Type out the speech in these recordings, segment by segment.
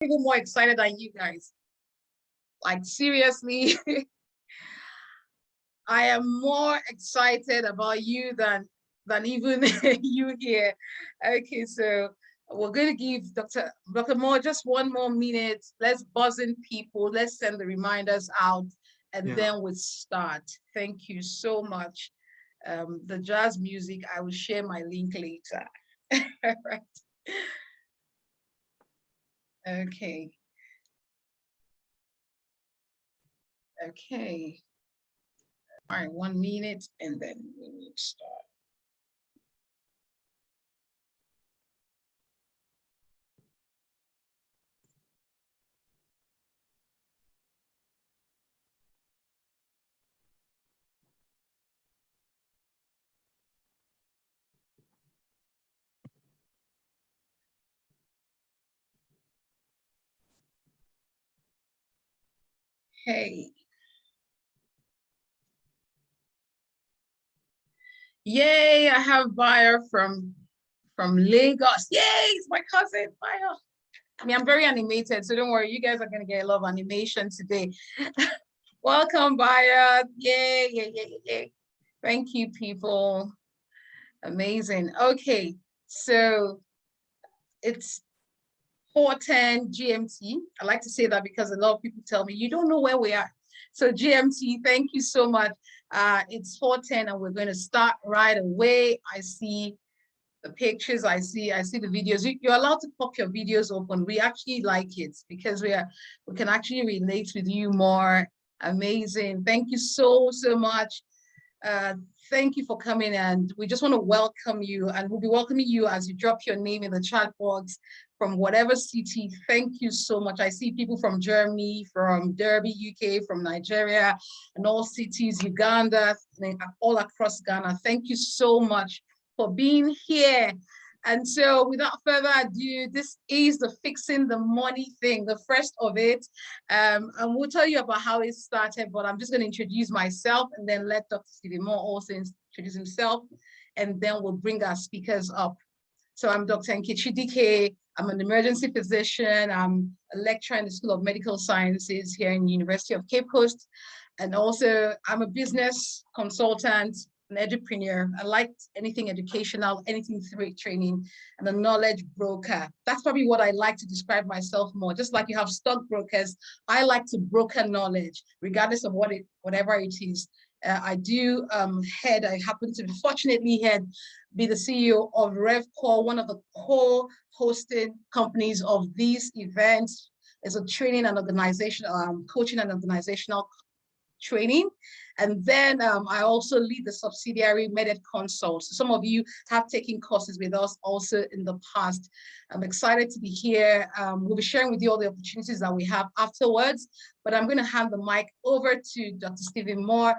Even more excited than you guys. Like seriously, I am more excited about you than even you here. Okay, so we're going to give Dr. Moore just one more minute. Let's buzz in people. Let's send the reminders out, and then we'll start. Thank you so much. The jazz music, I will share my link later. All right. Okay. Okay. All right, 1 minute, and then we will start. Hey. Yay, I have buyer from Lagos. Yay, it's my cousin, buyer. I mean, I'm very animated, so don't worry, you guys are gonna get a lot of animation today. Welcome, buyer. Yay, yay, yay, yay. Thank you, people. Amazing. Okay, so it's 4:10 GMT. I like to say that because a lot of people tell me, you don't know where we are. So GMT, thank you so much. It's 4:10 and we're going to start right away. I see the pictures, I see the videos. You're allowed to pop your videos open. We actually like it because we can actually relate with you more. Amazing. Thank you so much. Thank you for coming, and we just want to welcome you, and we'll be welcoming you as you drop your name in the chat box from whatever city. Thank you so much. I see people from Germany, from Derby, UK, from Nigeria, and all cities, Uganda, all across Ghana. Thank you so much for being here. And so without further ado, this is the Fixing the Money thing, the first of it. And we'll tell you about how it started, but I'm just going to introduce myself and then let Dr. Stephen Moore also introduce himself, and then we'll bring our speakers up. So I'm Dr. Nkechi Dike. I'm an emergency physician. I'm a lecturer in the School of Medical Sciences here in the University of Cape Coast. And also I'm a business consultant, an entrepreneur. I like anything educational, anything training, and a knowledge broker. That's probably what I like to describe myself more. Just like you have stockbrokers, I like to broker knowledge, regardless of whatever it is. I happen to fortunately be the CEO of RevCore, one of the core hosting companies of these events. It's a training and organizational, coaching and organizational training. And then I also lead the subsidiary Meded Consult. Some of you have taken courses with us also in the past. I'm excited to be here. We'll be sharing with you all the opportunities that we have afterwards, but I'm going to hand the mic over to Dr. Stephen Moore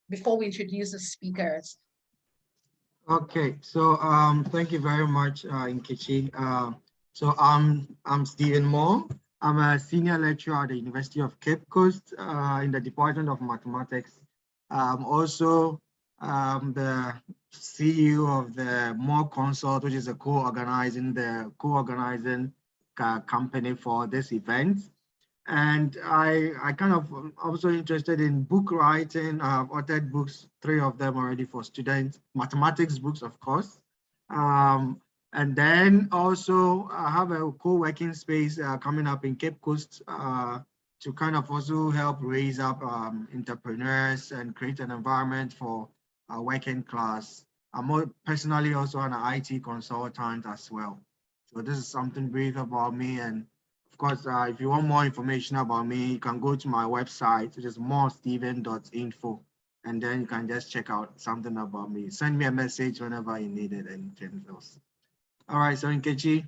before we introduce the speakers. Okay, so thank you very much, Nkechi. So I'm Stephen Moore. I'm a senior lecturer at the University of Cape Coast in the Department of Mathematics. I'm also the CEO of the Moore Consult, which is a co-organizing company for this event. And I kind of also interested in book writing. I've authored books, 3 of them already for students, mathematics books, of course. And then also I have a co-working space coming up in Cape Coast to kind of also help raise up entrepreneurs and create an environment for working class. I'm personally also an IT consultant as well. So this is something brief about me. And of course, if you want more information about me, you can go to my website, which is moorestephen.info. And then you can just check out something about me. Send me a message whenever you need it, and anything else. All right, so Nkechi.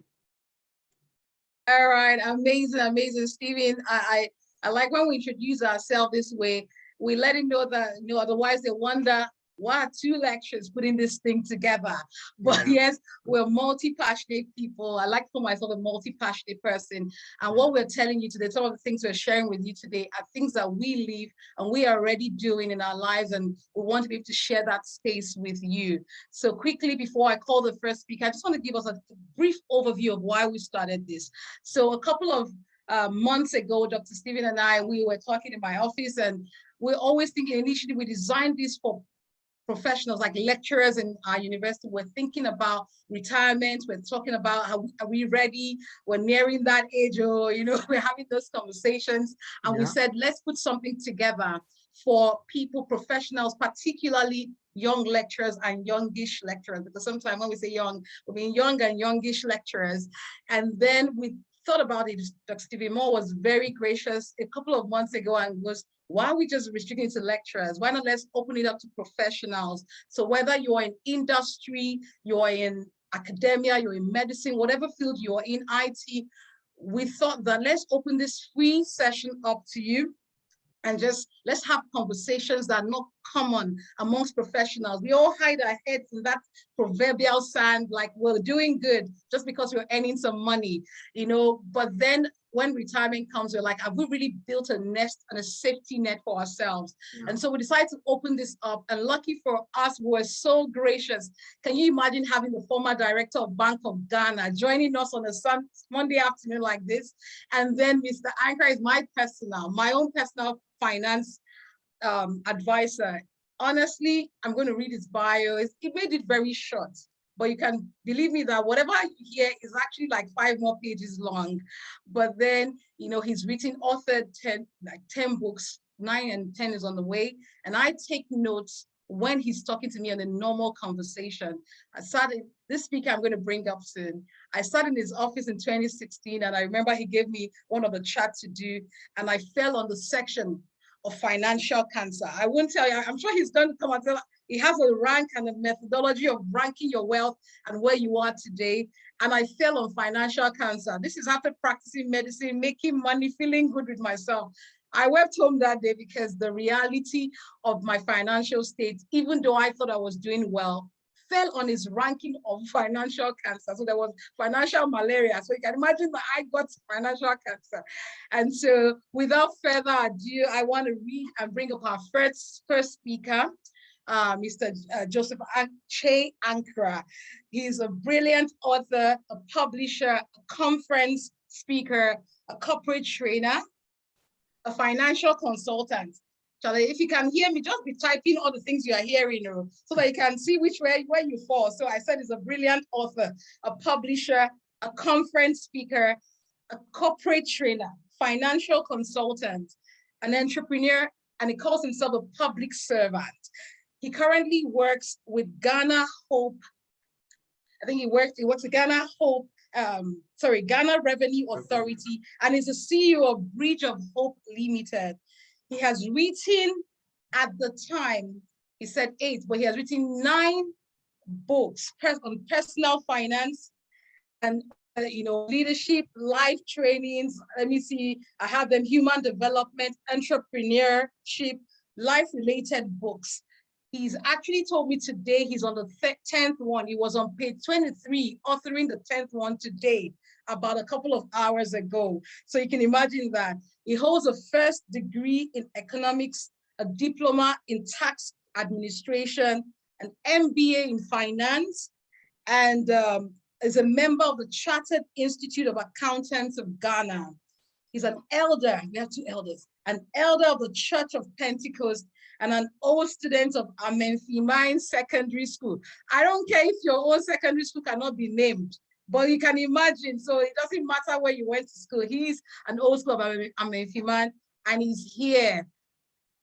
All right, amazing, Stephen. I like when we introduce ourselves this way. We let him know that, otherwise they wonder wow, 2 lectures putting this thing together. But yes, we're multi-passionate people. I like to call myself a multi-passionate person. And what we're telling you today, some of the things we're sharing with you today are things that we live and we are already doing in our lives. And we want to be able to share that space with you. So quickly, before I call the first speaker, I just want to give us a brief overview of why we started this. So a couple of months ago, Dr. Stephen and I, we were talking in my office, and we're always thinking initially we designed this for professionals like lecturers in our university. We're thinking about retirement. We're talking about how are we ready? We're nearing that age, or we're having those conversations. And we said, let's put something together for people, professionals, particularly young lecturers and youngish lecturers, because sometimes when we say young, we mean young and youngish lecturers. And then we thought about it. Dr. Stephen Moore was very gracious a couple of months ago and was, why are we just restricting it to lecturers? Why not let's open it up to professionals? So whether you're in industry, you're in academia, you're in medicine, whatever field you're in, IT, we thought that let's open this free session up to you. And just let's have conversations that are not common amongst professionals. We all hide our heads in that proverbial sand, like we're doing good just because we're earning some money, but then when retirement comes, we're like, have we really built a nest and a safety net for ourselves? And so we decided to open this up, and lucky for us, we were so gracious. Can you imagine having the former director of Bank of Ghana joining us on a Monday afternoon like this? And then Mr. Ankrah is my own personal finance advisor. Honestly, I'm going to read his bio. He made it very short, but you can believe me that whatever you hear is actually like 5 more pages long. But then, he's authored 10 books, 9 and 10 is on the way. And I take notes when he's talking to me in a normal conversation. This speaker I'm going to bring up soon. I sat in his office in 2016, and I remember he gave me one of the charts to do, and I fell on the section of financial cancer. I won't tell you, I'm sure he's going to come and tell. He has a rank and a methodology of ranking your wealth and where you are today. And I fell on financial cancer. This is after practicing medicine, making money, feeling good with myself. I wept home that day because the reality of my financial state, even though I thought I was doing well, fell on his ranking of financial cancer. So there was financial malaria. So you can imagine that I got financial cancer. And so without further ado, I want to read and bring up our first speaker, Mr. Joseph Ankrah. He's a brilliant author, a publisher, a conference speaker, a corporate trainer, a financial consultant. Charlie, if you can hear me, just be typing all the things you are hearing, so that you can see where you fall. So I said he's a brilliant author, a publisher, a conference speaker, a corporate trainer, financial consultant, an entrepreneur, and he calls himself a public servant. He currently works with Ghana Hope. I think he works with Ghana Hope, Ghana Revenue Authority, and is the CEO of Bridge of Hope Limited. He has written, at the time, he said 8, but he has written 9 books on personal finance and leadership, life trainings. Let me see, I have them: human development, entrepreneurship, life-related books. He's actually told me today he's on the 10th one. He was on page 23, authoring the 10th one today, about a couple of hours ago. So you can imagine that. He holds a first degree in economics, a diploma in tax administration, an MBA in finance, and is a member of the Chartered Institute of Accountants of Ghana. He's an elder, we have 2 elders, an elder of the Church of Pentecost, and an old student of Amenfimine Secondary School. I don't care if your own secondary school cannot be named, but you can imagine, so it doesn't matter where you went to school. He's an old school of Amenfimine, and he's here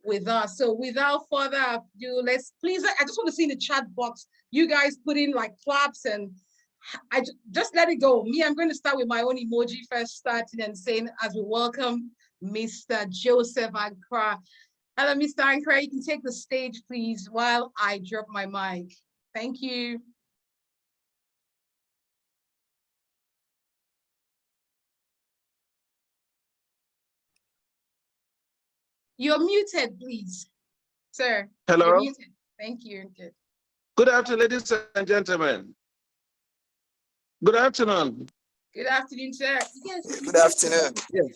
with us. So without further ado, let's please, I just want to see in the chat box, you guys put in like claps, and I just let it go. Me, I'm going to start with my own emoji first, starting and saying as we welcome Mr. Joseph Ankrah. Hello, Mr. Ankrah, you can take the stage, please, while I drop my mic. Thank you. You're muted, please, sir. Hello. You're muted. Thank you, Nkechi. Good afternoon, ladies and gentlemen. Good afternoon. Good afternoon, sir. Yes. Good afternoon. Yes.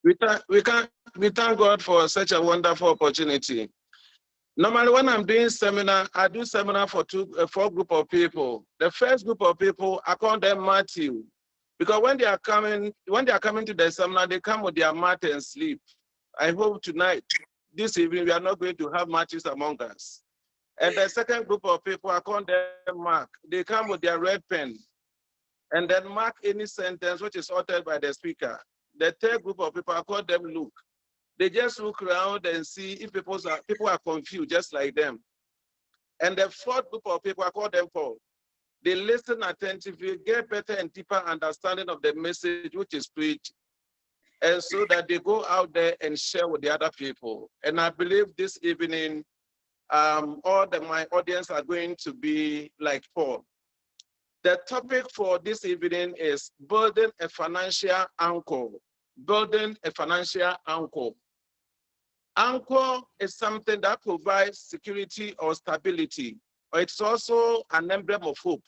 We thank God for such a wonderful opportunity. Normally, when I'm doing seminar, I do seminar for four group of people. The first group of people, I call them Matthew, because when they are coming to the seminar, they come with their mat and sleep. I hope tonight, this evening, we are not going to have Matthews among us. And the second group of people, I call them Mark. They come with their red pen and then mark any sentence which is uttered by the speaker. The third group of people, I call them Luke. They just look around and see if people are confused, just like them. And the fourth group of people, I call them Paul. They listen attentively, get better and deeper understanding of the message which is preached, and so that they go out there and share with the other people. And I believe this evening, my audience are going to be like Paul. The topic for this evening is building a financial anchor. Building a financial anchor. Anchor is something that provides security or stability, or it's also an emblem of hope.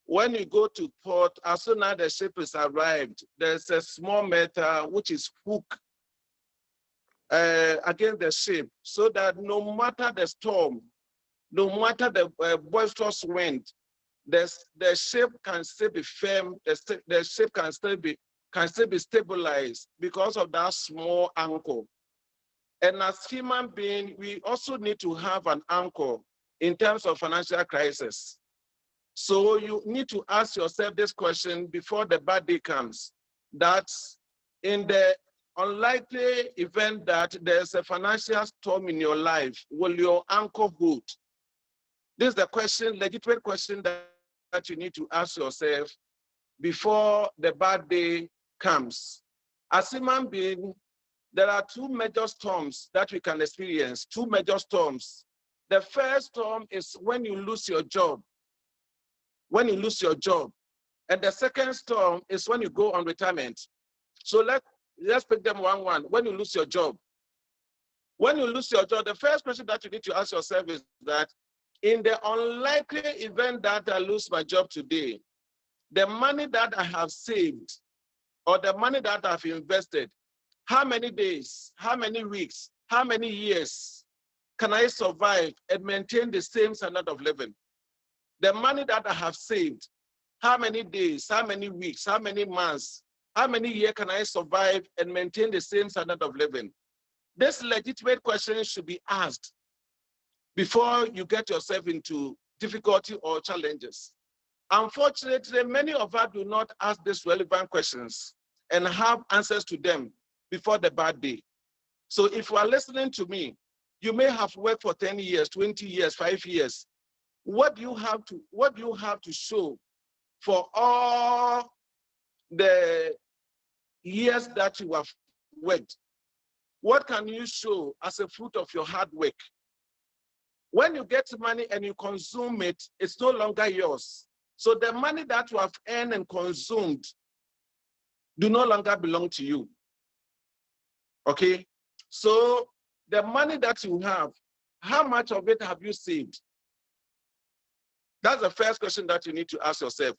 When you go to port, as soon as the ship is arrived, there's a small metal which is hooked against the ship, so that no matter the storm, no matter the boisterous wind, the ship can still be firm. The ship can still be stabilized because of that small anchor. And as human beings, we also need to have an anchor in terms of financial crisis. So you need to ask yourself this question before the bad day comes, that in the unlikely event that there's a financial storm in your life, will your anchor hold? This is the question, legitimate question that you need to ask yourself before the bad day comes. As human beings, there are two major storms that we can experience, two major storms. The first storm is when you lose your job. When you lose your job. And the second storm is when you go on retirement. So let's pick them one. When you lose your job. When you lose your job, the first question that you need to ask yourself is that in the unlikely event that I lose my job today, the money that I have saved or the money that I've invested, how many days, how many weeks, how many years can I survive and maintain the same standard of living? The money that I have saved, how many days, how many weeks, how many months, how many years can I survive and maintain the same standard of living? This legitimate question should be asked before you get yourself into difficulty or challenges. Unfortunately, many of us do not ask these relevant questions and have answers to them before the bad day. So if you are listening to me, you may have worked for 10 years, 20 years, 5 years. What do you have to show for all the years that you have worked? What can you show as a fruit of your hard work? When you get money and you consume it, it's no longer yours. So the money that you have earned and consumed do no longer belong to you. Okay? So the money that you have, how much of it have you saved? That's the first question that you need to ask yourself.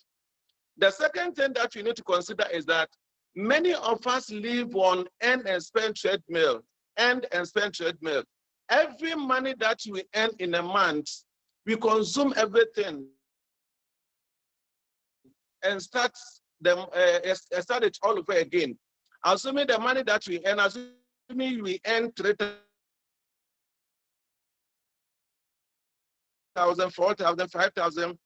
The second thing that you need to consider is that many of us live on earn and spend treadmill, earn and spend treadmill. Every money that we earn in a month, we consume everything and start it all over again. Assuming the money that we earn, assuming we earn 3,000, 4,000, 5,000,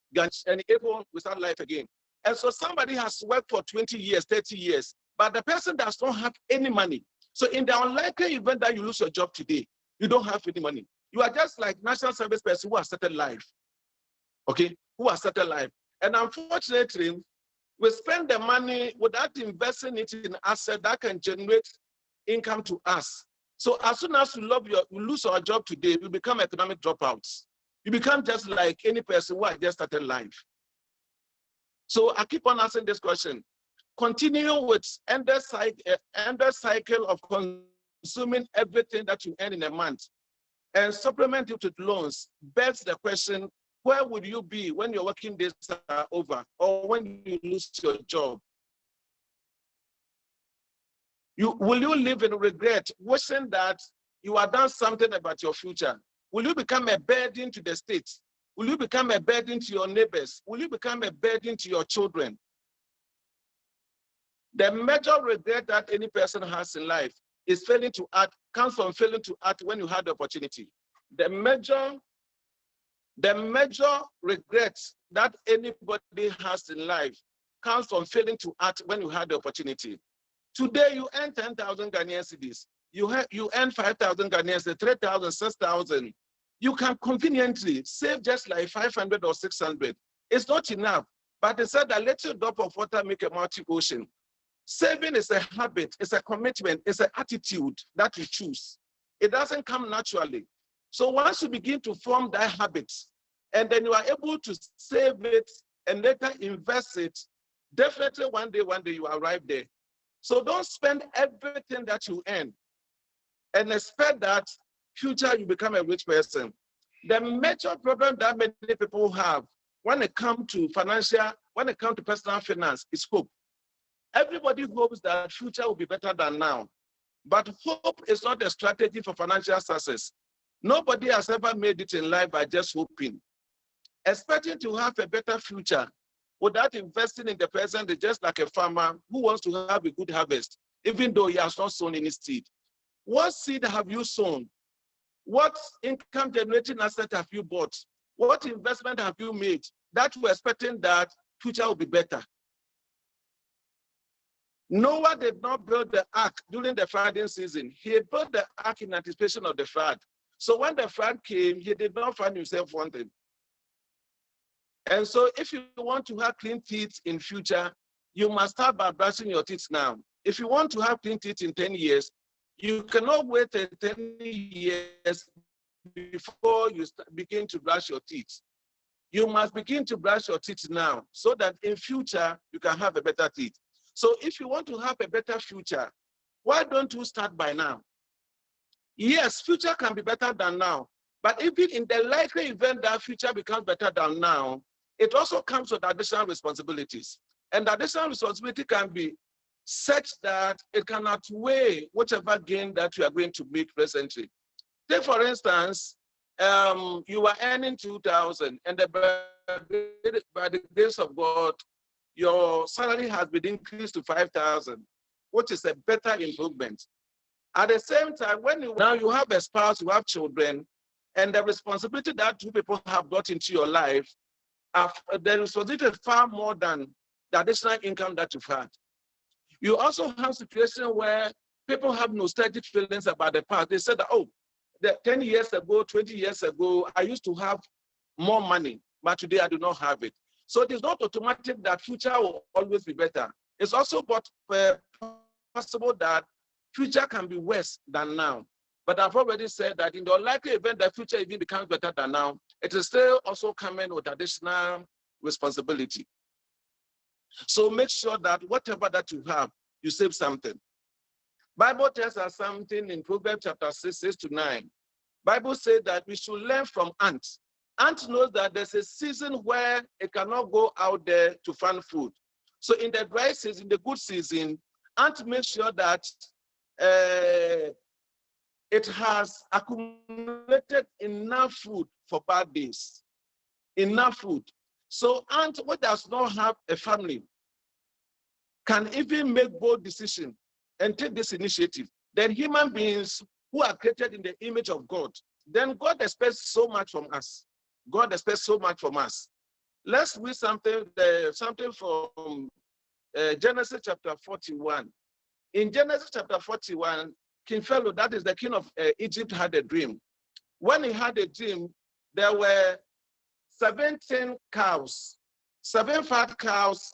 and April we start life again. And so somebody has worked for 20 years, 30 years, but the person does not have any money. So in the unlikely event that you lose your job today, you don't have any money. You are just like national service person who has started life. Okay, who has started life. And unfortunately, we spend the money without investing it in asset that can generate income to us. So as soon as you lose our job today, we become economic dropouts. You become just like any person who has just started life. So I keep on asking this question. Continue with endless cycle of consuming everything that you earn in a month. and supplement it with loans begs the question, where would you be when your working days are over or when you lose your job? Will you live in regret, wishing that you have done something about your future? Will you become a burden to the state? Will you become a burden to your neighbors? Will you become a burden to your children? The major regret that any person has in life is failing to act, comes from failing to act when you had the opportunity. The major regret that anybody has in life comes from failing to act when you had the opportunity. Today, you earn 10,000 Ghanaian cedis. You earn 5,000 Ghanaian cedis, 3,000, 6,000. You can conveniently save just like 500 or 600. It's not enough, but they said a little drop of water make a mighty ocean. Saving is a habit, it's a commitment, it's an attitude that you choose. It doesn't come naturally. So once you begin to form that habit, and then you are able to save it and later invest it, definitely one day you arrive there. So don't spend everything that you earn and expect that future you become a rich person. The major problem that many people have when it comes to personal finance is hope. Everybody hopes that future will be better than now, but hope is not a strategy for financial success. Nobody has ever made it in life by just hoping. Expecting to have a better future without investing in the present is just like a farmer who wants to have a good harvest, even though he has not sown any seed. What seed have you sown? What income generating asset have you bought? What investment have you made that you are expecting that future will be better? Noah did not build the ark during the flooding season. He built the ark in anticipation of the flood. So when the flood came, he did not find himself wanting. And so if you want to have clean teeth in future, you must start by brushing your teeth now. If you want to have clean teeth in 10 years, you cannot wait 10 years before you begin to brush your teeth. You must begin to brush your teeth now so that in future, you can have a better teeth. So if you want to have a better future, why don't you start by now? Yes, future can be better than now, but even in the likely event that future becomes better than now, it also comes with additional responsibilities. And the additional responsibility can be such that it can outweigh whatever gain that you are going to make presently. Take for instance, you are earning 2,000 and by the grace of God, your salary has been increased to 5,000, which is a better improvement. At the same time, when you have a spouse, you have children, and the responsibility that two people have brought into your life, the responsibility is far more than the additional income that you've had. You also have situations where people have nostalgic feelings about the past. They said that, oh, 10 years ago, 20 years ago, I used to have more money, but today I do not have it. So it is not automatic that future will always be better. It's also possible that future can be worse than now. But I've already said that in the unlikely event that future even becomes better than now, it is still also coming with additional responsibility. So make sure that whatever that you have, you save something. Bible tells us something in Proverbs chapter 6:6-9. Bible says that we should learn from ants. Ant knows that there's a season where it cannot go out there to find food. So in the dry season, the good season, ant makes sure that it has accumulated enough food for bad days. Enough food. So ant, who does not have a family, can even make bold decisions and take this initiative. Then human beings who are created in the image of God, then God expects so much from us. God expects so much from us. Let's read something from Genesis chapter 41. In Genesis chapter 41, King Pharaoh, that is the king of Egypt, had a dream. When he had a dream, there were 17 cows, 7 fat cows.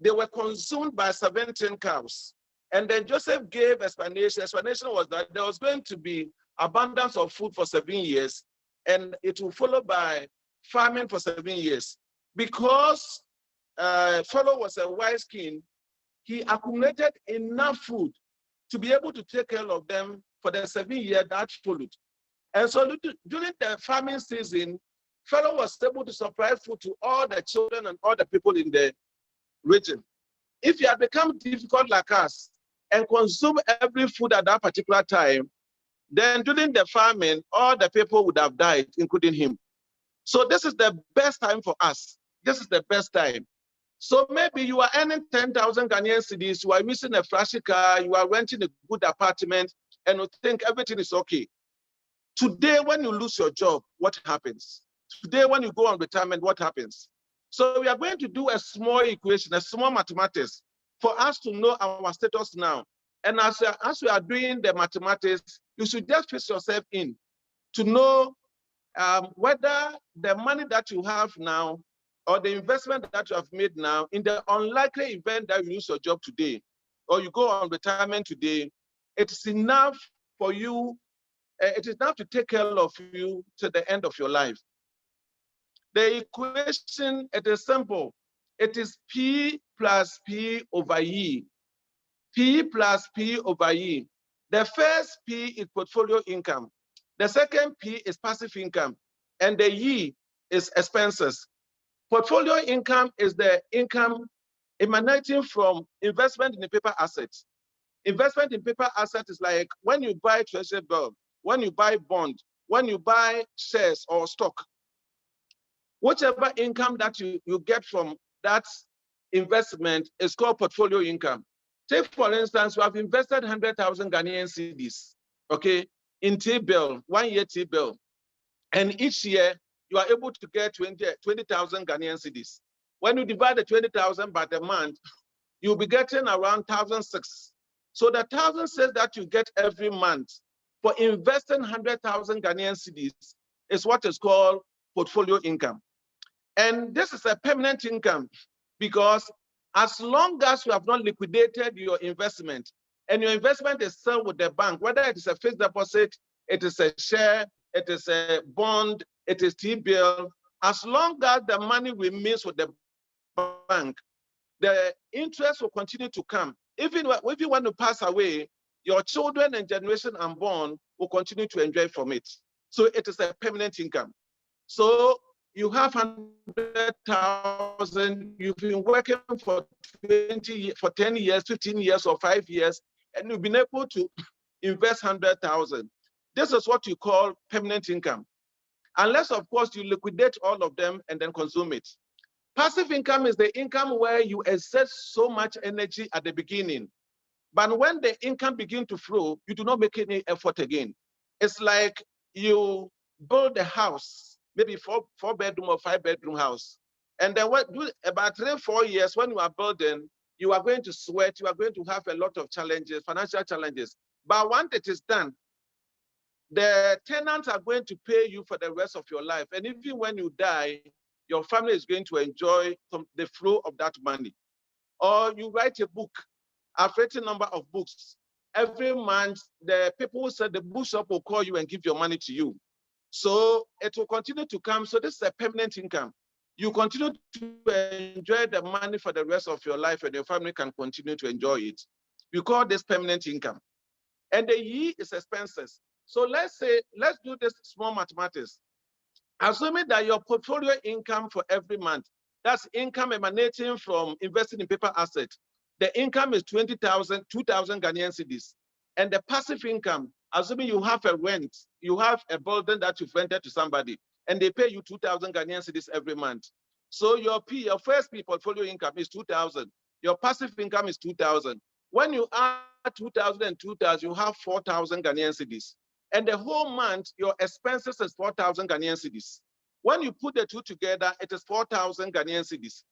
They were consumed by 17 cows. And then Joseph gave explanation. Explanation was that there was going to be abundance of food for 7 years, and it will follow by famine for 7 years. Because Pharaoh was a wise king, he accumulated enough food to be able to take care of them for the 7 years that followed. And so during the farming season, Pharaoh was able to supply food to all the children and all the people in the region. If he had become difficult like us and consume every food at that particular time, then during the famine, all the people would have died, including him. So this is the best time for us. This is the best time. So maybe you are earning 10,000 Ghanaian cedis, you are using a flashy car, you are renting a good apartment, and you think everything is okay. Today, when you lose your job, what happens? Today, when you go on retirement, what happens? So we are going to do a small equation, a small mathematics, for us to know our status now. And as we are doing the mathematics, you should just fix yourself in to know whether the money that you have now or the investment that you have made now, in the unlikely event that you lose your job today, or you go on retirement today, it's enough for you, it is enough to take care of you to the end of your life. The equation, it is simple. It is P plus P over E. P plus P over E. The first P is portfolio income. The second P is passive income. And the E is expenses. Portfolio income is the income emanating from investment in the paper assets. Investment in paper assets is like when you buy treasury bill, when you buy bond, when you buy shares or stock. Whichever income that you get from that investment is called portfolio income. Take, for instance, you have invested 100,000 Ghanaian cedis, okay, in T-bill, 1 year T-bill. And each year, you are able to get 20,000 Ghanaian cedis. When you divide the 20,000 by the month, you'll be getting around 1,006. So the 1,006 that you get every month for investing 100,000 Ghanaian cedis is what is called portfolio income. And this is a permanent income because as long as you have not liquidated your investment and your investment is still with the bank, whether it is a fixed deposit, it is a share, it is a bond, it is T-bill, as long as the money remains with the bank, the interest will continue to come. Even if you want to pass away, your children and generation unborn will continue to enjoy from it. So it is a permanent income. So you have 100,000, you've been working for 10 years, 15 years, or 5 years, and you've been able to invest 100,000. This is what you call permanent income. Unless, of course, you liquidate all of them and then consume it. Passive income is the income where you exert so much energy at the beginning, but when the income begins to flow, you do not make any effort again. It's like you build a house, maybe four bedroom or 5 bedroom house. And then about 3 or 4 years, when you are building, you are going to sweat, you are going to have a lot of challenges, financial challenges. But once it is done, the tenants are going to pay you for the rest of your life. And even when you die, your family is going to enjoy the flow of that money. Or you write a book. I've written a number of books. Every month, the people who said the bookshop will call you and give your money to you. So it will continue to come. So this is a permanent income. You continue to enjoy the money for the rest of your life and your family can continue to enjoy it. We call this permanent income. And the E is expenses. So let's do this small mathematics. Assuming that your portfolio income for every month, that's income emanating from investing in paper assets. The income is 2,000 Ghanaian cedis. And the passive income, assuming you have a rent, you have a building that you've rented to somebody, and they pay you 2,000 Ghanaian cedis every month. So your first P, portfolio income, is 2,000. Your passive income is 2,000. When you add 2,000 and 2,000, you have 4,000 Ghanaian cedis. And the whole month, your expenses is 4,000 Ghanaian cedis. When you put the two together, it is 4,000 Ghanaian cedis.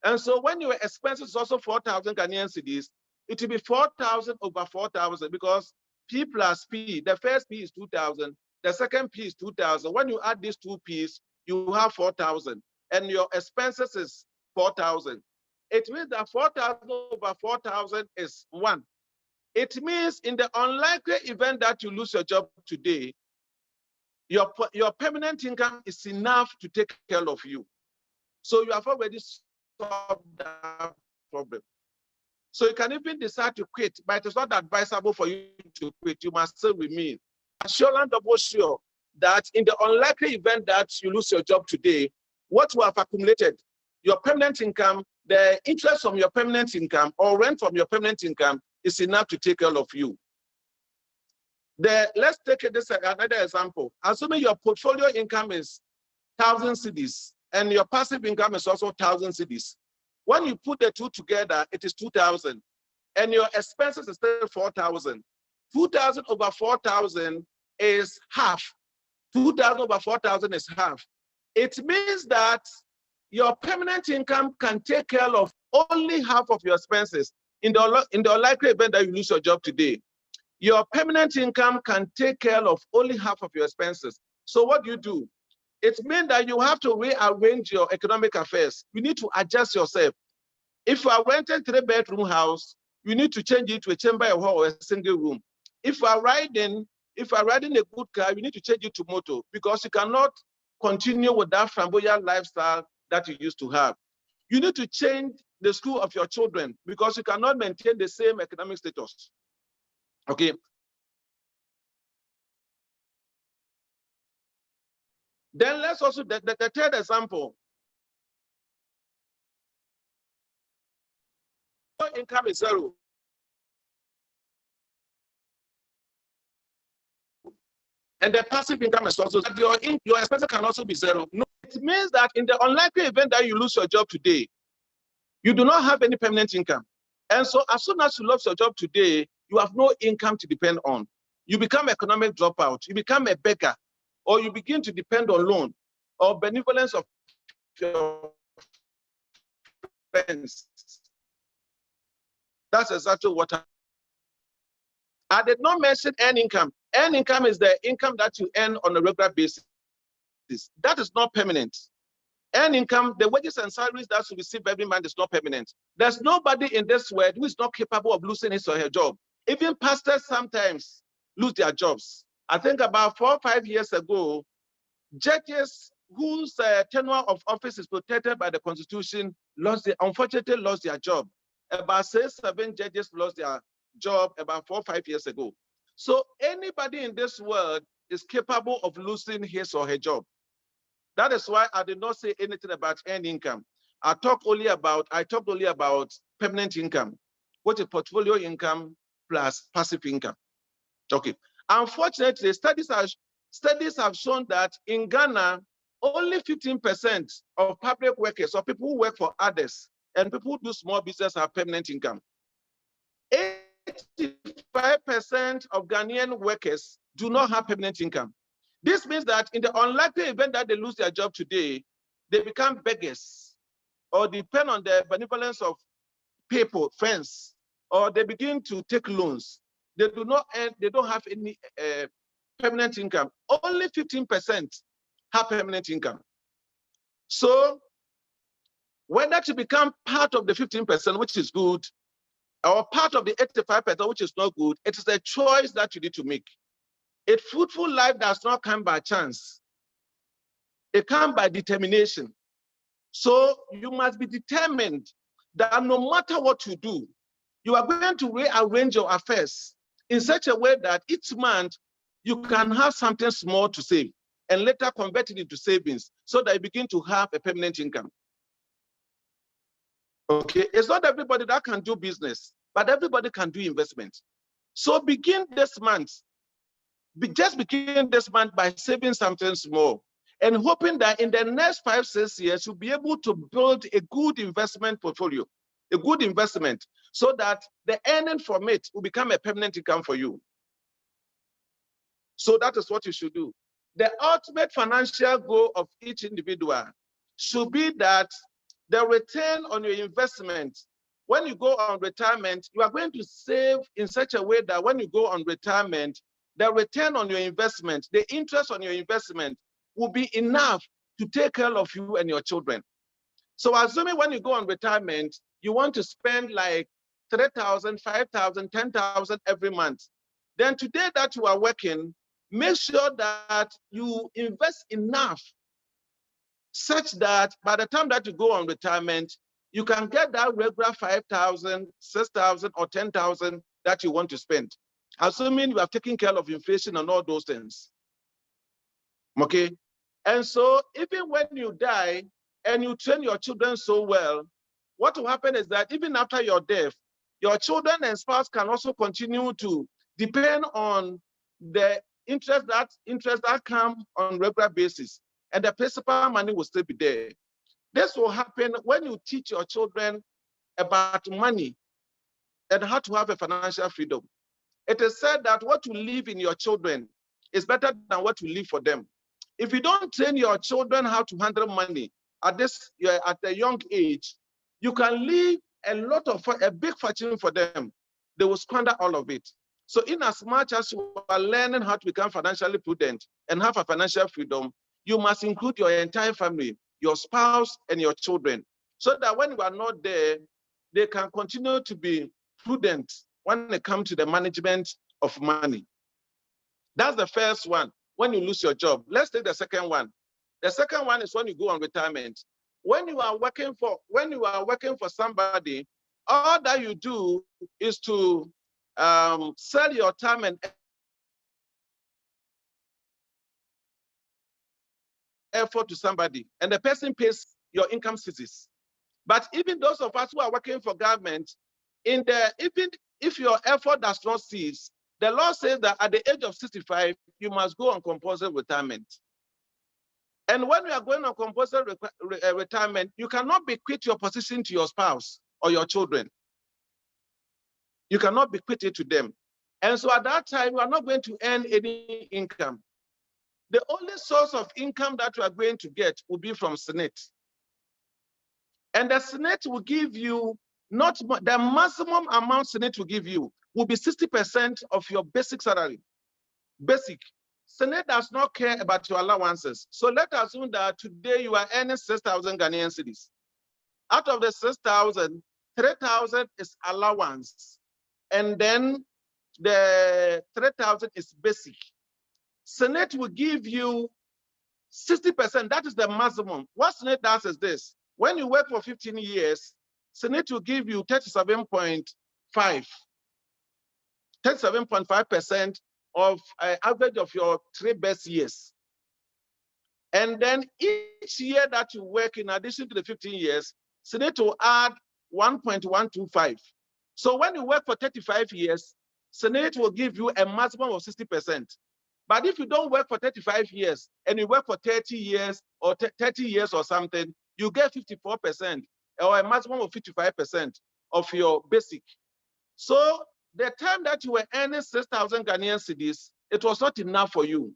And so when your expenses is also 4,000 Ghanaian cedis, it will be 4,000 over 4,000 because P plus P, the first P is 2,000, the second P is 2,000. When you add these two P's, you have 4,000, and your expenses is 4,000. It means that 4,000 over 4,000 is 1. It means in the unlikely event that you lose your job today, your permanent income is enough to take care of you. So you have already solved that problem. So you can even decide to quit, but it's not advisable for you to quit. You must still remain. Assurance double sure that in the unlikely event that you lose your job today, what you have accumulated, your permanent income, the interest from your permanent income or rent from your permanent income is enough to take care of you. Let's take another example. Assuming your portfolio income is 1,000 cedis and your passive income is also 1,000 cedis. When you put the two together, it is 2,000 and your expenses is still 4,000. 2,000 over 4,000 is half. 2,000 over 4,000 is half. It means that your permanent income can take care of only half of your expenses. In the unlikely event that you lose your job today, your permanent income can take care of only half of your expenses. So what do? It means that you have to rearrange your economic affairs. You need to adjust yourself. If you are renting a 3-bedroom house, you need to change it to a chamber or a single room. If you are riding a good car, you need to change it to motor because you cannot continue with that flamboyant lifestyle that you used to have. You need to change the school of your children because you cannot maintain the same economic status. Okay. Then let's also, the third example. Your income is zero. And the passive income is also, your expenses can also be zero. No, it means that in the unlikely event that you lose your job today, you do not have any permanent income. And so as soon as you lose your job today, you have no income to depend on. You become economic dropout, you become a beggar, or you begin to depend on loan or benevolence of your friends. That's exactly what I did not mention earned income. Earned income is the income that you earn on a regular basis. That is not permanent. Earned income, the wages and salaries that you receive every month is not permanent. There's nobody in this world who is not capable of losing his or her job. Even pastors sometimes lose their jobs. I think about 4 or 5 years ago, judges whose tenure of office is protected by the Constitution unfortunately lost their job. About 6-7 judges lost their job about 4 or 5 years ago. So anybody in this world is capable of losing his or her job. That is why I did not say anything about earned income. I talked only about permanent income, which is portfolio income plus passive income. Okay. Unfortunately, studies have shown that in Ghana, only 15% of public workers or people who work for others and people who do small business have permanent income. 85% of Ghanaian workers do not have permanent income. This means that in the unlikely event that they lose their job today, they become beggars or depend on the benevolence of people, friends, or they begin to take loans. They don't have any permanent income. Only 15% have permanent income. So whether to become part of the 15%, which is good, or part of the 85%, which is not good, it is a choice that you need to make. A fruitful life does not come by chance. It comes by determination. So you must be determined that no matter what you do, you are going to rearrange your affairs in such a way that each month you can have something small to save and later convert it into savings so that you begin to have a permanent income. Okay, it's not everybody that can do business, but everybody can do investment. So begin this month. Just begin this month by saving something small and hoping that in the next 5-6 years, you'll be able to build a good investment portfolio, a good investment, so that the earning from it will become a permanent income for you. So that is what you should do. The ultimate financial goal of each individual should be that the return on your investment, when you go on retirement, you are going to save in such a way that when you go on retirement, the return on your investment, the interest on your investment will be enough to take care of you and your children. So assuming when you go on retirement, you want to spend like 3,000, 5,000, 10,000 every month. Then today that you are working, make sure that you invest enough such that by the time that you go on retirement, you can get that regular 5,000, 6,000, or 10,000 that you want to spend, assuming you have taken care of inflation and all those things. Okay. And so even when you die and you train your children so well, what will happen is that even after your death, your children and spouse can also continue to depend on the interest that come on regular basis, and the principal money will still be there. This will happen when you teach your children about money and how to have a financial freedom. It is said that what you leave in your children is better than what you leave for them. If you don't train your children how to handle money at a young age, you can leave a big fortune for them. They will squander all of it. So in as much as you are learning how to become financially prudent and have a financial freedom, you must include your entire family, your spouse and your children, so that when you are not there, they can continue to be prudent when it comes to the management of money. That's the first one, when you lose your job. Let's take the second one. The second one is when you go on retirement. When you are working for somebody, all that you do is to sell your time and effort to somebody, and the person pays your income ceases. But even those of us who are working for government, even if your effort does not cease, the law says that at the age of 65, you must go on compulsory retirement. And when you are going on compulsory retirement, you cannot bequeath your position to your spouse or your children. You cannot bequeath it to them. And so at that time, you are not going to earn any income. The only source of income that you are going to get will be from Senate. And the Senate will give you not the maximum amount Senate will give you will be 60% of your basic salary. Basic. Senate does not care about your allowances. So let's assume that today you are earning 6,000 Ghanaian cedis. Out of the 6,000, 3,000 is allowance. And then the 3,000 is basic. Senate will give you 60%. That is the maximum. What Senate does is this. When you work for 15 years, Senate will give you 37.5% of average of your 3 best years. And then each year that you work, in addition to the 15 years, Senate will add 1.125. So when you work for 35 years, Senate will give you a maximum of 60%. But if you don't work for 35 years and you work for 30 years or 30 years or something, you get 54% or a maximum of 55% of your basic. So the time that you were earning 6,000 Ghanaian cedis, it was not enough for you.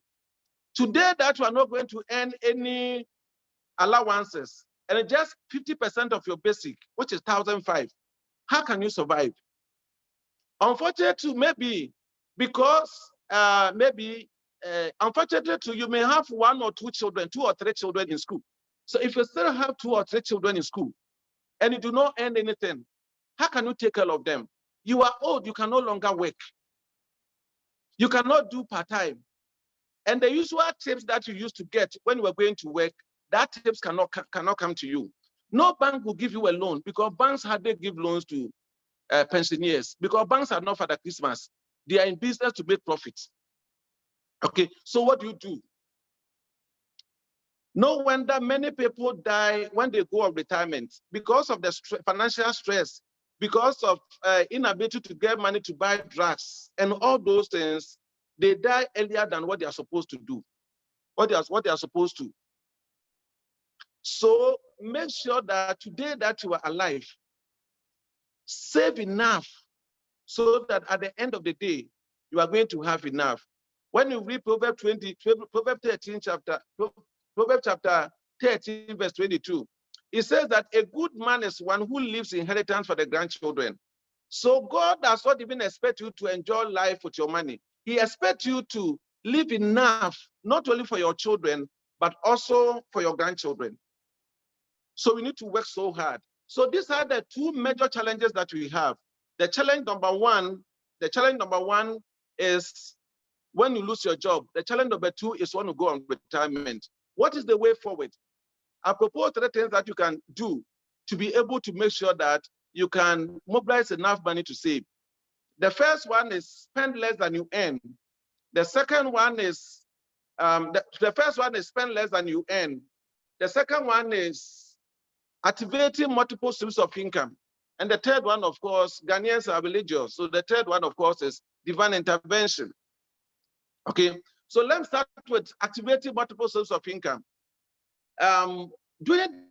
Today that you are not going to earn any allowances and just 50% of your basic, which is 1,005, how can you survive? Unfortunately, maybe because unfortunately, you may have 1 or 2 children, 2 or 3 children in school. So if you still have 2 or 3 children in school and you do not earn anything, how can you take care of them? You are old, you can no longer work. You cannot do part-time. And the usual tips that you used to get when you were going to work, that tips cannot come to you. No bank will give you a loan because banks hardly give loans to pensioners because banks are not for the Christmas. They are in business to make profits. Okay, so what do? No wonder many people die when they go on retirement because of the financial stress, because of inability to get money to buy drugs and all those things. They die earlier than what they are supposed to do, what they are supposed to. So make sure that today that you are alive, save enough so that at the end of the day, you are going to have enough. When you read Proverbs 13 chapter, Proverbs chapter 13, verse 22, it says that a good man is one who leaves inheritance for the grandchildren. So God does not even expect you to enjoy life with your money. He expects you to live enough, not only for your children, but also for your grandchildren. So we need to work so hard. So these are the 2 major challenges that we have. The challenge number one is when you lose your job. The challenge number 2 is when you go on retirement. What is the way forward? I propose 3 things that you can do to be able to make sure that you can mobilize enough money to save. The first one is spend less than you earn. The second one is The first one is spend less than you earn. The second one is activating multiple streams of income. And the third one, of course, Ghanaians are religious. So the third one, of course, is divine intervention. Okay, so let's start with activating multiple sources of income. During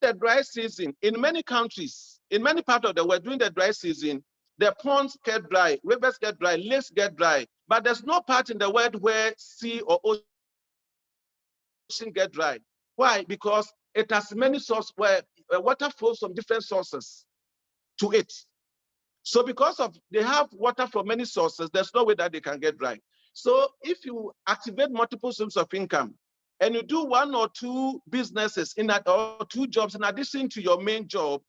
the dry season, in many countries, in many parts of the world, during the dry season, the ponds get dry, rivers get dry, lakes get dry. But there's no part in the world where sea or ocean get dry. Why? Because it has many sources where water flows from different sources to it. So because of they have water from many sources, there's no way that they can get dry. So if you activate multiple streams of income and you do one or two businesses or two jobs in addition to your main job,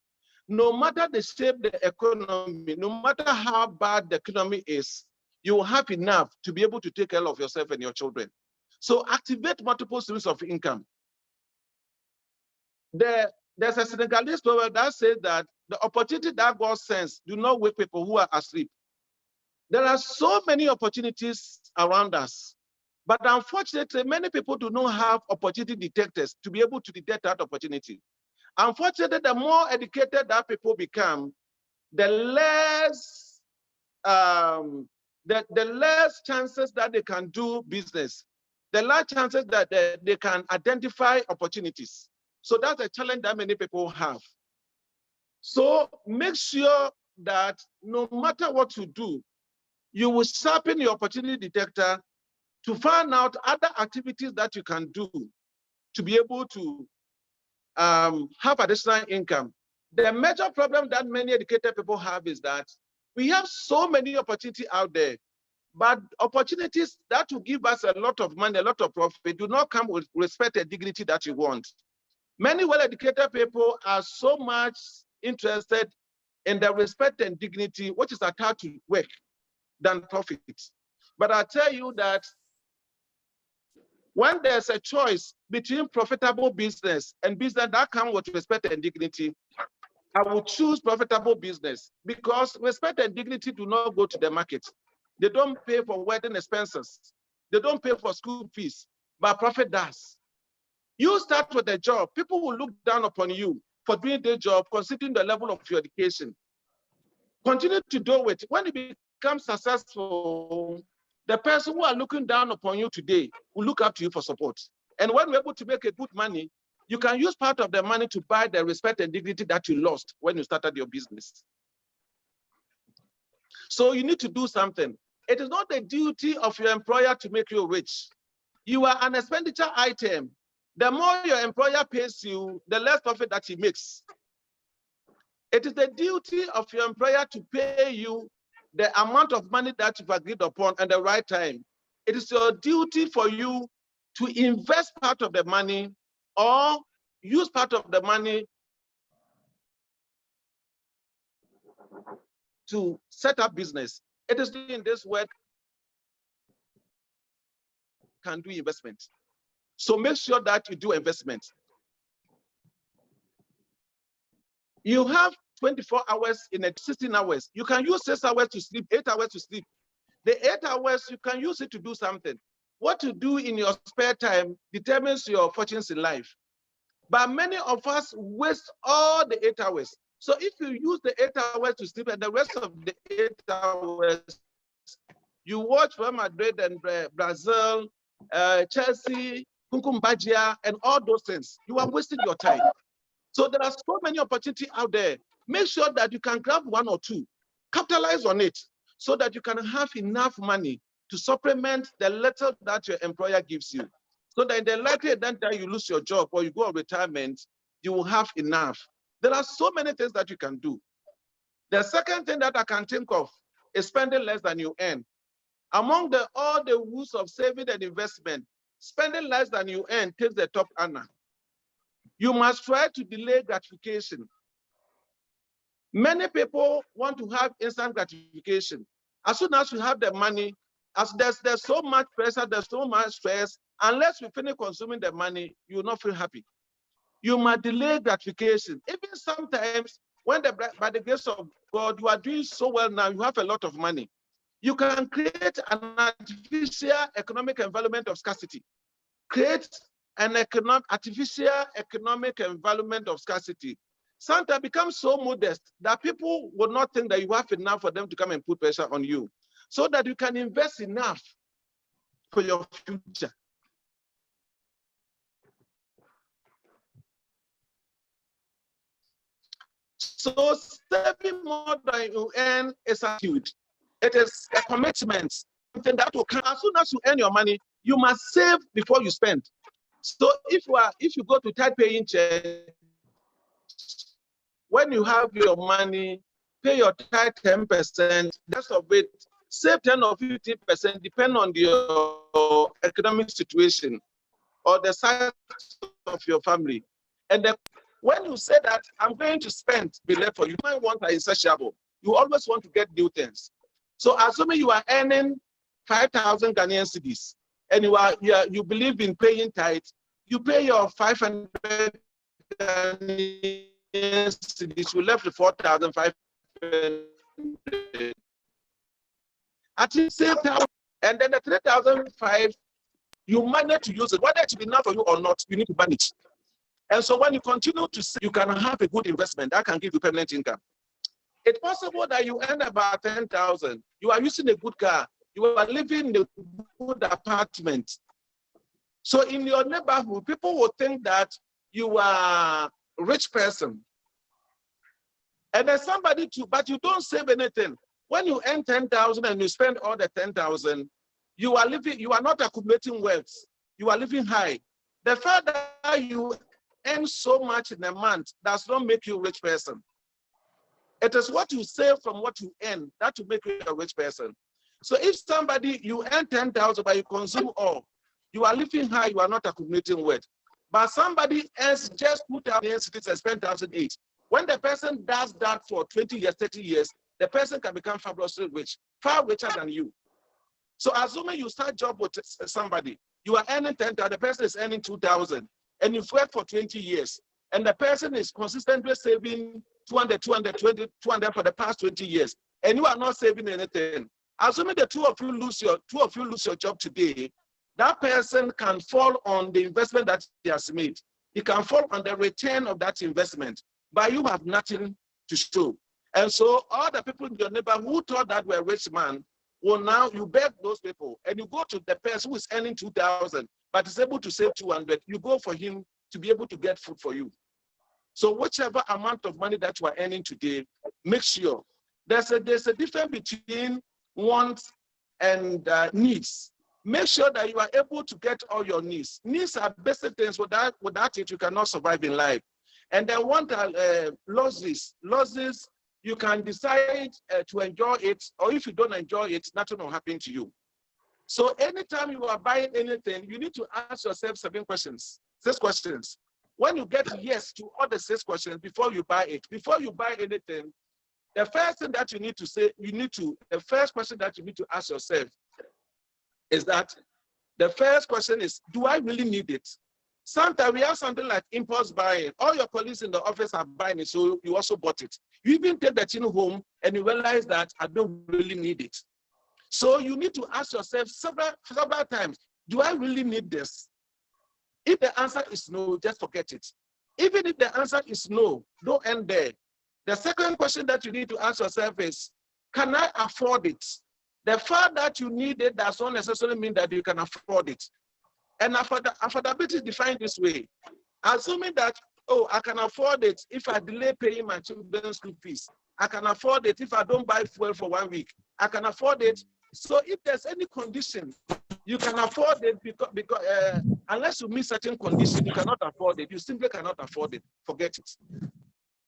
no matter the shape the economy, no matter how bad the economy is, you will have enough to be able to take care of yourself and your children. So activate multiple streams of income. There's a Senegalese proverb that says that the opportunity that God sends do not wake people who are asleep. There are so many opportunities around us, but unfortunately, many people do not have opportunity detectors to be able to detect that opportunity. Unfortunately, the more educated that people become, the less chances that they can do business, the less chances that they can identify opportunities. So that's a challenge that many people have. So make sure that no matter what you do, you will sharpen your opportunity detector to find out other activities that you can do to be able to have additional income. The major problem that many educated people have is that we have so many opportunities out there, but opportunities that will give us a lot of money, a lot of profit, do not come with respect and dignity that you want. Many well-educated people are so much interested in the respect and dignity which is attached to work than profit. But I tell you that when there's a choice between profitable business and business that comes with respect and dignity, I will choose profitable business because respect and dignity do not go to the market. They don't pay for wedding expenses. They don't pay for school fees, but profit does. You start with a job, people will look down upon you for doing their job, considering the level of your education. Continue to do it. When you become successful, the person who are looking down upon you today will look up to you for support. And when you're able to make a good money, you can use part of the money to buy the respect and dignity that you lost when you started your business. So you need to do something. It is not the duty of your employer to make you rich. You are an expenditure item. The more your employer pays you, the less profit that he makes. It is the duty of your employer to pay you the amount of money that you've agreed upon at the right time. It is your duty for you to invest part of the money or use part of the money to set up business. It is in this way can do investment. So make sure that you do investment. You have 24 hours in a 16 hours. You can use 6 hours to sleep, 8 hours to sleep. The 8 hours, you can use it to do something. What you do in your spare time determines your fortunes in life. But many of us waste all the 8 hours. So if you use the 8 hours to sleep and the rest of the 8 hours, you watch Real Madrid and Brazil, Chelsea, Kunkumbajia, and all those things, you are wasting your time. So there are so many opportunities out there. Make sure that you can grab one or two, capitalize on it so that you can have enough money to supplement the little that your employer gives you. So that in the likely event that you lose your job or you go on retirement, you will have enough. There are so many things that you can do. The second thing that I can think of is spending less than you earn. Among all the rules of saving and investment, spending less than you earn takes the top honor. You must try to delay gratification. Many people want to have instant gratification. As soon as you have the money, as there's so much pressure, there's so much stress, unless you finish consuming the money, you will not feel happy. You must delay gratification. Even sometimes, when by the grace of God, you are doing so well now, you have a lot of money. You can create an artificial economic environment of scarcity. Create an artificial economic environment of scarcity. Sometimes become so modest that people will not think that you have enough for them to come and put pressure on you, so that you can invest enough for your future. So saving more than you earn is a attitude. It is a commitment. Something that will come as soon as you earn your money, you must save before you spend. So if you go to tithe paying church, when you have your money, pay your tithe 10%, the rest of it, save 10 or 15%, depending on your economic situation or the size of your family. And when you say that I'm going to spend, be left for you, might want are insatiable. You always want to get new things. So assuming you are earning 5,000 Ghanaian cedis and you believe in paying tithe, you pay your 500 Ghanaian cedis, you left with 4,500. At least save 1,000, and then the 3,500, you manage to use it. Whether it should be enough for you or not, you need to manage. And so when you continue to save, you can have a good investment that can give you permanent income. It's possible that you earn about 10,000. You are using a good car. You are living in a good apartment. So in your neighborhood, people will think that you are a rich person. And there's somebody too, but you don't save anything. When you earn 10,000 and you spend all the 10,000, you are not accumulating wealth. You are living high. The fact that you earn so much in a month does not make you a rich person. It is what you save from what you earn that will make you a rich person. So if you earn 10,000 but you consume all, you are living high, you are not accumulating wealth. But somebody else just 2,000 and spend 1,008. When the person does that for 20 years, 30 years, the person can become fabulously rich, far richer than you. So assuming you start job with somebody, you are earning 10,000, the person is earning 2,000, and you've worked for 20 years, and the person is consistently saving 200 for the past 20 years, and you are not saving anything. Assuming the two of you lose your job today, that person can fall on the investment that he has made. He can fall on the return of that investment, but you have nothing to show. And so all the people in your neighborhood who thought that were a rich man, well, now you beg those people and you go to the person who is earning 2,000, but is able to save 200. You go for him to be able to get food for you. So whichever amount of money that you are earning today, make sure there's a difference between wants and needs. Make sure that you are able to get all your needs. Needs are basic things. Without it, you cannot survive in life. And then want losses. Losses, you can decide to enjoy it, or if you don't enjoy it, nothing will happen to you. So anytime you are buying anything, you need to ask yourself 6 questions. When you get yes to all the 6 questions before you buy it, before you buy anything, the first thing that you need to say, the first question that you need to ask yourself is that the first question is, do I really need it? Sometimes we have something like impulse buying. All your colleagues in the office are buying it, so you also bought it. You even take that thing home and you realize that I don't really need it. So you need to ask yourself several times, do I really need this? If the answer is no, just forget it. Even if the answer is no, don't end there. The second question that you need to ask yourself is, can I afford it? The fact that you need it does not necessarily mean that you can afford it. And affordability is defined this way. Assuming that, oh, I can afford it if I delay paying my children's school fees. I can afford it if I don't buy fuel for 1 week. I can afford it. So if there's any condition, you can afford it because unless you meet certain conditions, you cannot afford it. You simply cannot afford it. Forget it.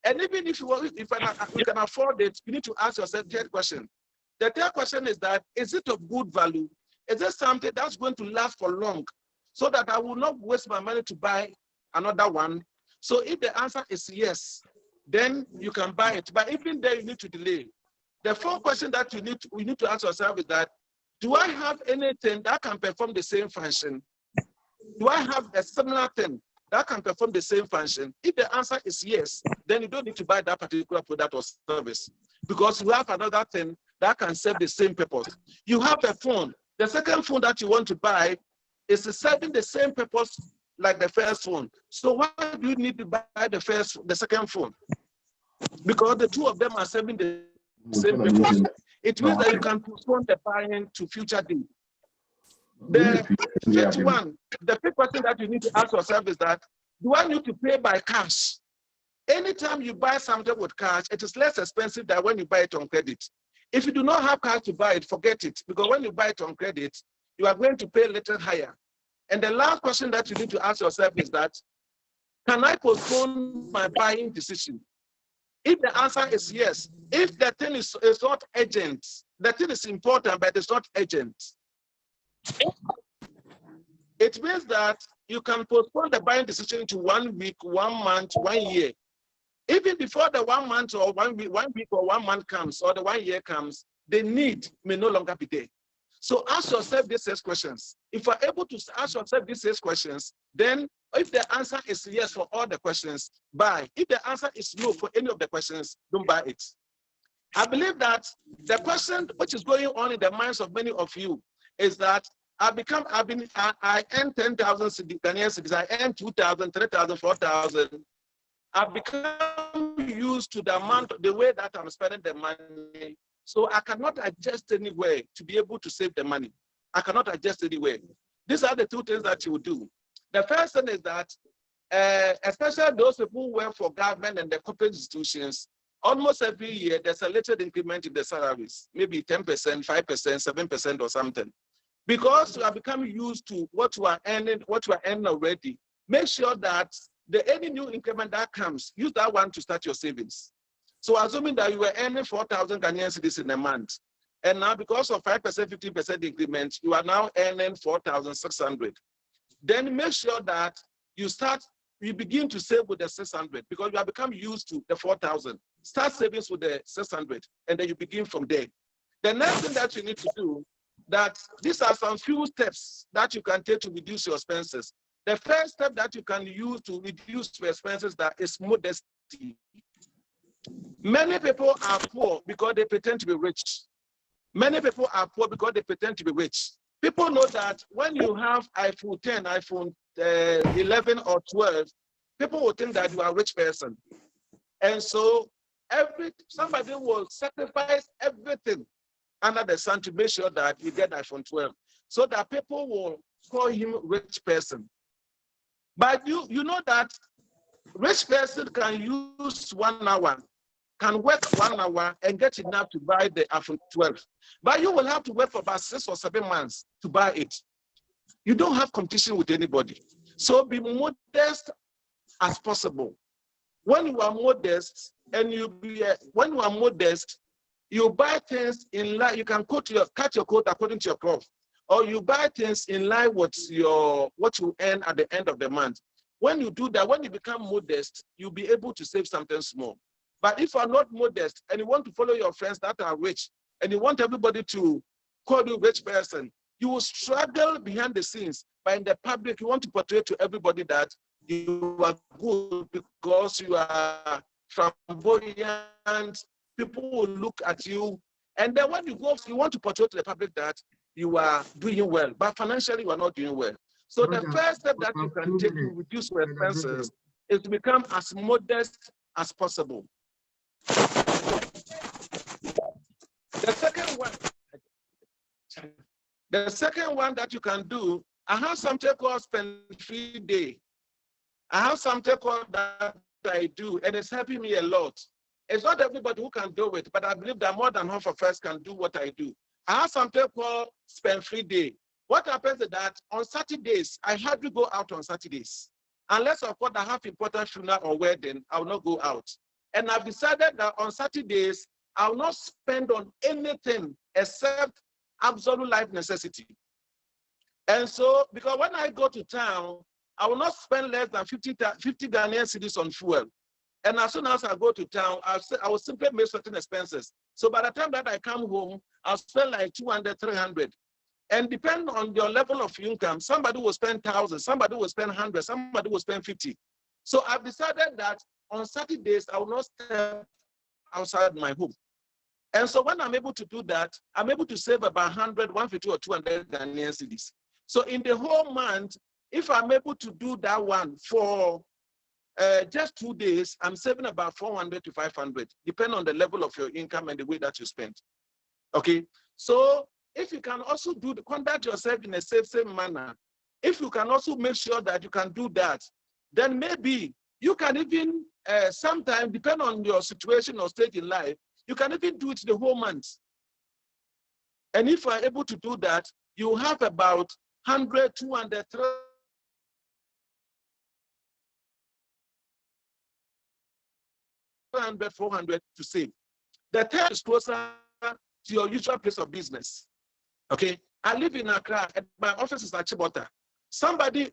And even if you can afford it, you need to ask yourself the third question. The third question is that, is it of good value? Is it something that's going to last for long so that I will not waste my money to buy another one? So if the answer is yes, then you can buy it. But even there, you need to delay. The fourth question that we need to ask ourselves is that, do I have anything that can perform the same function? Do I have a similar thing that can perform the same function? If the answer is yes, then you don't need to buy that particular product or service because you have another thing that can serve the same purpose. You have a phone. The second phone that you want to buy is serving the same purpose like the first phone. So why do you need to buy the second phone? Because the two of them are serving the same purpose. It means that you can postpone the buying to future day. The fifth one, the fifth question that you need to ask yourself is that, do I need to pay by cash? Anytime you buy something with cash, it is less expensive than when you buy it on credit. If you do not have cash to buy it, forget it. Because when you buy it on credit, you are going to pay a little higher. And the last question that you need to ask yourself is that, can I postpone my buying decision? If the answer is yes, if the thing is not urgent, the thing is important, but it's not urgent, it means that you can postpone the buying decision to 1 week, 1 month, 1 year. Even before the 1 month or 1 week or 1 month comes, or the 1 year comes, the need may no longer be there. So ask yourself these 6 questions. If you're able to ask yourself these 6 questions, then if the answer is yes for all the questions, buy. If the answer is no for any of the questions, don't buy it. I believe that the question which is going on in the minds of many of you is that I earn 10,000 Ghanaian cedis, I earn 2,000, 3,000, 4,000. I've become used to the way that I'm spending the money. So I cannot adjust anywhere to be able to save the money. I cannot adjust anywhere. These are the 2 things that you will do. The first thing is that, especially those people who work for government and the corporate institutions, almost every year there's a little increment in the salaries, maybe 10%, 5%, 7% or something. Because you are becoming used to what you are earning already, make sure that any new increment that comes, use that one to start your savings. So assuming that you were earning 4,000 Ghanaian cedis in a month, and now because of 5%, 15% increment, you are now earning 4,600. Then make sure that you begin to save with the 600 because you have become used to the 4,000. Start savings with the 600, and then you begin from there. The next thing that you need to do, that these are some few steps that you can take to reduce your expenses. The first step that you can use to reduce your expenses is modesty. Many people are poor because they pretend to be rich. Many people are poor because they pretend to be rich. People know that when you have iPhone 10, iPhone 11 or 12, people will think that you are a rich person. And so somebody will sacrifice everything under the sun to make sure that you get iPhone 12, so that people will call him rich person. But you know that rich person can use 1 hour, can work 1 hour and get enough to buy the iPhone 12. But you will have to work for about 6 or 7 months to buy it. You don't have competition with anybody. So be modest as possible. When you are modest, you buy things in line. You can cut your coat according to your cloth, or you buy things in line with what you earn at the end of the month. When you do that, when you become modest, you'll be able to save something small. But if you are not modest and you want to follow your friends that are rich, and you want everybody to call you rich person, you will struggle behind the scenes. But in the public, you want to portray to everybody that you are good because you are flamboyant. People will look at you. And then when you go, you want to portray to the public that you are doing well, but financially you are not doing well. So the first step that you can take to reduce your expenses is to become as modest as possible. The second one that you can do, I have something called Spend Free Day. I have something called that I do, and it's helping me a lot. It's not everybody who can do it, but I believe that more than half of us can do what I do. I have something called Spend Free Day. What happens is that on Saturdays, I hardly go out on Saturdays. Unless, of course, I have important funeral or wedding, I will not go out. And I've decided that on Saturdays, I will not spend on anything except absolute life necessity. And so, because when I go to town, I will not spend less than 50 Ghanaian cedis on fuel. And as soon as I go to town, I will simply make certain expenses. So by the time that I come home, I'll spend like 200, 300. And depending on your level of income, somebody will spend 1,000, somebody will spend 100, somebody will spend 50. So I've decided that on Saturdays, I will not step outside my home. And so when I'm able to do that, I'm able to save about 100, 150 or 200 Ghanaian cedis. So in the whole month, if I'm able to do that one for just 2 days, I'm saving about 400 to 500, depending on the level of your income and the way that you spend. Okay, so if you can also conduct yourself in a same manner, if you can also make sure that you can do that, then maybe you can even sometimes, depend on your situation or stage in life, you can even do it the whole month. And if you are able to do that, you have about 100, 200, 300, 400 to save. The third is closer to your usual place of business. Okay, I live in Accra, and my office is at Chibota.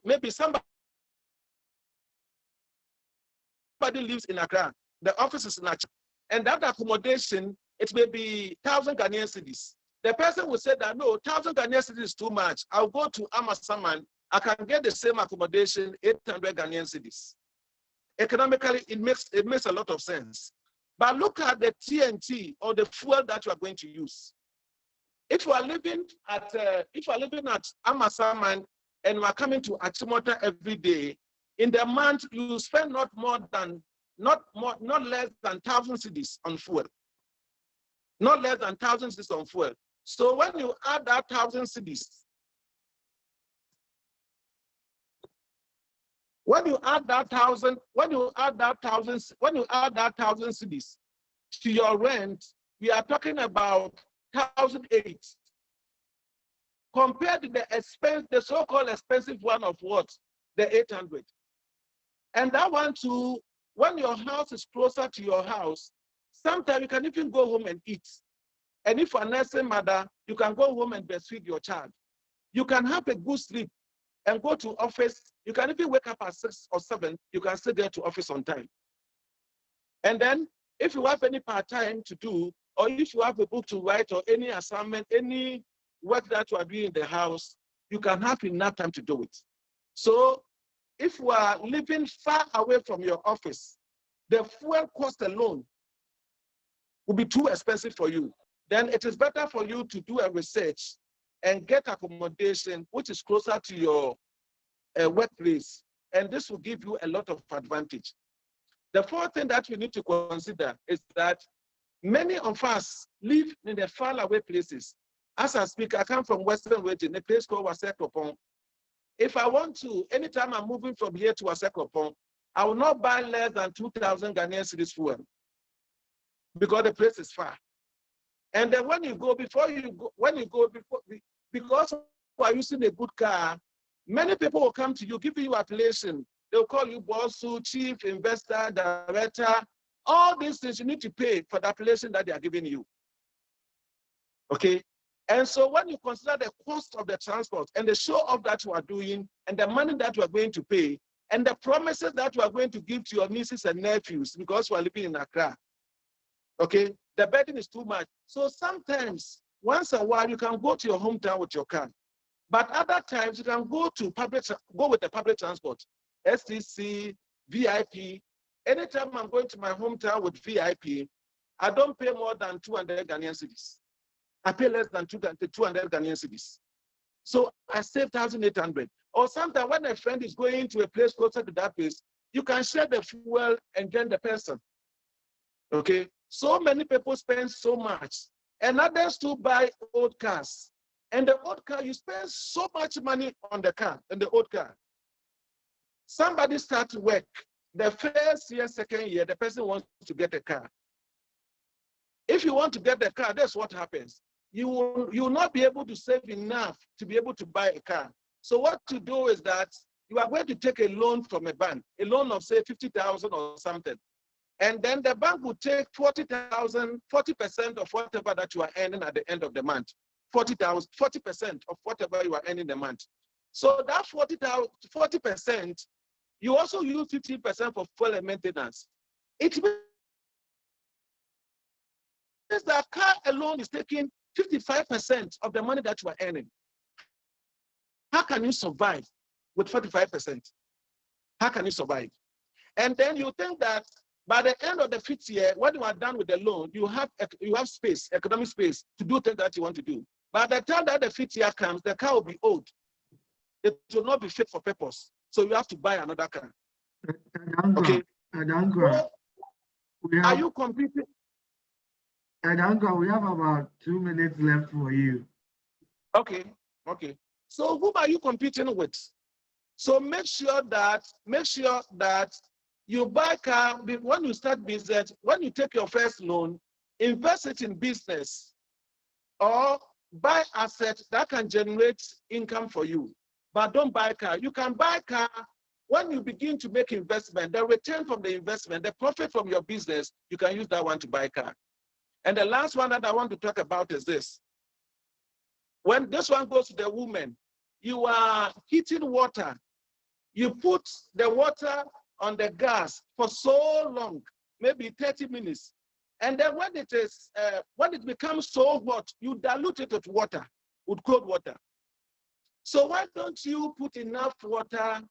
Maybe somebody lives in Accra, the office is in Accra, and that accommodation, it may be 1,000 Ghanaian cedis. The person will say that, no, 1,000 Ghanaian cedis is too much. I'll go to Amasaman, I can get the same accommodation, 800 Ghanaian cedis. Economically, it makes a lot of sense. But look at the TNT or the fuel that you are going to use. If you are living at Amasaman and you are coming to Achimota every day, in the month you spend not less than 1,000 cedis on fuel. Not less than 1,000 cedis on fuel. So when you add that 1,000 cedis, when you add that 1,000 cedis to your rent, we are talking about 1,008. Compared to the so-called expensive one of what? The 800. And that one too, when your house is closer to your house, sometimes you can even go home and eat. And if you're a nursing mother, you can go home and breastfeed your child. You can have a good sleep and go to office. You can even wake up at 6 or 7, you can stay there to office on time. And then if you have any part-time to do, or if you have a book to write or any assignment, any work that you are doing in the house, you can have enough time to do it. So if you are living far away from your office, the fuel cost alone will be too expensive for you. Then it is better for you to do a research and get accommodation which is closer to your workplace. And this will give you a lot of advantage. The fourth thing that we need to consider is that many of us live in the far away places. As I speak, I come from Western Region, a place called Wasekopon. If I want to, anytime I'm moving from here to Wasekopon, I will not buy less than 2,000 Ghanaian cedis fuel because the place is far. And then when you go, because you are using a good car, many people will come to you, giving you appellation. They'll call you boss, chief, investor, director. All these things you need to pay for the appellation that they are giving you. Okay? And so when you consider the cost of the transport and the show off that you are doing and the money that you are going to pay and the promises that you are going to give to your nieces and nephews because you are living in Accra, okay, the burden is too much. So sometimes, once in a while, you can go to your hometown with your car. But other times, you can go with the public transport, STC, VIP. Anytime I'm going to my hometown with VIP, I don't pay more than 200 Ghanaian cedis. I pay less than 200 Ghanaian cedis. So I save 1,800. Or sometimes when a friend is going to a place closer to that place, you can share the fuel and join the person. Okay? So many people spend so much. And others to buy old cars. And the old car, you spend so much money on the car, and the old car. Somebody starts to work. The first year, second year, the person wants to get a car. If you want to get the car, that's what happens. You will not be able to save enough to be able to buy a car. So what to do is that you are going to take a loan from a bank, a loan of say 50,000 or something. And then the bank will take 40,000, 40% of whatever that you are earning at the end of the month. 40% of whatever you are earning the month. So that 40%, you also use 50% for fuel and maintenance. It means that car alone is taking 55% of the money that you are earning. How can you survive with 45%? How can you survive? And then you think that By the end of the 5th year, when you are done with the loan, you have space, economic space to do things that you want to do. By the time that the 5th year comes, the car will be old. It will not be fit for purpose. So you have to buy another car. Okay. Ankrah, Are you competing? Ankrah, we have about 2 minutes left for you. Okay. So whom are you competing with? So make sure that you buy car when you start business. When you take your first loan, invest it in business or buy assets that can generate income for you. But don't buy car. You can buy car when you begin to make investment. The return from the investment, the profit from your business, you can use that one to buy car. And the last one that I want to talk about is this. When this one goes to the woman, you are heating water. You put the water on the gas for so long, maybe 30 minutes. And then when it becomes so hot, you dilute it with water, with cold water. So why don't you put enough water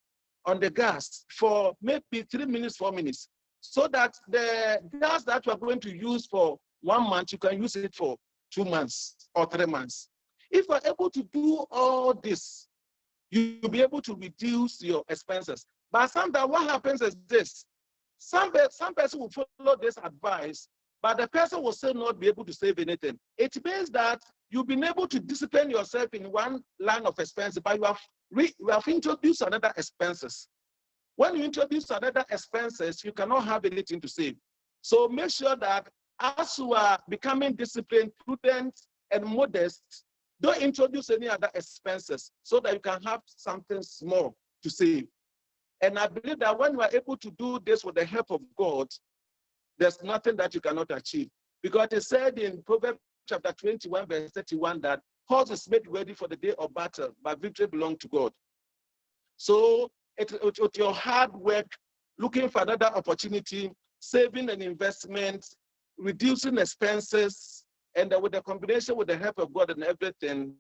on the gas for maybe 3 minutes, 4 minutes, so that the gas that you are going to use for 1 month, you can use it for 2 months or 3 months. If you're able to do all this, you'll be able to reduce your expenses. But sometimes what happens is this. Some person will follow this advice, but the person will still not be able to save anything. It means that you've been able to discipline yourself in one line of expenses, but you have introduced another expenses. When you introduce another expenses, you cannot have anything to save. So make sure that as you are becoming disciplined, prudent, and modest, don't introduce any other expenses so that you can have something small to save. And I believe that when you are able to do this with the help of God, there's nothing that you cannot achieve. Because it said in Proverbs chapter 21, verse 31, that horse is made ready for the day of battle, but victory belongs to God. So with your hard work, looking for another opportunity, saving an investment, reducing expenses, and with the combination with the help of God and everything,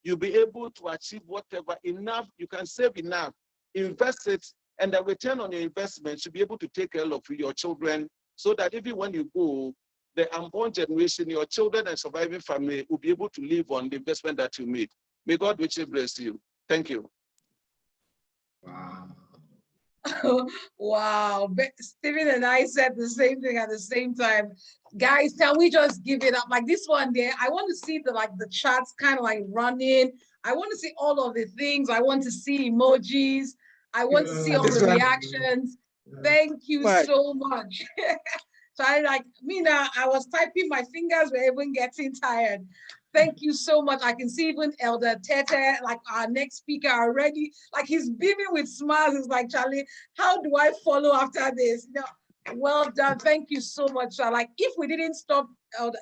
you'll be able to achieve whatever enough, you can save enough, invest it, and the return on your investment should be able to take care of your children, so that even when you go, the unborn generation, your children and surviving family will be able to live on the investment that you made. May God richly bless you. Thank you. Wow. Wow, Stephen and I said the same thing at the same time. Guys, can we just give it up? Like this one there, I want to see the charts kind of like running. I want to see all of the things. I want to see emojis. I want to see all the reactions. Thank you so much. So I was typing, my fingers were even getting tired. Thank you so much. I can see even Elder Tetteh, like our next speaker already, like he's beaming with smiles. He's like, Charlie, how do I follow after this? Well done. Thank you so much, sir. Like if we didn't stop,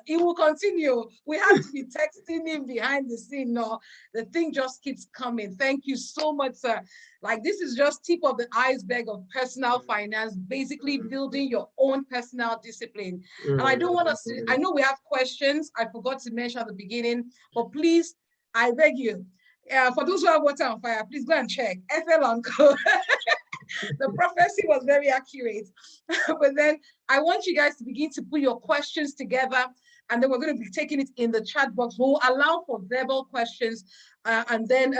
it will continue. We have to be texting him behind the scene. No, the thing just keeps coming. Thank you so much, sir. Like this is just tip of the iceberg of personal finance, basically building your own personal discipline. And I don't want to, I know we have questions. I forgot to mention at the beginning, but please, I beg you, for those who have water on fire, please go and check. FL Uncle. The prophecy was very accurate. But then I want you guys to begin to put your questions together, and then we're going to be taking it in the chat box. We'll allow for verbal questions, and then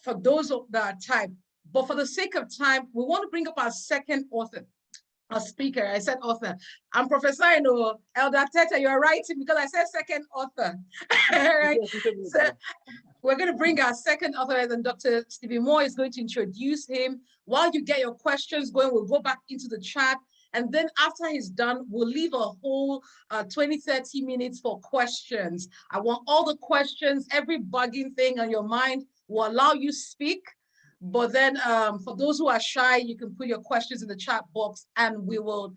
for those that type. But for the sake of time, we want to bring up our second author, a speaker. I said author. I'm Professor Elder Tetteh, you're writing because I said second author. All right. So we're going to bring our second author, and Dr. Stephen Moore is going to introduce him. While you get your questions going, we'll go back into the chat. And then after he's done, we'll leave a whole 20, 30 minutes for questions. I want all the questions, every bugging thing on your mind will allow you speak. But then for those who are shy, you can put your questions in the chat box and we will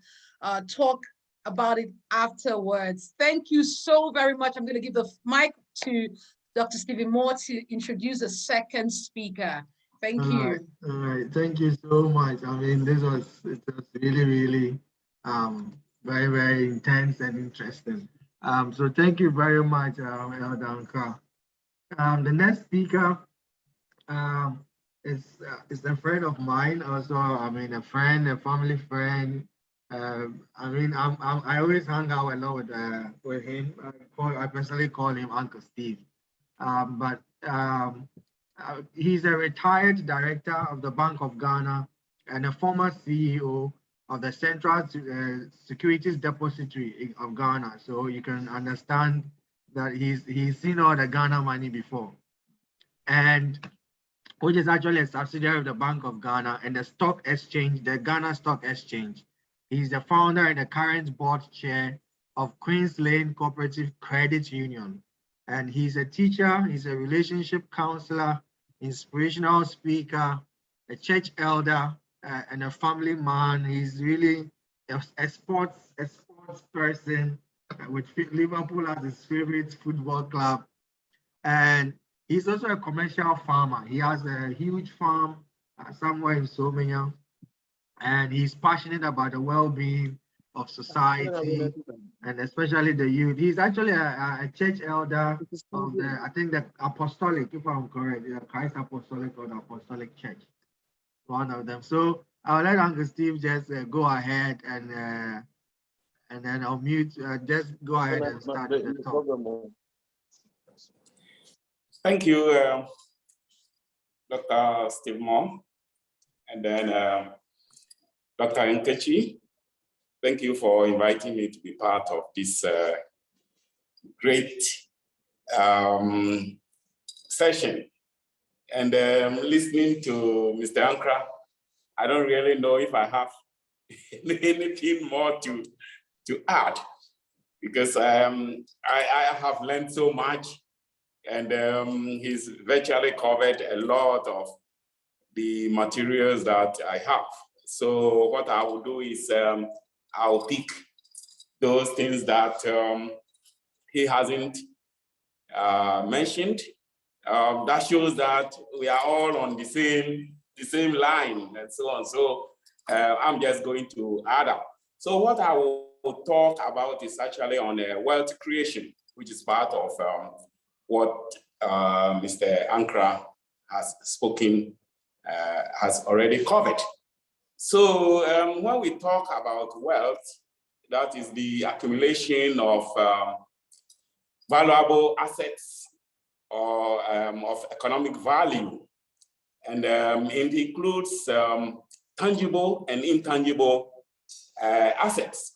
talk about it afterwards. Thank you so very much. I'm going to give the mic to Dr. Stephen Moore to introduce the second speaker. Thank you. All right. Thank you so much. I mean, it was really, really very, very intense and interesting. So thank you very much, Elder Ankrah. The next speaker is a friend of mine also. I mean, a friend, a family friend, I mean, I always hang out a lot with him. I personally call him Uncle Steve. But he's a retired director of the Bank of Ghana and a former CEO of the Central Securities Depository of Ghana. So you can understand that he's seen all the Ghana money before, and which is actually a subsidiary of the Bank of Ghana and the stock exchange, the Ghana Stock Exchange. He's the founder and the current board chair of Queenslane Credit Union. And he's a teacher, he's a relationship counselor, inspirational speaker, a church elder, and a family man. He's really a sports person with Liverpool as his favorite football club. And he's also a commercial farmer. He has a huge farm somewhere in Somenya, and he's passionate about the well-being of society and especially the youth. He's actually a church elder of the, I think, the Apostolic, if I'm correct, the Christ Apostolic or the Apostolic Church, one of them. So I'll let Uncle Steve just go ahead and then I'll mute. Just go ahead and start the talk. Thank you, Dr. Steve Moore, and then Dr. Nkechi. Thank you for inviting me to be part of this great session. And listening to Mr. Ankrah, I don't really know if I have anything more to add, because I have learned so much, and he's virtually covered a lot of the materials that I have. So what I will do is I'll pick those things that he hasn't mentioned. That shows that we are all on the same line and so on. So I'm just going to add up. So what I will talk about is actually on wealth creation, which is part of what Mr. Ankrah has spoken, has already covered. So when we talk about wealth, that is the accumulation of valuable assets or of economic value. And it includes tangible and intangible assets.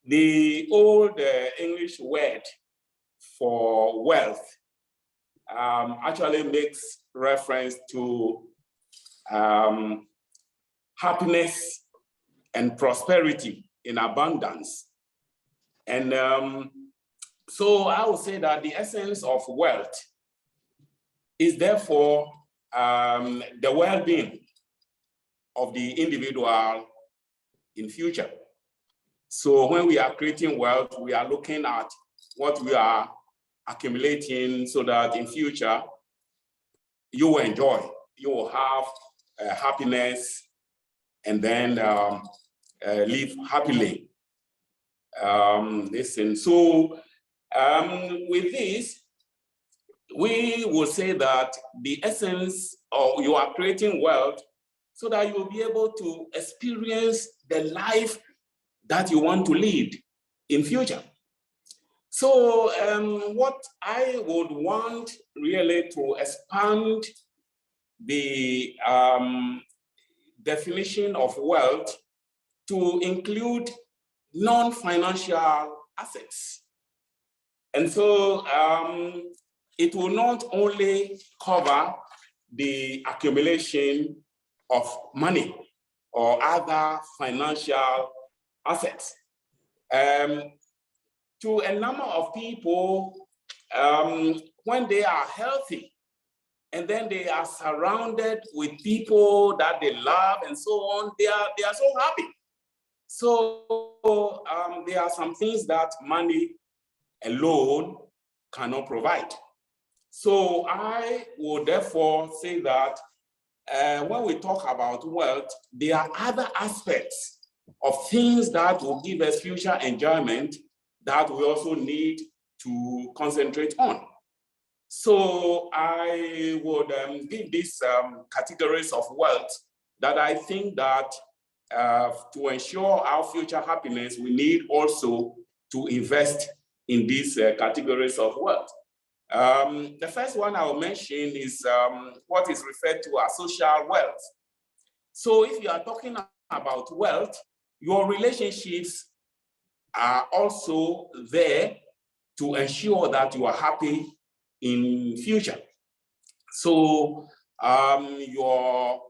The old English word for wealth actually makes reference to happiness and prosperity in abundance. And so I would say that the essence of wealth is therefore the well-being of the individual in future. So when we are creating wealth, we are looking at what we are accumulating so that in future, you will enjoy, you will have happiness, and then live happily. So with this, we will say that the essence of you are creating wealth so that you will be able to experience the life that you want to lead in future. So what I would want really to expand the definition of wealth to include non-financial assets. And so it will not only cover the accumulation of money or other financial assets. To a number of people, when they are healthy, and then they are surrounded with people that they love and so on, they are so happy. So there are some things that money alone cannot provide. So I would therefore say that when we talk about wealth, there are other aspects of things that will give us future enjoyment that we also need to concentrate on. So I would give these categories of wealth that I think that to ensure our future happiness, we need also to invest in these categories of wealth. The first one I will mention is what is referred to as social wealth. So if you are talking about wealth, your relationships are also there to ensure that you are happy in future. So your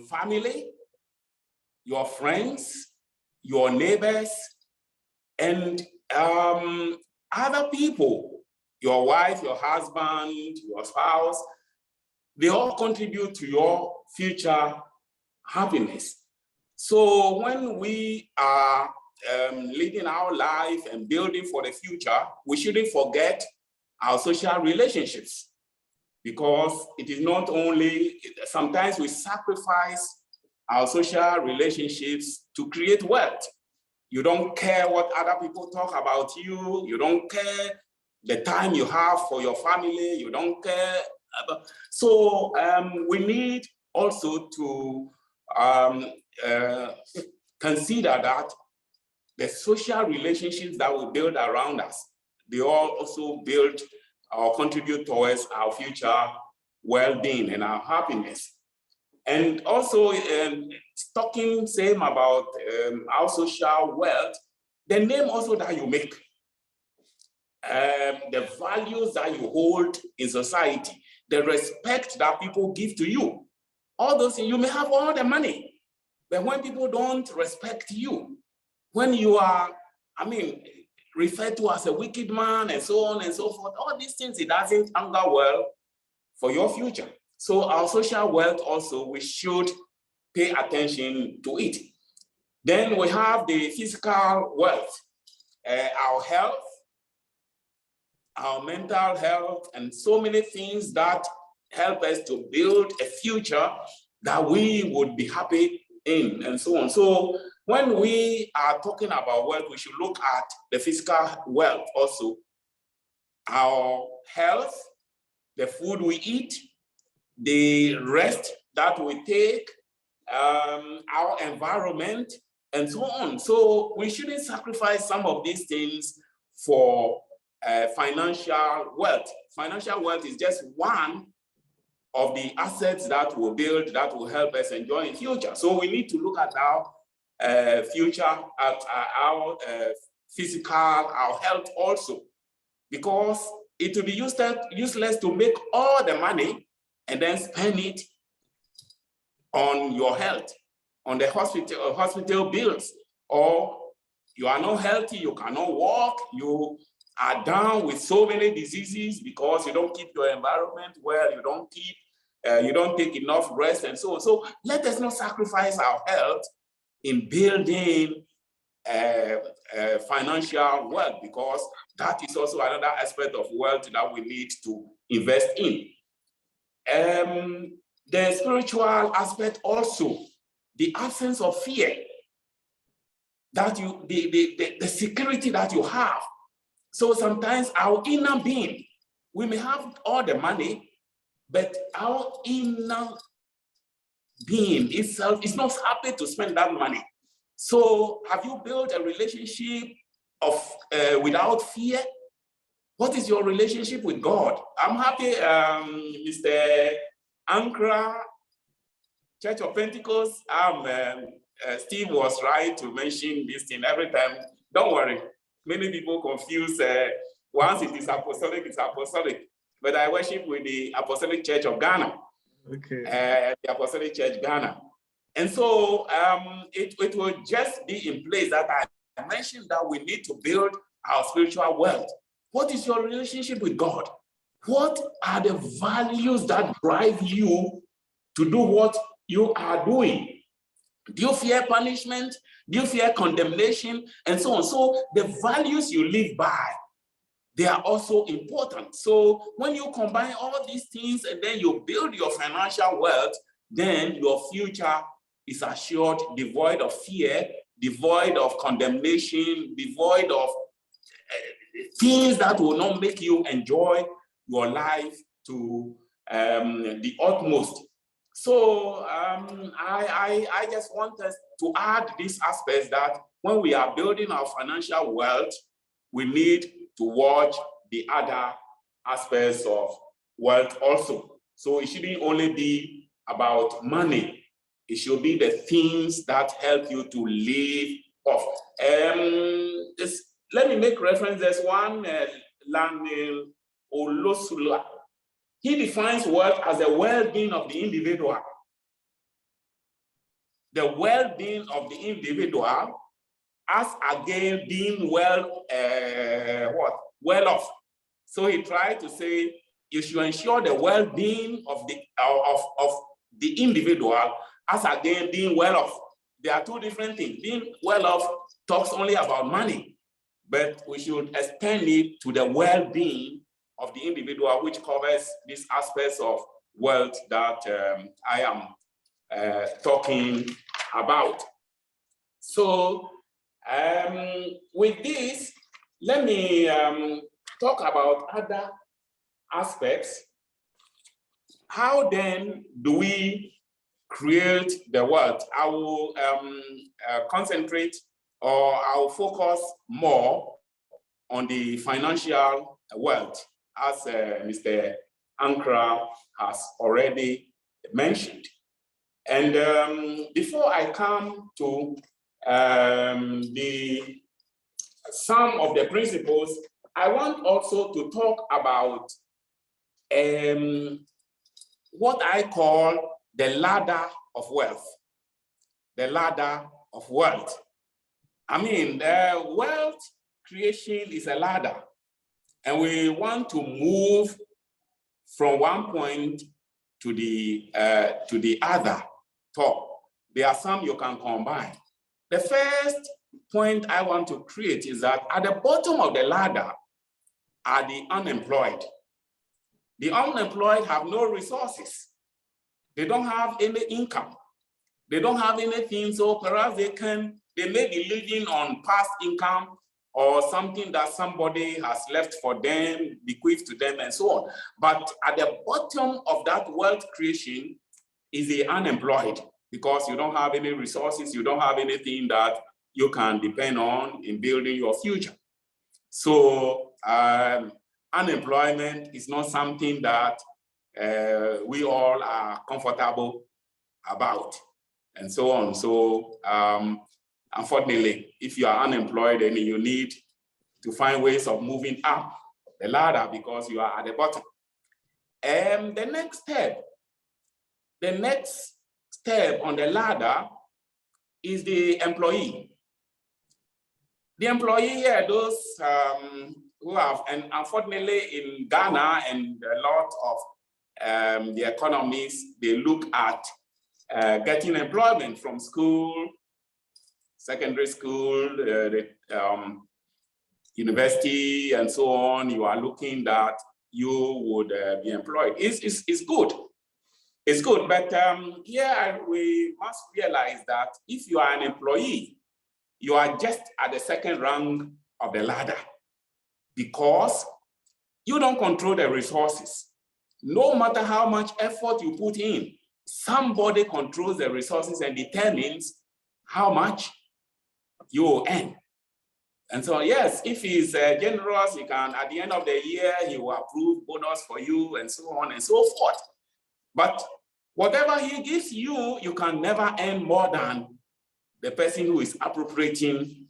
family, your friends, your neighbors, and other people, your wife, your husband, your spouse, they all contribute to your future happiness. So when we are living our life and building for the future, we shouldn't forget our social relationships, because it is not only, sometimes we sacrifice our social relationships to create wealth. You don't care what other people talk about you. You don't care the time you have for your family. You don't care. So we need also to consider that the social relationships that we build around us, they all also build or contribute towards our future well-being and our happiness. And also talking same about our social wealth, the name also that you make, the values that you hold in society, the respect that people give to you, all those things. You may have all the money, but when people don't respect you, when you are, referred to as a wicked man and so on and so forth, all these things, it doesn't augur well for your future. So our social wealth also, we should pay attention to it. Then we have the physical wealth, our health, our mental health, and so many things that help us to build a future that we would be happy in, and so on. So when we are talking about wealth, we should look at the physical wealth also. Our health, the food we eat, the rest that we take, our environment, and so on. So we shouldn't sacrifice some of these things for financial wealth. Financial wealth is just one of the assets that we'll build that will help us enjoy in future. So we need to look at our future, at our physical, our health also, because it will be useless to make all the money and then spend it on your health, on the hospital bills, or you are not healthy, you cannot walk, you are down with so many diseases because you don't keep your environment well, you don't take enough rest, and so on. So let us not sacrifice our health in building financial wealth, because that is also another aspect of wealth that we need to invest in. The spiritual aspect also, the absence of fear, that the security that you have. So sometimes our inner being, we may have all the money, but our inner being itself is not happy to spend that money. So have you built a relationship of without fear? What is your relationship with God? I'm happy Mr. Ankrah, Church of Pentecost, Steve was right to mention this thing every time. Don't worry, many people confuse, once it is apostolic, it's apostolic. But I worship with the Apostolic Church of Ghana. Okay. The Apostolic Church Ghana. And so it will just be in place that I mentioned that we need to build our spiritual wealth. What is your relationship with God? What are the values that drive you to do what you are doing? Do you fear punishment? Do you fear condemnation? And so on. So the values you live by, they are also important. So when you combine all these things and then you build your financial wealth, then your future is assured, devoid of fear, devoid of condemnation, devoid of things that will not make you enjoy your life to the utmost. So I just want us to add this aspect that when we are building our financial wealth, we need to watch the other aspects of wealth also. So it shouldn't only be about money. It should be the things that help you to live off. Let me make reference. There's one Lanil Olosula. He defines wealth as the well-being of the individual. The well-being of the individual as again being well off. So he tried to say you should ensure the well-being of the individual as again being well off. There are two different things. Being well off talks only about money, but we should extend it to the well-being of the individual, which covers these aspects of wealth that I am talking about. So with this, let me talk about other aspects. How then do we create the wealth? I will concentrate, or I will focus more on the financial wealth, as Mr. Ankrah has already mentioned. And before I come to some of the principles, I want also to talk about what I call the ladder of wealth. The ladder of wealth. I mean, wealth creation is a ladder, and we want to move from one point to the other top. There are some you can combine. The first point I want to create is that at the bottom of the ladder are the unemployed. The unemployed have no resources. They don't have any income. They don't have anything, so perhaps they may be living on past income or something that somebody has left for them, bequeathed to them, and so on. But at the bottom of that wealth creation is the unemployed, because you don't have any resources, you don't have anything that you can depend on in building your future. So unemployment is not something that we all are comfortable about, and so on. So unfortunately, if you are unemployed, then you need to find ways of moving up the ladder because you are at the bottom. And the next step on the ladder is the employee. The employee here, those who have, and unfortunately in Ghana and a lot of the economies, they look at getting employment from school, secondary school, university, and so on. You are looking that you would be employed. It's good. It's good, but here we must realize that if you are an employee, you are just at the second rung of the ladder because you don't control the resources. No matter how much effort you put in, somebody controls the resources and determines how much you will earn. And so, yes, if he's generous, he can, at the end of the year, he will approve bonus for you and so on and so forth. But whatever he gives you, you can never earn more than the person who is appropriating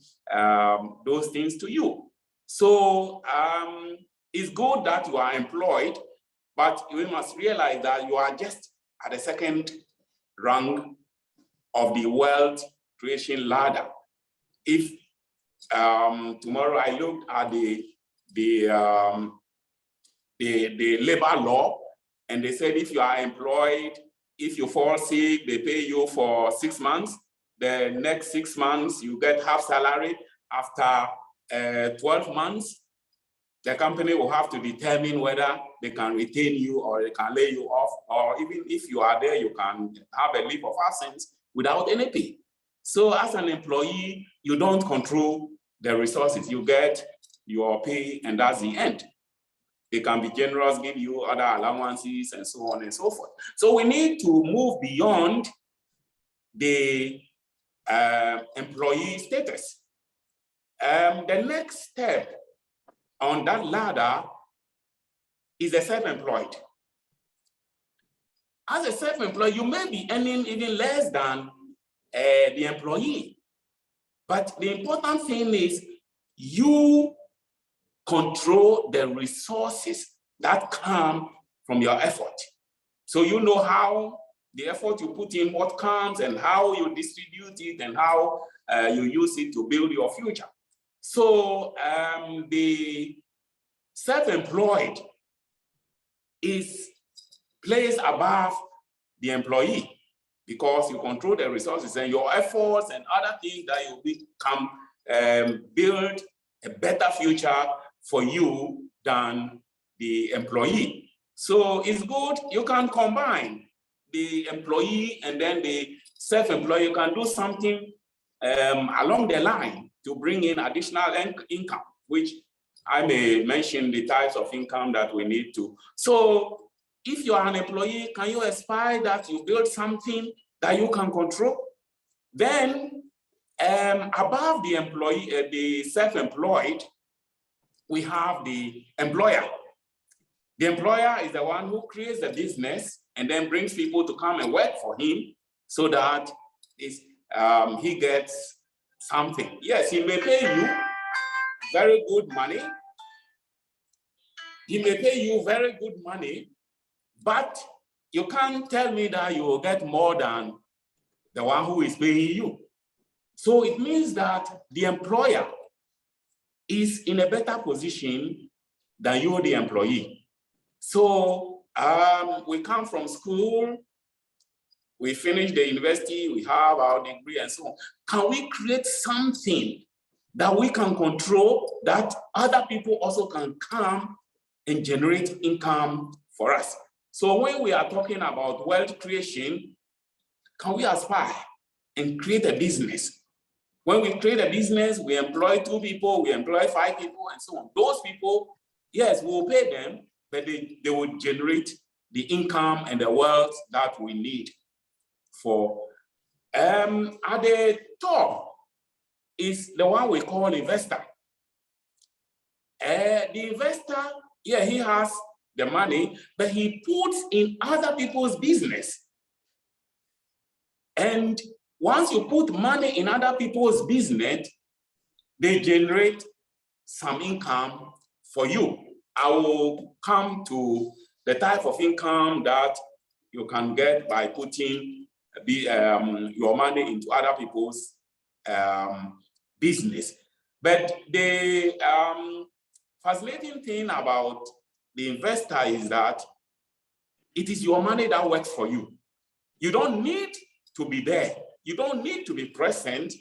those things to you. So it's good that you are employed, but you must realize that you are just at the second rung of the wealth creation ladder. If tomorrow I looked at the labor law, and they said if you are employed, if you fall sick, they pay you for 6 months. The next 6 months, you get half salary. After 12 months, the company will have to determine whether they can retain you or they can lay you off, or even if you are there, you can have a leave of absence without any pay. So as an employee, you don't control the resources. You get your pay and that's the end. They can be generous, give you other allowances and so on and so forth. So we need to move beyond the employee status. The next step on that ladder is the self-employed. As a self-employed, you may be earning even less than the employee. But the important thing is you control the resources that come from your effort. So you know how the effort you put in, what comes, and how you distribute it, and how you use it to build your future. So the self-employed is placed above the employee because you control the resources and your efforts and other things that you can build a better future for you than the employee. So it's good, you can combine the employee and then the self-employed. You can do something along the line to bring in additional income, which I may mention the types of income that we need to. So if you are an employee, can you aspire that you build something that you can control? Then above the employee, the self-employed, we have the employer. The employer is the one who creates the business and then brings people to come and work for him so that he gets something. Yes, he may pay you very good money. He may pay you very good money, but you can't tell me that you will get more than the one who is paying you. So it means that the employer is in a better position than you, the employee. So we come from school, we finish the university, we have our degree and so on. Can we create something that we can control that other people also can come and generate income for us? So when we are talking about wealth creation, can we aspire and create a business? When we create a business, we employ 2 people, we employ 5 people, and so on. Those people, yes, we'll pay them, but they will generate the income and the wealth that we need for. At the top is the one we call investor. The investor, yeah, he has the money, but he puts in other people's business. And once you put money in other people's business, they generate some income for you. I will come to the type of income that you can get by putting your money into other people's business. But the fascinating thing about the investor is that it is your money that works for you. You don't need to be there. You don't need to be present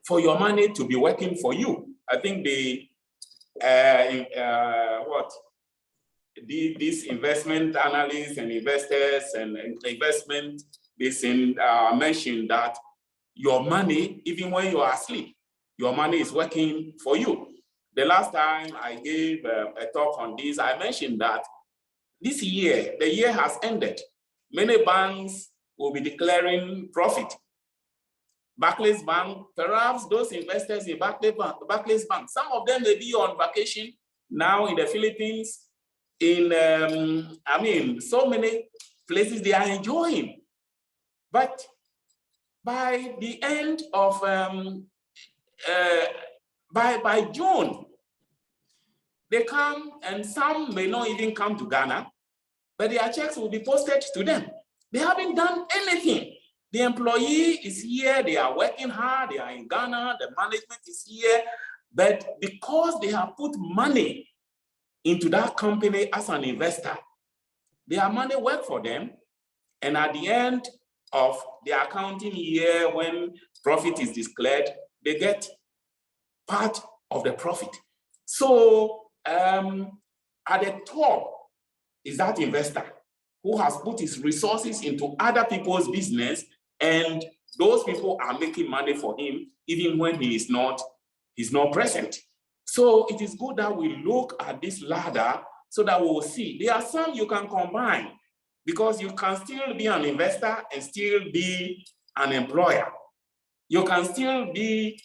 for your money to be working for you. I think these investment analysts and investors and investment mentioned that your money, even when you are asleep, your money is working for you. The last time I gave a talk on this, I mentioned that this year, the year has ended. Many banks will be declaring profit. Barclays Bank, perhaps those investors in Barclays Bank, some of them may be on vacation now in the Philippines, so many places they are enjoying. But by the end of, by June, they come, and some may not even come to Ghana, but their checks will be posted to them. They haven't done anything. The employee is here, they are working hard, they are in Ghana, the management is here, but because they have put money into that company as an investor, their money work for them, and at the end of the accounting year, when profit is declared, they get part of the profit. So at the top is that investor who has put his resources into other people's business, and those people are making money for him even when he's not present. So it is good that we look at this ladder so that we'll see. There are some you can combine because you can still be an investor and still be an employer. You can still be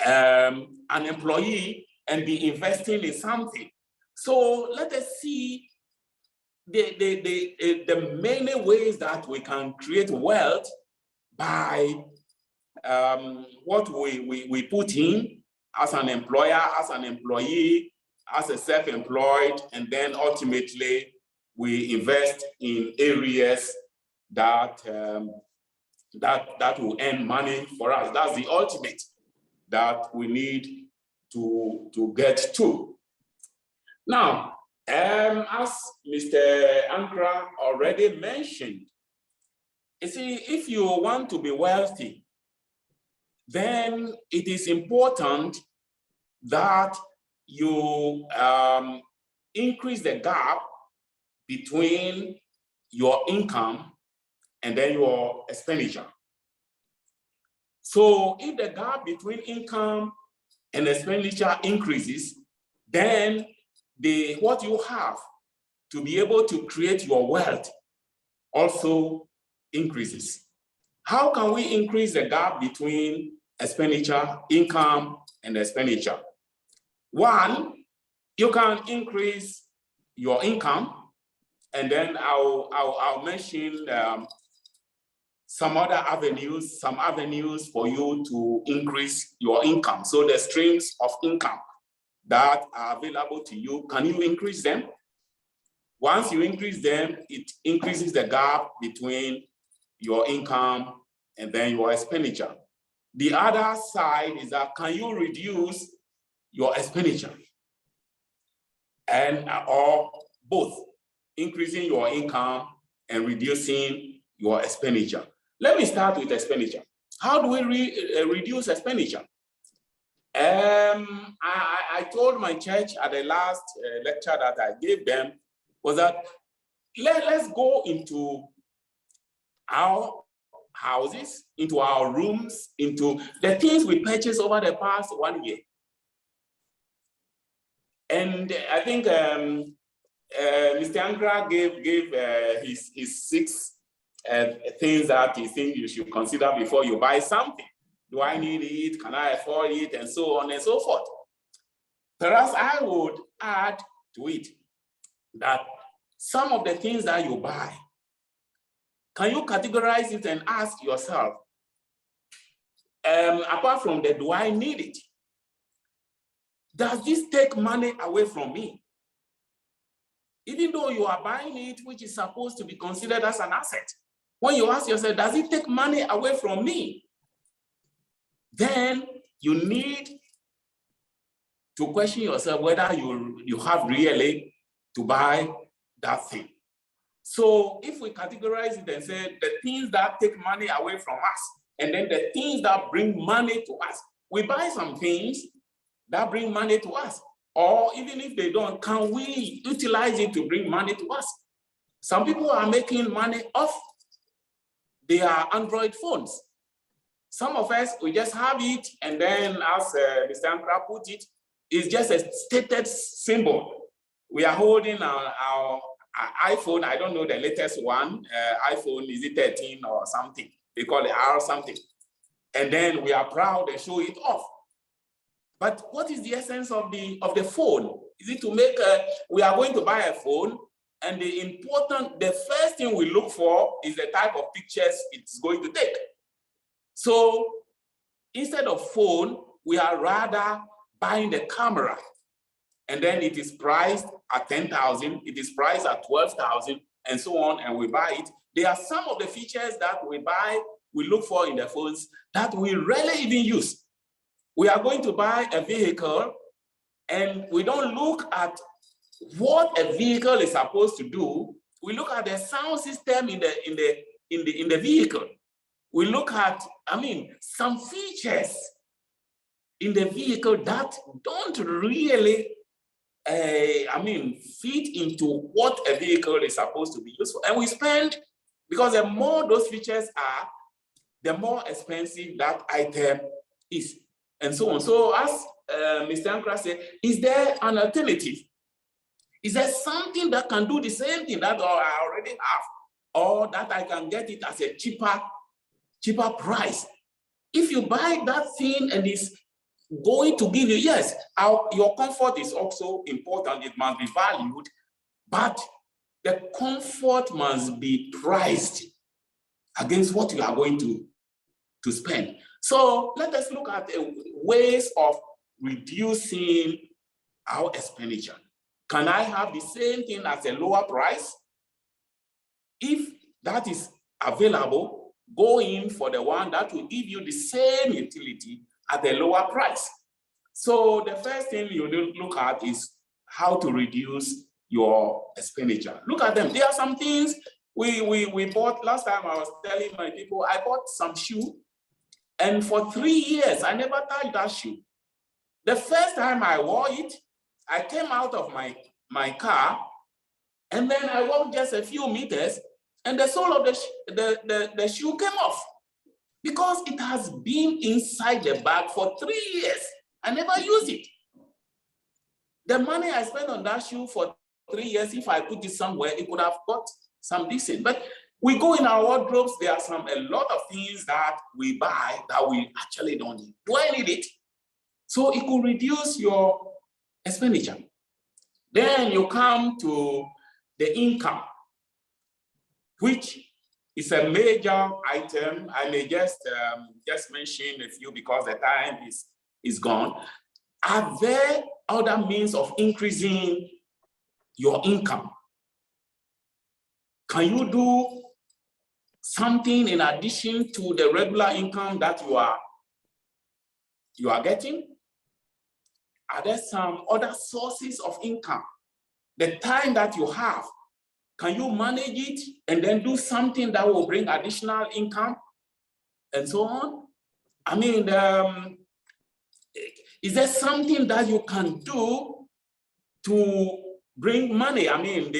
an employee and be investing in something. So let us see the many ways that we can create wealth by what we put in as an employer, as an employee, as a self-employed, and then ultimately we invest in areas that that will earn money for us. That's the ultimate that we need to get to. Now, as Mr. Ankrah already mentioned, you see, if you want to be wealthy, then it is important that you increase the gap between your income and then your expenditure. So if the gap between income and expenditure increases, then what you have to be able to create your wealth also increases. How can we increase the gap between expenditure, income, and expenditure? One, you can increase your income, and then I'll mention some other avenues, for you to increase your income. So the streams of income that are available to you, can you increase them? Once you increase them, it increases the gap between your income and then your expenditure. The other side is that, can you reduce your expenditure? And or both, increasing your income and reducing your expenditure. Let me start with expenditure. How do we reduce expenditure? I told my church at the last lecture that I gave them was that let's go into our houses, into our rooms, into the things we purchased over the past 1 year. And I think Mr. Ankrah gave his 6 things that he thinks you should consider before you buy something. Do I need it? Can I afford it? And so on and so forth. Perhaps I would add to it that some of the things that you buy, can you categorize it and ask yourself, apart from the do I need it? Does this take money away from me? Even though you are buying it, which is supposed to be considered as an asset, when you ask yourself, does it take money away from me? Then you need to question yourself whether you have really to buy that thing. So if we categorize it and say the things that take money away from us, and then the things that bring money to us, we buy some things that bring money to us. Or even if they don't, can we utilize it to bring money to us? Some people are making money off their Android phones. Some of us, we just have it, and then as Mr. Ankrah put it, it's just a stated symbol. We are holding our iPhone, I don't know the latest one, iPhone, is it 13 or something? They call it R something. And then we are proud and show it off. But what is the essence of the phone? Is it to make we are going to buy a phone, and the first thing we look for is the type of pictures it's going to take. So instead of phone, we are rather buying the camera, and then it is priced at 10,000, it is priced at 12,000, and so on, and we buy it. There are some of the features that we look for in the phones that we rarely even use. We are going to buy a vehicle, and we don't look at what a vehicle is supposed to do. We look at the sound system in the vehicle. We look at, some features in the vehicle that don't really, fit into what a vehicle is supposed to be used for. And we spend, because the more those features are, the more expensive that item is, and so on. So as Mr. Ankrah said, is there an alternative? Is there something that can do the same thing that I already have, or that I can get it as a cheaper price? If you buy that thing and it's going to give you, yes, your comfort is also important, it must be valued, but the comfort must be priced against what you are going to spend. So let us look at ways of reducing our expenditure. Can I have the same thing at a lower price? If that is available, go in for the one that will give you the same utility at a lower price. So the first thing you need to look at is how to reduce your expenditure. Look at them. There are some things we bought. Last time I was telling my people, I bought some shoe, and for 3 years, I never touched that shoe. The first time I wore it, I came out of my car, and then I walked just a few meters, and the sole of the shoe came off because it has been inside the bag for 3 years. I never used it. The money I spent on that shoe for 3 years, if I put it somewhere, it could have got some decent. But we go in our wardrobes, there are a lot of things that we buy that we actually don't need. Do I need it? So it could reduce your expenditure. Then you come to the income, which is a major item. I may just mention a few because the time is gone. Are there other means of increasing your income? Can you do something in addition to the regular income that you are getting? Are there some other sources of income? The time that you have, can you manage it and then do something that will bring additional income and so on? I mean, is there something that you can do to bring money? I mean,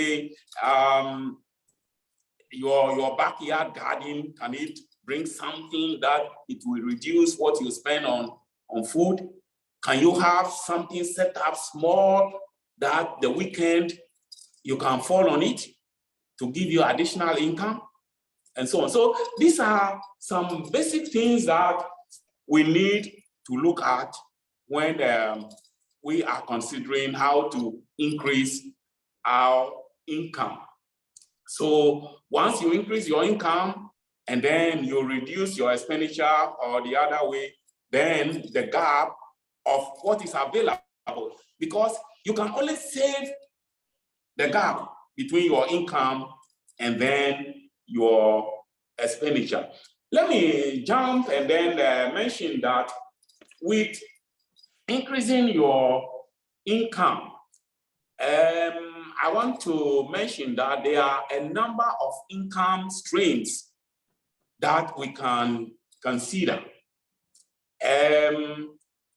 your backyard garden, can it bring something that it will reduce what you spend on food? Can you have something set up small that the weekend you can fall on it to give you additional income and so on? So these are some basic things that we need to look at when we are considering how to increase our income. So once you increase your income and then you reduce your expenditure or the other way, then the gap of what is available, because you can only save the gap between your income and then your expenditure. Let me jump and then mention that with increasing your income, I want to mention that there are a number of income streams that we can consider.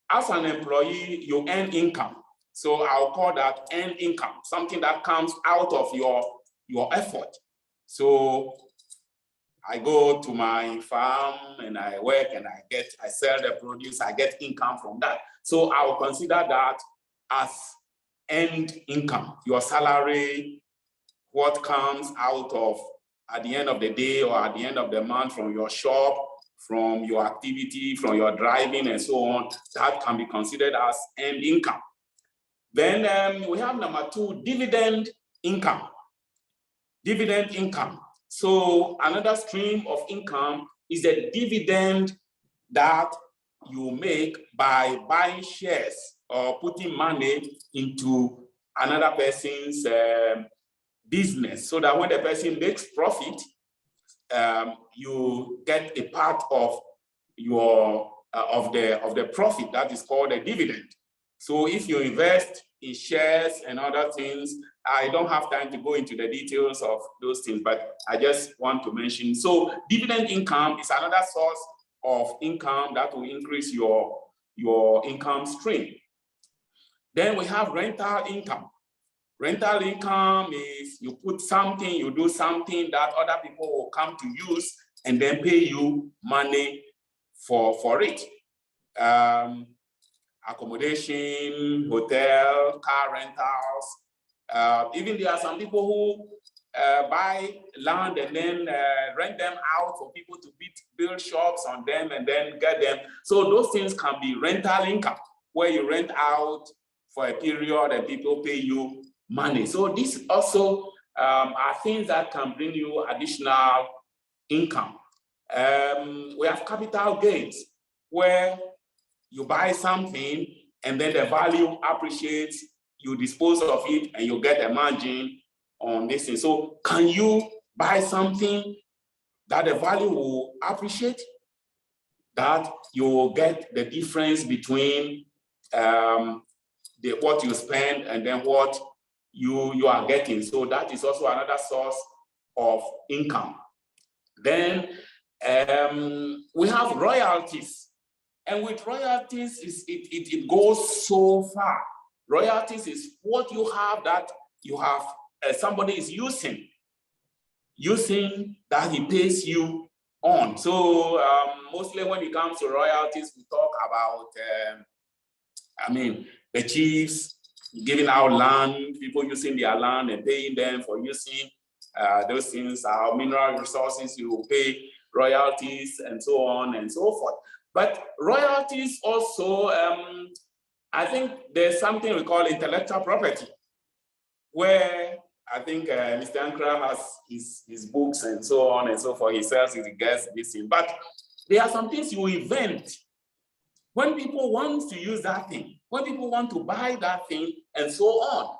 As an employee, you earn income. So I'll call that earned income, something that comes out of your effort. So I go to my farm and I work and I sell the produce, I get income from that. So I will consider that as earned income, your salary, what comes out of at the end of the day or at the end of the month from your shop, from your activity, from your driving and so on, that can be considered as earned income. Then we have number 2, dividend income. Dividend income. So another stream of income is a dividend that you make by buying shares or putting money into another person's business, so that when the person makes profit, you get a part of your of the profit that is called a dividend. So if you invest in shares and other things, I don't have time to go into the details of those things, but I just want to mention. So dividend income is another source of income that will increase your income stream. Then we have rental income. Rental income is you put something, you do something that other people will come to use and then pay you money for it. Accommodation, hotel, car rentals, Even there are some people who buy land and then rent them out for people to build shops on them and then get them. So those things can be rental income, where you rent out for a period and people pay you money. So these also are things that can bring you additional income. We have capital gains, where you buy something and then the value appreciates, you dispose of it and you get a margin on this thing. So can you buy something that the value will appreciate, that you will get the difference between what you spend and then what you are getting? So that is also another source of income. Then we have royalties. And with royalties, it goes so far. Royalties is what you have that you have, somebody is using that he pays you on. So mostly when it comes to royalties, we talk about, the chiefs giving out land, people using their land and paying them for using those things. Our mineral resources, you will pay royalties and so on and so forth. But royalties also, I think there's something we call intellectual property, where I think Mr. Ankrah has his books and so on and so forth. He sells his guests, this thing. But there are some things you invent when people want to use that thing, when people want to buy that thing and so on.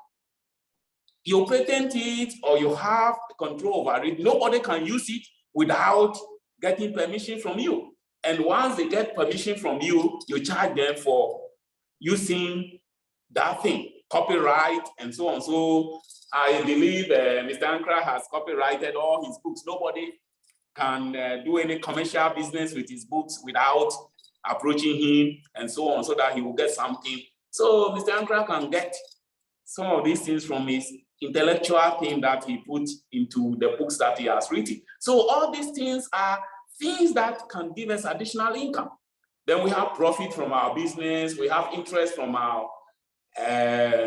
You patent it or you have control over it. Nobody can use it without getting permission from you. And once they get permission from you, you charge them for using that thing, copyright and so on. So I believe Mr. Ankrah has copyrighted all his books. Nobody can do any commercial business with his books without approaching him and so on, so that he will get something. So Mr. Ankrah can get some of these things from his intellectual thing that he put into the books that he has written. So all these things are things that can give us additional income. Then we have profit from our business, we have interest from our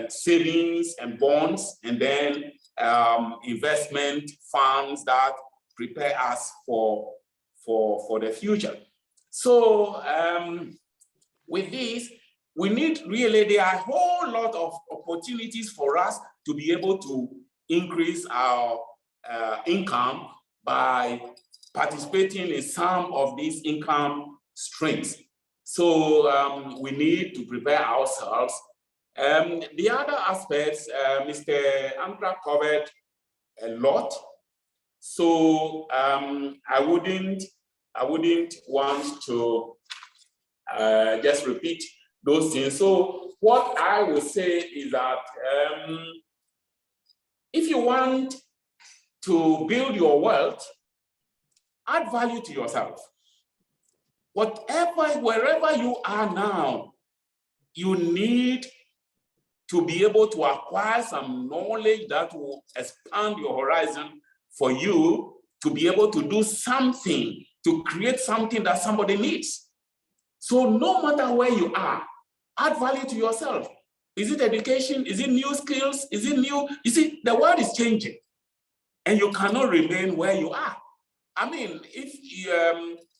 savings and bonds, and then investment funds that prepare us for the future. So with this, we need really, there are a whole lot of opportunities for us to be able to increase our income by participating in some of these income streams. So we need to prepare ourselves. The other aspects, Mr. Ankrah covered a lot. So I wouldn't want to just repeat those things. So what I will say is that if you want to build your wealth, add value to yourself. Wherever you are now, you need to be able to acquire some knowledge that will expand your horizon for you to be able to do something, to create something that somebody needs. So no matter where you are, add value to yourself. Is it education? Is it new skills? Is it new? You see, the world is changing and you cannot remain where you are. I mean, if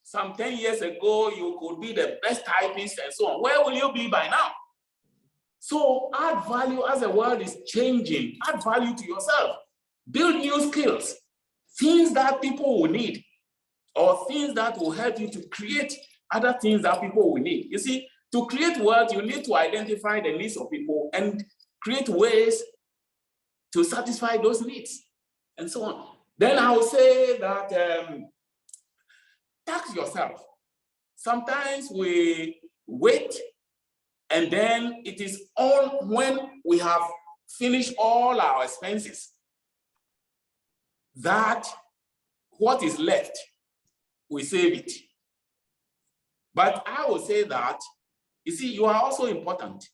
some 10 years ago, you could be the best typist and so on, where will you be by now? So add value as the world is changing. Add value to yourself. Build new skills, things that people will need, or things that will help you to create other things that people will need. You see, to create wealth, you need to identify the needs of people and create ways to satisfy those needs and so on. Then I will say that tax yourself. Sometimes we wait, and then it is all when we have finished all our expenses that what is left, we save it. But I will say that, you see, you are also important.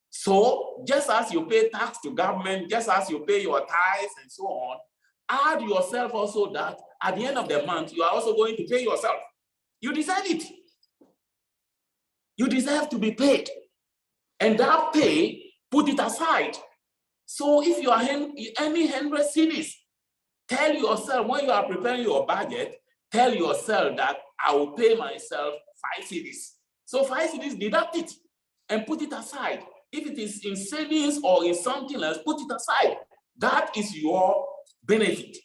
So just as you pay tax to government, just as you pay your tithes and so on, add yourself also that at the end of the month, you are also going to pay yourself. You deserve it. You deserve to be paid. And that pay, put it aside So if you are earning 100 cedis, tell yourself when you are preparing your budget, tell yourself that I will pay myself 5 cedis. So 5 cedis, deduct it and put it aside. If it is in savings or in something else, put it aside. That is your benefit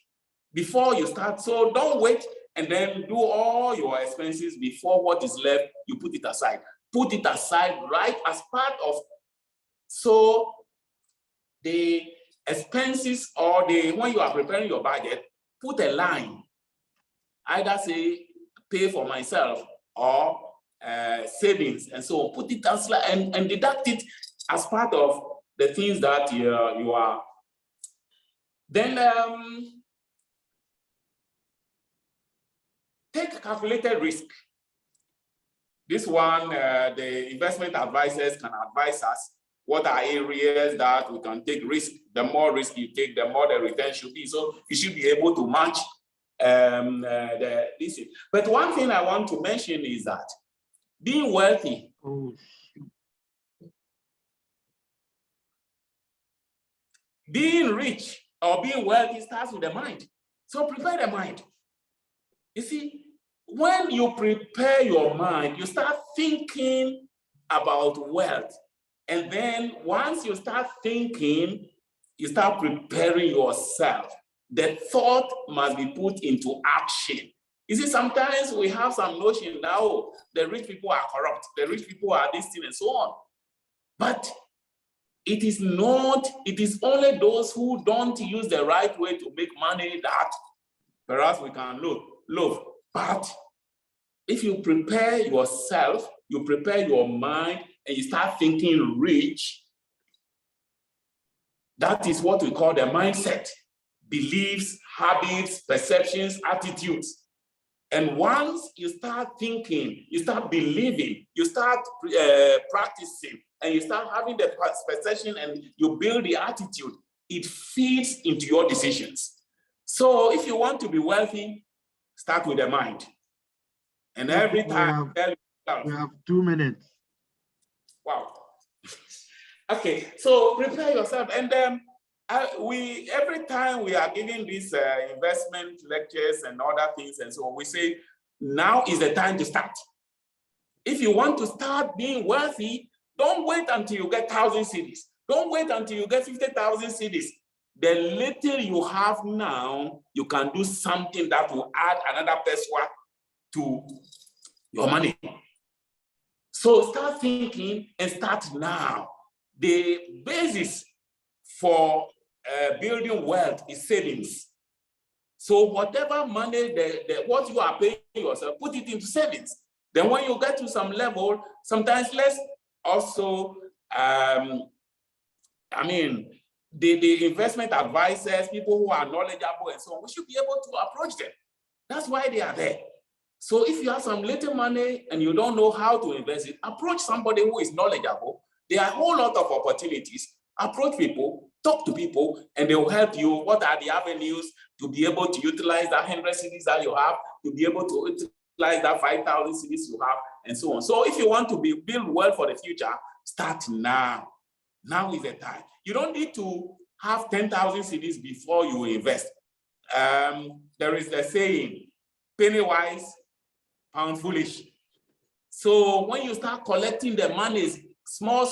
before you start. So don't wait and then do all your expenses before what is left, you put it aside. Put it aside right as part of, so the expenses or when you are preparing your budget, put a line, either say pay for myself or savings, and so put it as and deduct it as part of the things that you are. Then take calculated risk. This one, the investment advisors can advise us what are areas that we can take risk. The more risk you take, the more the return should be. So you should be able to match this. But one thing I want to mention is that being wealthy, being rich or being wealthy starts with the mind. So prepare the mind. You see, when you prepare your mind, you start thinking about wealth. And then once you start thinking, you start preparing yourself. The thought must be put into action. You see, sometimes we have some notion now, oh, the rich people are corrupt, the rich people are this thing and so on. But it is not, it is only those who don't use the right way to make money that perhaps we can love. But if you prepare yourself, you prepare your mind, and you start thinking rich, that is what we call the mindset. Beliefs, habits, perceptions, attitudes. And once you start thinking, you start believing, you start practicing, and you start having the perception and you build the attitude, it feeds into your decisions. So if you want to be wealthy, start with the mind. And every time, we have 2 minutes. Wow. Okay, so prepare yourself. And every time we are giving these investment lectures and other things and so on, we say, now is the time to start. If you want to start being wealthy, don't wait until you get 1,000 cedis. Don't wait until you get 50,000 cedis. The little you have now, you can do something that will add another pesewa to your money. So start thinking and start now. The basis for building wealth is savings. So whatever money, what you are paying yourself, put it into savings. Then when you get to some level, sometimes let's also, the investment advisors, people who are knowledgeable and so on, we should be able to approach them. That's why they are there. So if you have some little money and you don't know how to invest it, approach somebody who is knowledgeable. There are a whole lot of opportunities. Approach people, talk to people, and they will help you. What are the avenues to be able to utilize that 100 cedis that you have, to be able to utilize that 5,000 cedis you have, and so on. So if you want to build wealth for the future, start now. Now is the time. You don't need to have 10,000 cedis before you invest. There is the saying, penny wise, pound foolish. So when you start collecting the monies, small,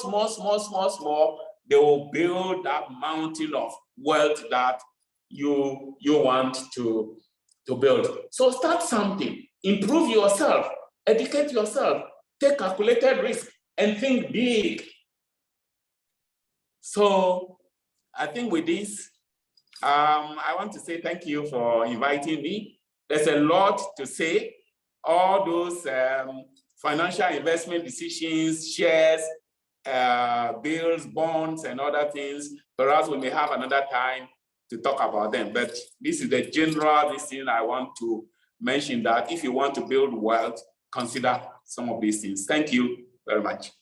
they will build that mountain of wealth that you want to build. So start something, improve yourself, educate yourself, take calculated risk, and think big. So I think with this, I want to say thank you for inviting me. There's a lot to say. All those financial investment decisions, shares, bills, bonds, and other things, perhaps we may have another time to talk about them. But this is the general thing I want to mention, that if you want to build wealth, consider some of these things. Thank you very much.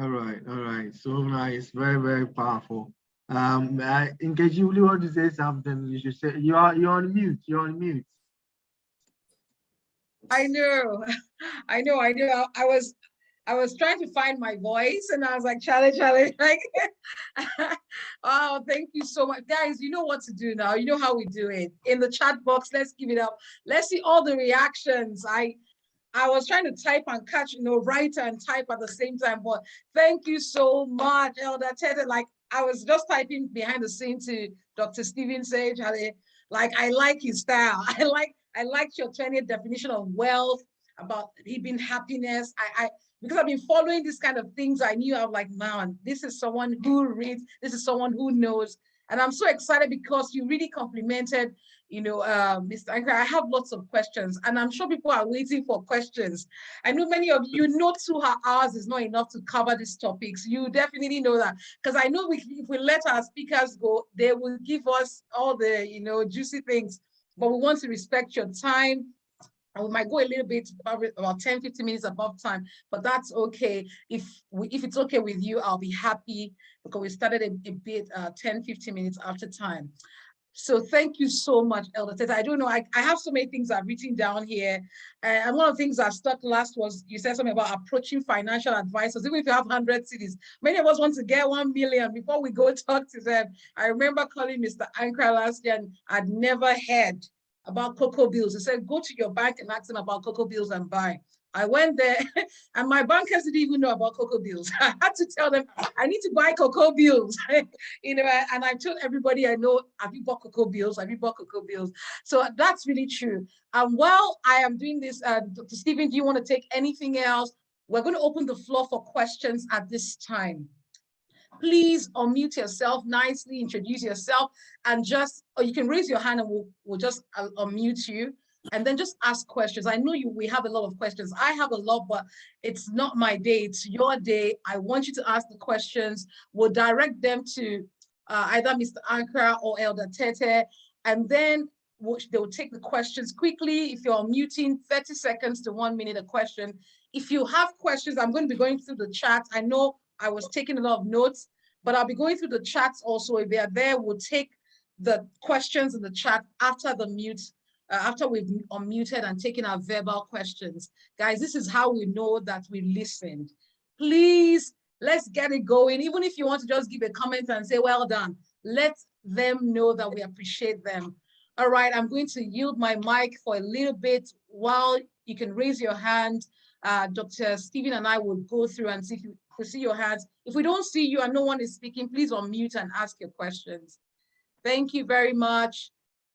All right. So nice, very, very powerful. In case you really want to say something, you should say you're on mute. You're on mute. I know. I was I was trying to find my voice and I was like, Charlie, like, oh, thank you so much. Guys, you know what to do now. You know how we do it. In the chat box, let's give it up. Let's see all the reactions. I was trying to type and catch, write and type at the same time, but thank you so much, Elder Tetteh. Like, I was just typing behind the scenes to Dr. Stephen Sage. Like, I like his style. I liked your 20th definition of wealth, about it being happiness. Because I've been following these kind of things, I knew I'm like, man, this is someone who reads, this is someone who knows. And I'm so excited because you really complimented, Mr. Ankrah. I have lots of questions and I'm sure people are waiting for questions. I know many of you know 2 hours is not enough to cover these topics. You definitely know that, because I know if we let our speakers go, they will give us all the, juicy things, but we want to respect your time. And we might go a little bit about 10, 15 minutes above time, but that's okay. If it's okay with you, I'll be happy, because we started a bit 10, 15 minutes after time. So thank you so much, Elder Tetteh. I don't know, I have so many things I've written down here. And one of the things that stuck last was you said something about approaching financial advisors. Even if you have 100 cities, many of us want to get 1 million before we go talk to them. I remember calling Mr. Ankrah last year and I'd never heard about cocoa bills. He said, go to your bank and ask them about cocoa bills and buy. I went there and my bankers didn't even know about cocoa bills. I had to tell them, I need to buy cocoa bills. And I told everybody I know, have you bought cocoa bills? Have you bought cocoa bills? So that's really true. While I am doing this, Dr. Stephen, do you want to take anything else? We're going to open the floor for questions at this time. Please unmute yourself nicely, introduce yourself, and or you can raise your hand and we'll just unmute you, and then just ask questions. I know we have a lot of questions. I have a lot, but it's not my day, it's your day. I want you to ask the questions. We'll direct them to either Mr. Ankrah or Elder Tetteh, and then they'll take the questions quickly. If you're unmuting, 30 seconds to 1 minute a question. If you have questions, I'm going to be going through the chat. I know I was taking a lot of notes, but I'll be going through the chats also. If they are there, we'll take the questions in the chat after the mute, after we've unmuted and taken our verbal questions. Guys, this is how we know that we listened. Please, let's get it going. Even if you want to just give a comment and say, well done, let them know that we appreciate them. All right, I'm going to yield my mic for a little bit while you can raise your hand. Dr. Stephen and I will go through and see if we see your hands. If we don't see you and no one is speaking, please unmute and ask your questions. Thank you very much.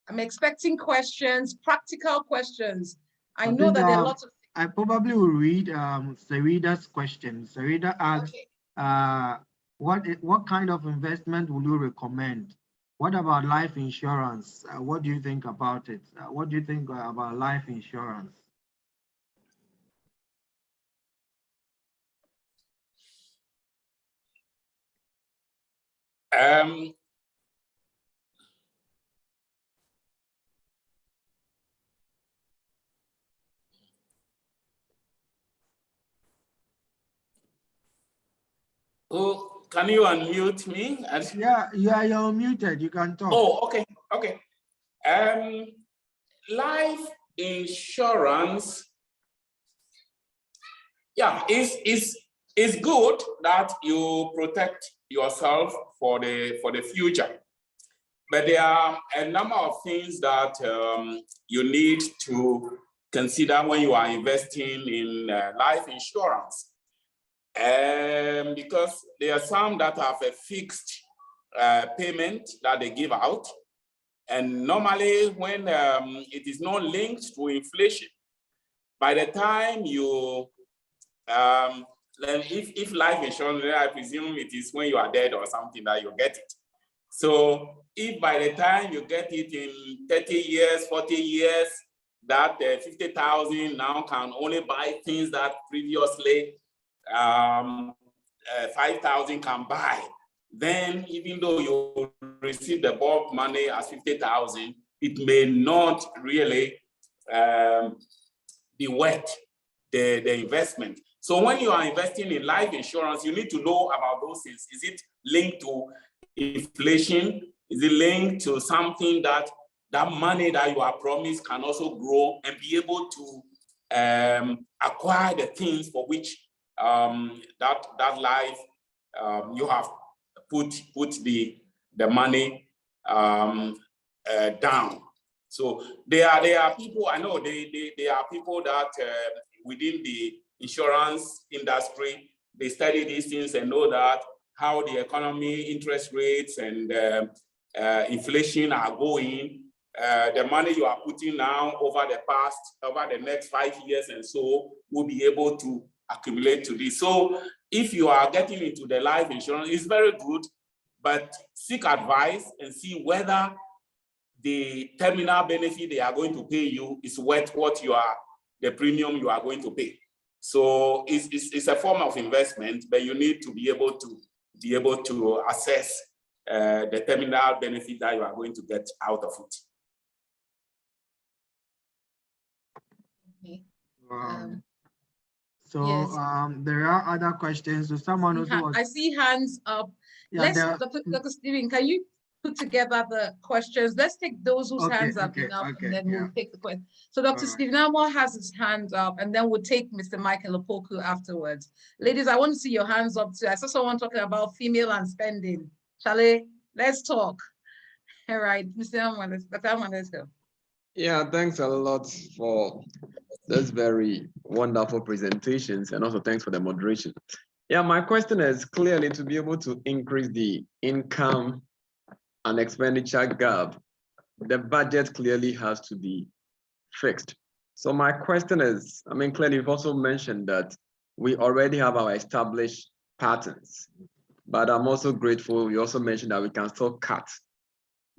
I'm expecting questions, practical questions. I know that there are lots of. I probably will read Sarida's question. Sarida asks, okay. What kind of investment would you recommend? What about life insurance? What do you think about it? What do you think about life insurance? Oh, can you unmute me? Yeah, you're unmuted. You can talk. Oh, okay, okay. Life insurance, yeah, is good that you protect yourself for the future. But there are a number of things that you need to consider when you are investing in life insurance. Because there are some that have a fixed payment that they give out. And normally when it is not linked to inflation, by the time you, if life insurance, I presume it is when you are dead or something that you get it. So if by the time you get it in 30 years, 40 years, that 50,000 now can only buy things that previously 5,000 can buy, then even though you receive the bulk money as 50,000, it may not really be worth the investment. So when you are investing in life insurance, you need to know about those things. Is it linked to inflation? Is it linked to something that money that you are promised can also grow and be able to acquire the things for which that life, you have put the money down. So there are people, I know there are people that within the insurance industry, they study these things and know that how the economy, interest rates, and inflation are going. The money you are putting now over the next 5 years and so will be able to accumulate to this. So if you are getting into the life insurance, it's very good, but seek advice and see whether the terminal benefit they are going to pay you is worth what the premium you are going to pay. So it's a form of investment, but you need to be able to assess the terminal benefit that you are going to get out of it. Okay. So yes. there are other questions. So someone also I see hands up. Yeah, Dr. Stephen, can you put together the questions? Let's take those whose hands have been up, and then we'll take the question. So Dr. Stephen Amor has his hand up, and then we'll take Mr. Michael Opoku afterwards. Ladies, I want to see your hands up too. I saw someone talking about female and spending. Charlie, let's talk. All right, Mr. Amor, let's go. Yeah, thanks a lot for this very wonderful presentations, and also thanks for the moderation. Yeah, my question is clearly to be able to increase the income and expenditure gap, the budget clearly has to be fixed. So my question is, I mean, clearly you've also mentioned that we already have our established patterns, but I'm also grateful you also mentioned that we can still cut,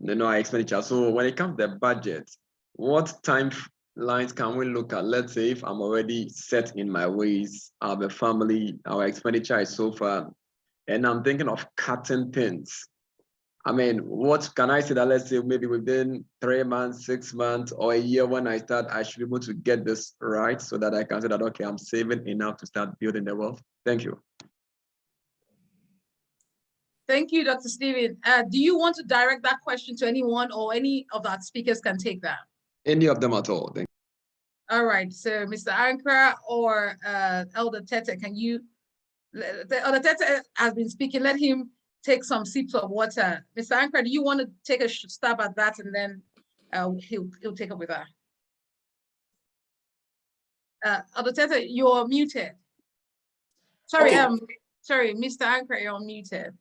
our expenditure. So when it comes to the budget, what timelines can we look at? Let's say if I'm already set in my ways, I have a family, our expenditure is so far, and I'm thinking of cutting things. I mean, what can I say that, let's say maybe within 3 months, 6 months, or a year when I start, I should be able to get this right so that I can say that, okay, I'm saving enough to start building the wealth. Thank you. Thank you, Dr. Stephen. Do you want to direct that question to anyone, or any of our speakers can take that? Any of them at all. Thank you. All right, so Mr. Ankrah or Elder Tetteh, can you, Elder Tetteh has been speaking, let him take some sips of water. Mr. Ankrah, do you want to take a stab at that, and then he'll take up with that? Elder Tetteh, you're muted. Sorry, Okay. Sorry, Mr. Ankrah, you're muted.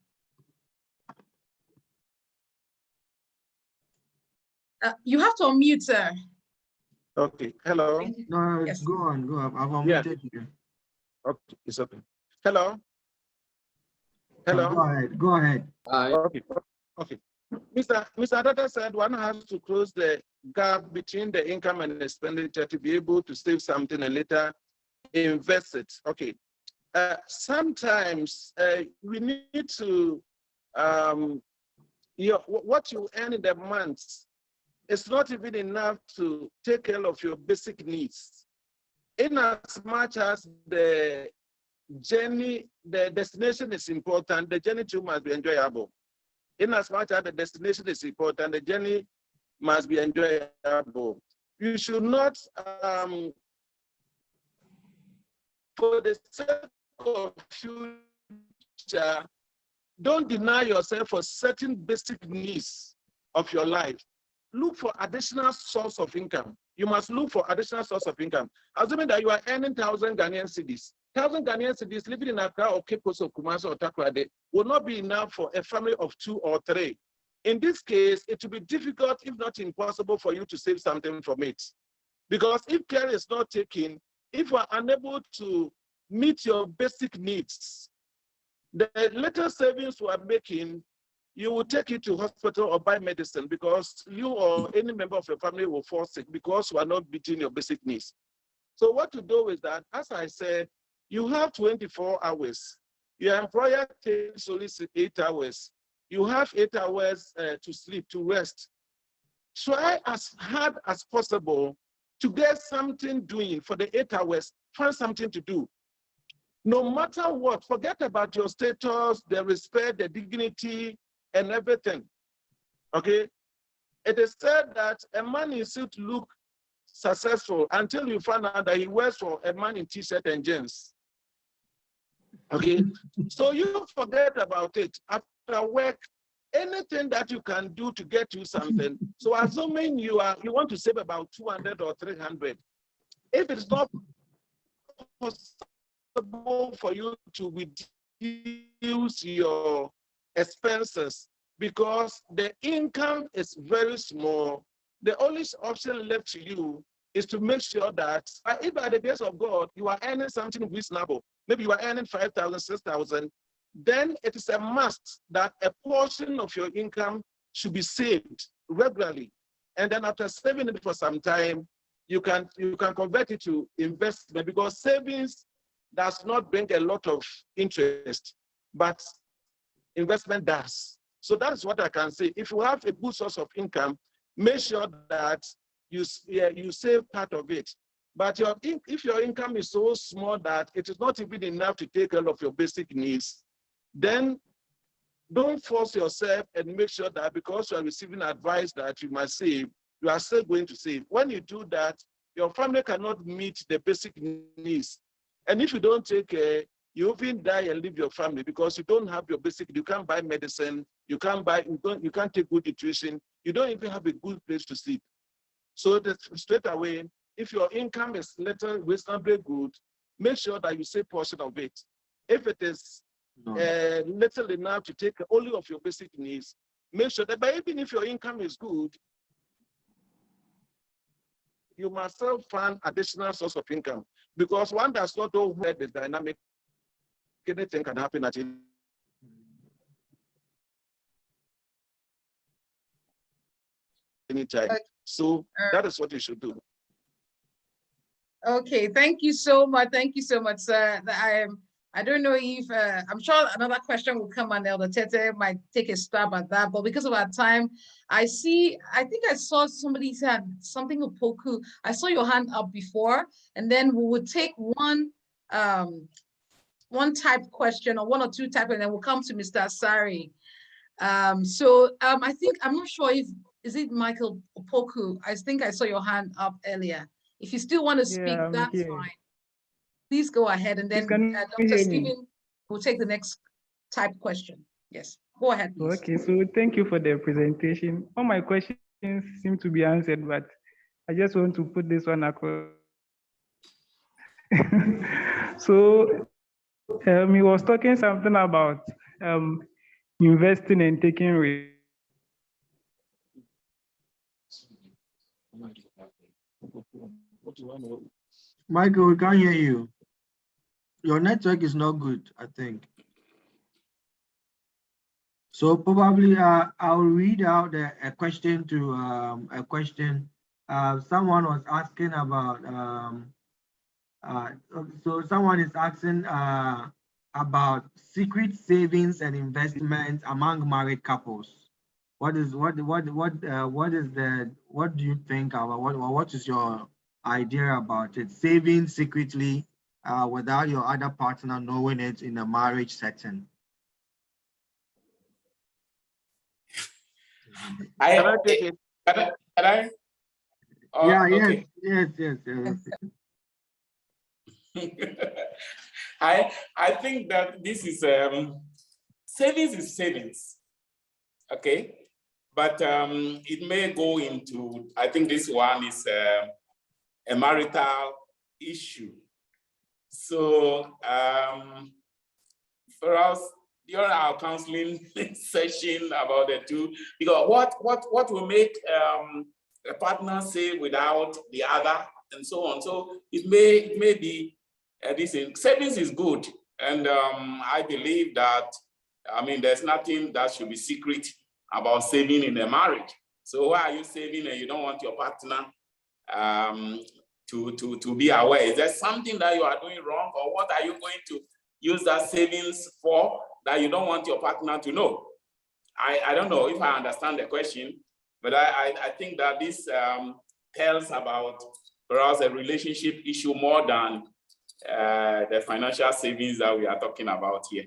You have to unmute, sir. Okay. Hello. No, Yes. go on. I've unmuted you. Okay, it's okay. Hello. Hello. Go ahead. Okay. Okay. Mr. Tetteh said one has to close the gap between the income and expenditure to be able to save something and later invest it. Okay. Sometimes we need to, what you earn in the month, it's not even enough to take care of your basic needs. In as much as the journey, the destination is important, the journey too must be enjoyable. In as much as the destination is important, the journey must be enjoyable. You should not, for the sake of future, don't deny yourself for certain basic needs of your life. Look for additional source of income. You must look for additional source of income. Assuming that you are earning 1,000 Ghanaian cedis. 1,000 Ghanaian cedis living in Accra or Cape Coast or Kumasi or Takoradi will not be enough for a family of 2 or 3. In this case, it will be difficult, if not impossible, for you to save something from it. Because if care is not taken, if you are unable to meet your basic needs, the little savings you are making, you will take it to hospital or buy medicine because you or any member of your family will fall sick because you are not meeting your basic needs. So what to do is that, as I said, you have 24 hours. Your employer takes only 8 hours. You have 8 hours to sleep, to rest. Try as hard as possible to get something doing for the 8 hours. Find something to do. No matter what, forget about your status, the respect, the dignity, and everything. Okay? It is said that a man is still to look successful until you find out that he works for a man in t-shirt and jeans. Okay, so you forget about it. After work, anything that you can do to get you something. So assuming you want to save about 200 or 300, if it's not possible for you to reduce your expenses because the income is very small, the only option left to you is to make sure that if by the grace of God you are earning something reasonable, maybe you are earning 5,000, 6,000, then it is a must that a portion of your income should be saved regularly. And then after saving it for some time, you can convert it to investment, because savings does not bring a lot of interest, but investment does. So that is what I can say. If you have a good source of income, make sure that you save part of it. But if your income is so small that it is not even enough to take care of your basic needs, then don't force yourself, and make sure that because you are receiving advice that you must save, you are still going to save. When you do that, your family cannot meet the basic needs. And if you don't take care, you even die and leave your family because you don't have your basic. You can't buy medicine. You can't take good nutrition. You don't even have a good place to sleep. So straight away, if your income is little, reasonably good, make sure that you save a portion of it. If it is little enough to take only of your basic needs, make sure that, but even if your income is good, you must still find additional source of income, because one does not know where the dynamic, anything can happen at any time. So that is what you should do. Okay, thank you so much. Thank you so much, sir. I don't know if I'm sure another question will come, and Elder Tetteh might take a stab at that. But because of our time, I think I saw somebody's hand, something with Poku. I saw your hand up before, and then we would take one type question or one or two type, and then we'll come to Mr. Asari. I think, I'm not sure is it Michael Poku? I think I saw your hand up earlier. If you still want to speak, that's fine. Please go ahead, and then Dr. Stephen will take the next type question. Yes, go ahead, please. Okay, so thank you for the presentation. All my questions seem to be answered, but I just want to put this one across. So he was talking something about investing and taking risk. Michael, we can't hear you. Your network is not good, I think. So probably I'll read out a question to someone was asking about so someone is asking about secret savings and investments among married couples. What do you think about what is your idea about it? Saving secretly without your other partner knowing it in a marriage setting. Yes. I think that this is savings is savings, okay, but it may go into, I think this one is a marital issue. So for us, during our counseling session about the two, because what will make a partner save without the other and so on. So it may be this savings is good, and I believe that, I mean, there's nothing that should be secret about saving in a marriage. So why are you saving and you don't want your partner to be aware? Is there something that you are doing wrong, or what are you going to use that savings for that you don't want your partner to know? I don't know if I understand the question, but I think that this tells about perhaps a relationship issue more than the financial savings that we are talking about here.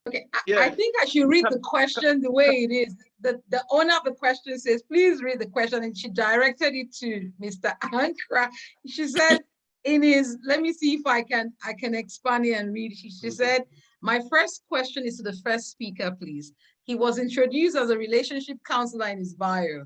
Okay, I think I should read the question the way it is. The owner of the question says, please read the question, and she directed it to Mr. Ankrah. She said, in his, let me see if I can expand it and read. She said, my first question is to the first speaker, please. He was introduced as a relationship counselor in his bio.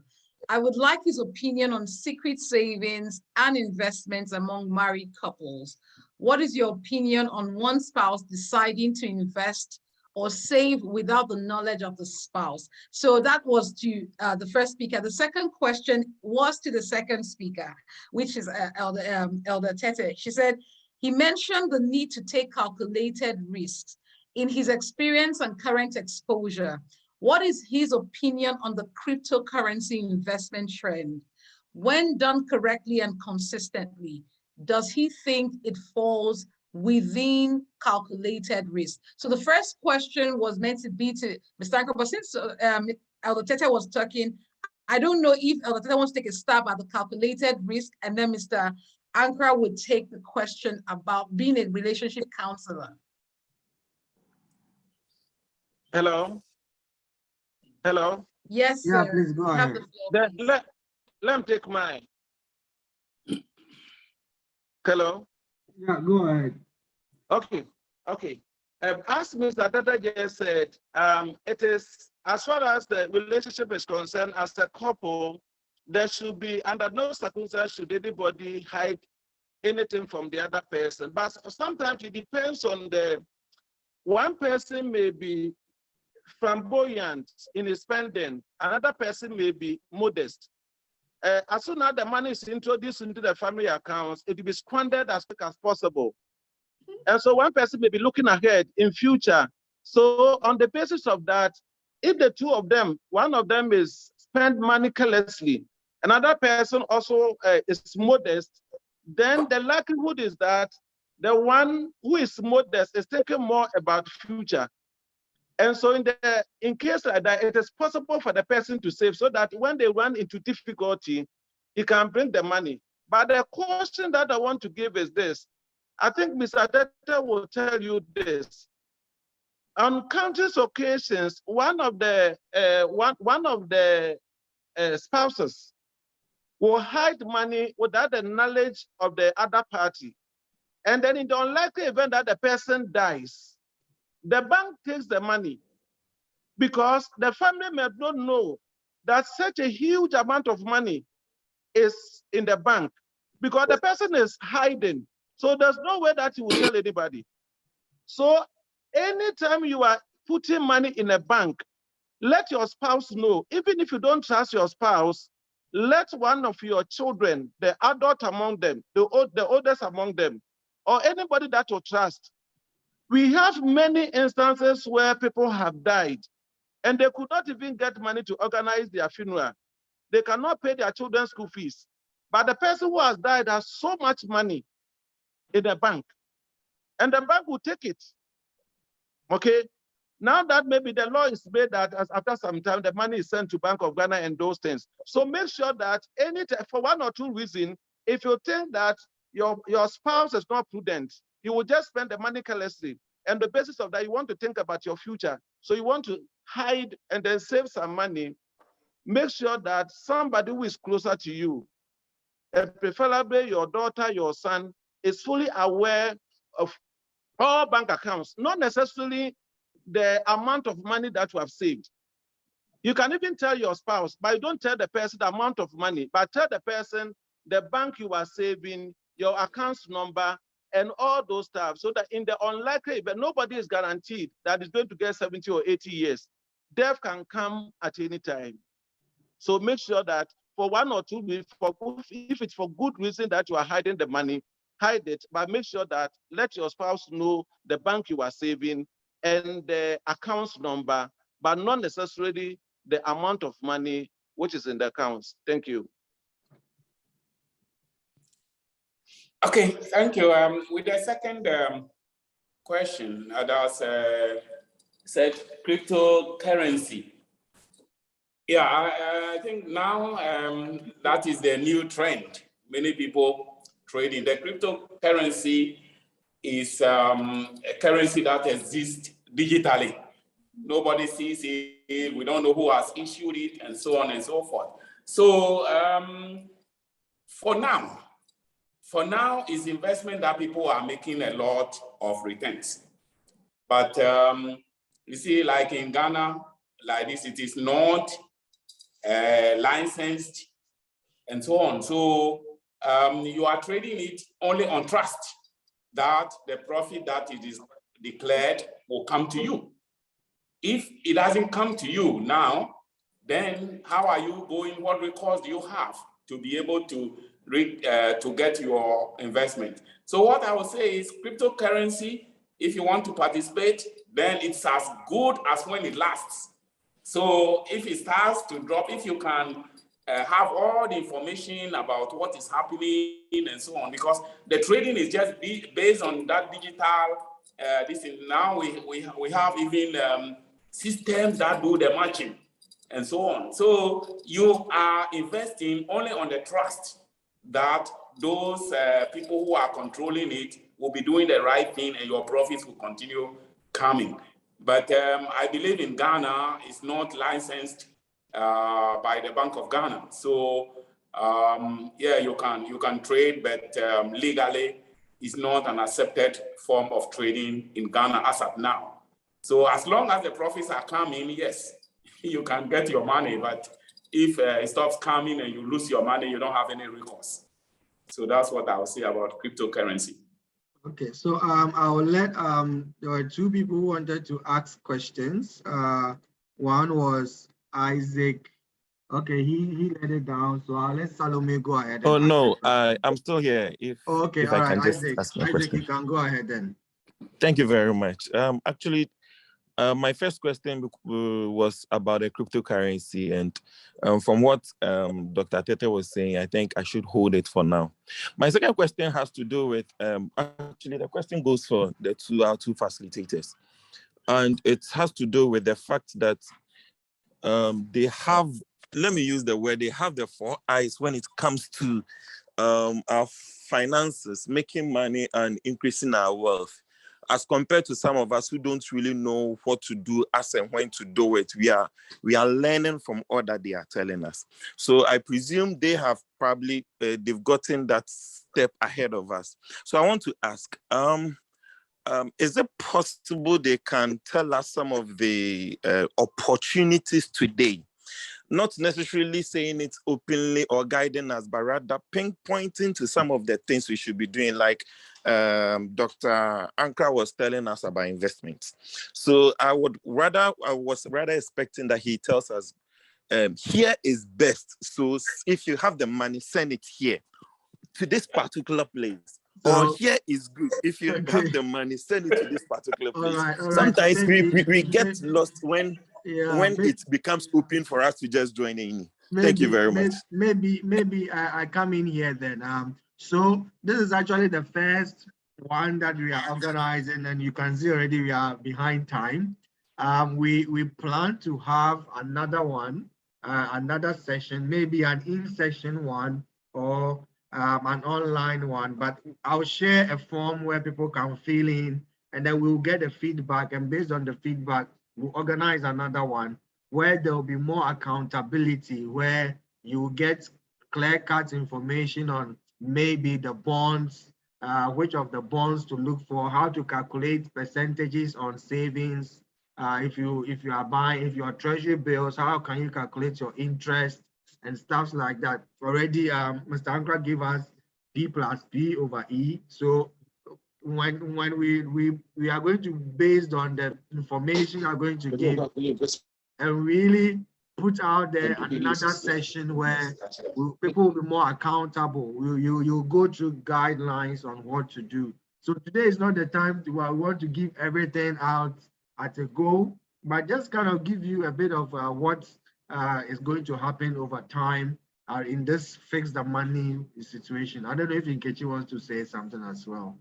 I would like his opinion on secret savings and investments among married couples. What is your opinion on one spouse deciding to invest or save without the knowledge of the spouse? So that was to the first speaker. The second question was to the second speaker, which is Elder Tetteh. She said, he mentioned the need to take calculated risks. In his experience and current exposure, what is his opinion on the cryptocurrency investment trend? When done correctly and consistently, does he think it falls within calculated risk? So the first question was meant to be to Mr. Ankrah, but since Elder Tetteh was talking, I don't know if Elder Tetteh wants to take a stab at the calculated risk, and then Mr. Ankrah would take the question about being a relationship counselor. Hello? Hello? Yes, Yeah, sir. please go You have ahead. the floor, please. Let me take mine. Hello? Yeah, go ahead. Okay. As Mr. Tetteh just said, it is, as far as the relationship is concerned, as a couple, there should be, under no circumstances should anybody hide anything from the other person. But sometimes it depends on one person may be flamboyant in his spending, another person may be modest. As soon as the money is introduced into the family accounts, it will be squandered as quick as possible. And so one person may be looking ahead in future. So on the basis of that, if the two of them, one of them is spend money carelessly, another person also is modest, then the likelihood is that the one who is modest is thinking more about future. And so in case like that, it is possible for the person to save so that when they run into difficulty, he can bring the money. But the question that I want to give is this. I think Mr. Tetteh will tell you this. On countless occasions, one of the spouses will hide money without the knowledge of the other party. And then in the unlikely event that the person dies, the bank takes the money because the family may not know that such a huge amount of money is in the bank because the person is hiding. So there's no way that you will tell anybody. So anytime you are putting money in a bank, let your spouse know. Even if you don't trust your spouse, let one of your children, the adult among them, the oldest among them, or anybody that you trust. We have many instances where people have died and they could not even get money to organize their funeral. They cannot pay their children's school fees. But the person who has died has so much money in the bank, and the bank will take it. Okay? Now that maybe the law is made that after some time, the money is sent to Bank of Ghana and those things. So make sure that for one or two reasons, if you think that your spouse is not prudent, you will just spend the money carelessly. And the basis of that, you want to think about your future. So you want to hide and then save some money. Make sure that somebody who is closer to you, and preferably your daughter, your son, is fully aware of all bank accounts, not necessarily the amount of money that you have saved. You can even tell your spouse, but you don't tell the person the amount of money, but tell the person the bank you are saving, your account number, and all those stuff, so that in the unlikely event, nobody is guaranteed that it's going to get 70 or 80 years. Death can come at any time. So make sure that for one or two weeks, if it's for good reason that you are hiding the money, hide it, but make sure that let your spouse know the bank you are saving and the account number, but not necessarily the amount of money which is in the accounts. Thank you. Okay, thank you. With the second question, that was said cryptocurrency. Yeah, I think now that is the new trend. Many people trading. The cryptocurrency is a currency that exists digitally. Nobody sees it. We don't know who has issued it, and so on and so forth. So for for now, it's investment that people are making a lot of returns. But you see, like in Ghana, like this, it is not licensed and so on. So you are trading it only on trust that the profit that it is declared will come to you. If it doesn't come to you now, then how are you going? What recourse do you have to be able to get your investment? So what I would say is cryptocurrency, if you want to participate, then it's as good as when it lasts. So if it starts to drop, if you can have all the information about what is happening and so on, because the trading is just based on that digital, this is now we have even systems that do the matching and so on. So you are investing only on the trust that those people who are controlling it will be doing the right thing and your profits will continue coming. But I believe in Ghana, it's not licensed by the Bank of Ghana. So yeah, you can trade, but legally it's not an accepted form of trading in Ghana as of now. So as long as the profits are coming, yes, you can get your money. But if it stops coming and you lose your money, you don't have any recourse. So that's what I would say about cryptocurrency. Okay, so I will let there were two people who wanted to ask questions. One was Isaac. Okay, he let it down, so I'll let Salome go ahead. Oh no, I'm still here. If okay, if all I right, can just Isaac. ask my Isaac, question. you can go ahead then. Thank you very much. Actually, my first question was about a cryptocurrency, and from what Dr. Tetteh was saying, I think I should hold it for now. My second question has to do with actually the question goes for our two facilitators, and it has to do with the fact that they have, let me use the word, they have the 4 eyes when it comes to our finances, making money and increasing our wealth, as compared to some of us who don't really know what to do as and when to do it. We are learning from all that they are telling us. So I presume they have probably they've gotten that step ahead of us. So I want to ask, is it possible they can tell us some of the opportunities today? Not necessarily saying it openly or guiding us, but rather pinpointing to some of the things we should be doing, like Dr. Ankrah was telling us about investments. So I was rather expecting that he tells us, here is best. So if you have the money, send it here to this particular place. Or here is good. If you have the money, send it to this particular place. All right. Sometimes So we get lost when it becomes open for us to just join in. Thank you very much. Maybe I come in here then. So this is actually the first one that we are organizing, and you can see already we are behind time. We plan to have another one, another session, maybe an in-session one or an online one, but I'll share a form where people can fill in, and then we'll get the feedback, and based on the feedback, we'll organize another one where there will be more accountability, where you get clear-cut information on maybe the bonds, which of the bonds to look for, how to calculate percentages on savings. If you are treasury bills, how can you calculate your interest and stuff like that? Already, Mr. Ankrah gave us P plus P over E. So when we are going to, based on the information you are going to give, and really put out there another session where people will be more accountable. You'll go through guidelines on what to do. So today is not the time to want to give everything out at a go, but just kind of give you a bit of what is going to happen over time in this fix the money situation. I don't know if Nkechi wants to say something as well.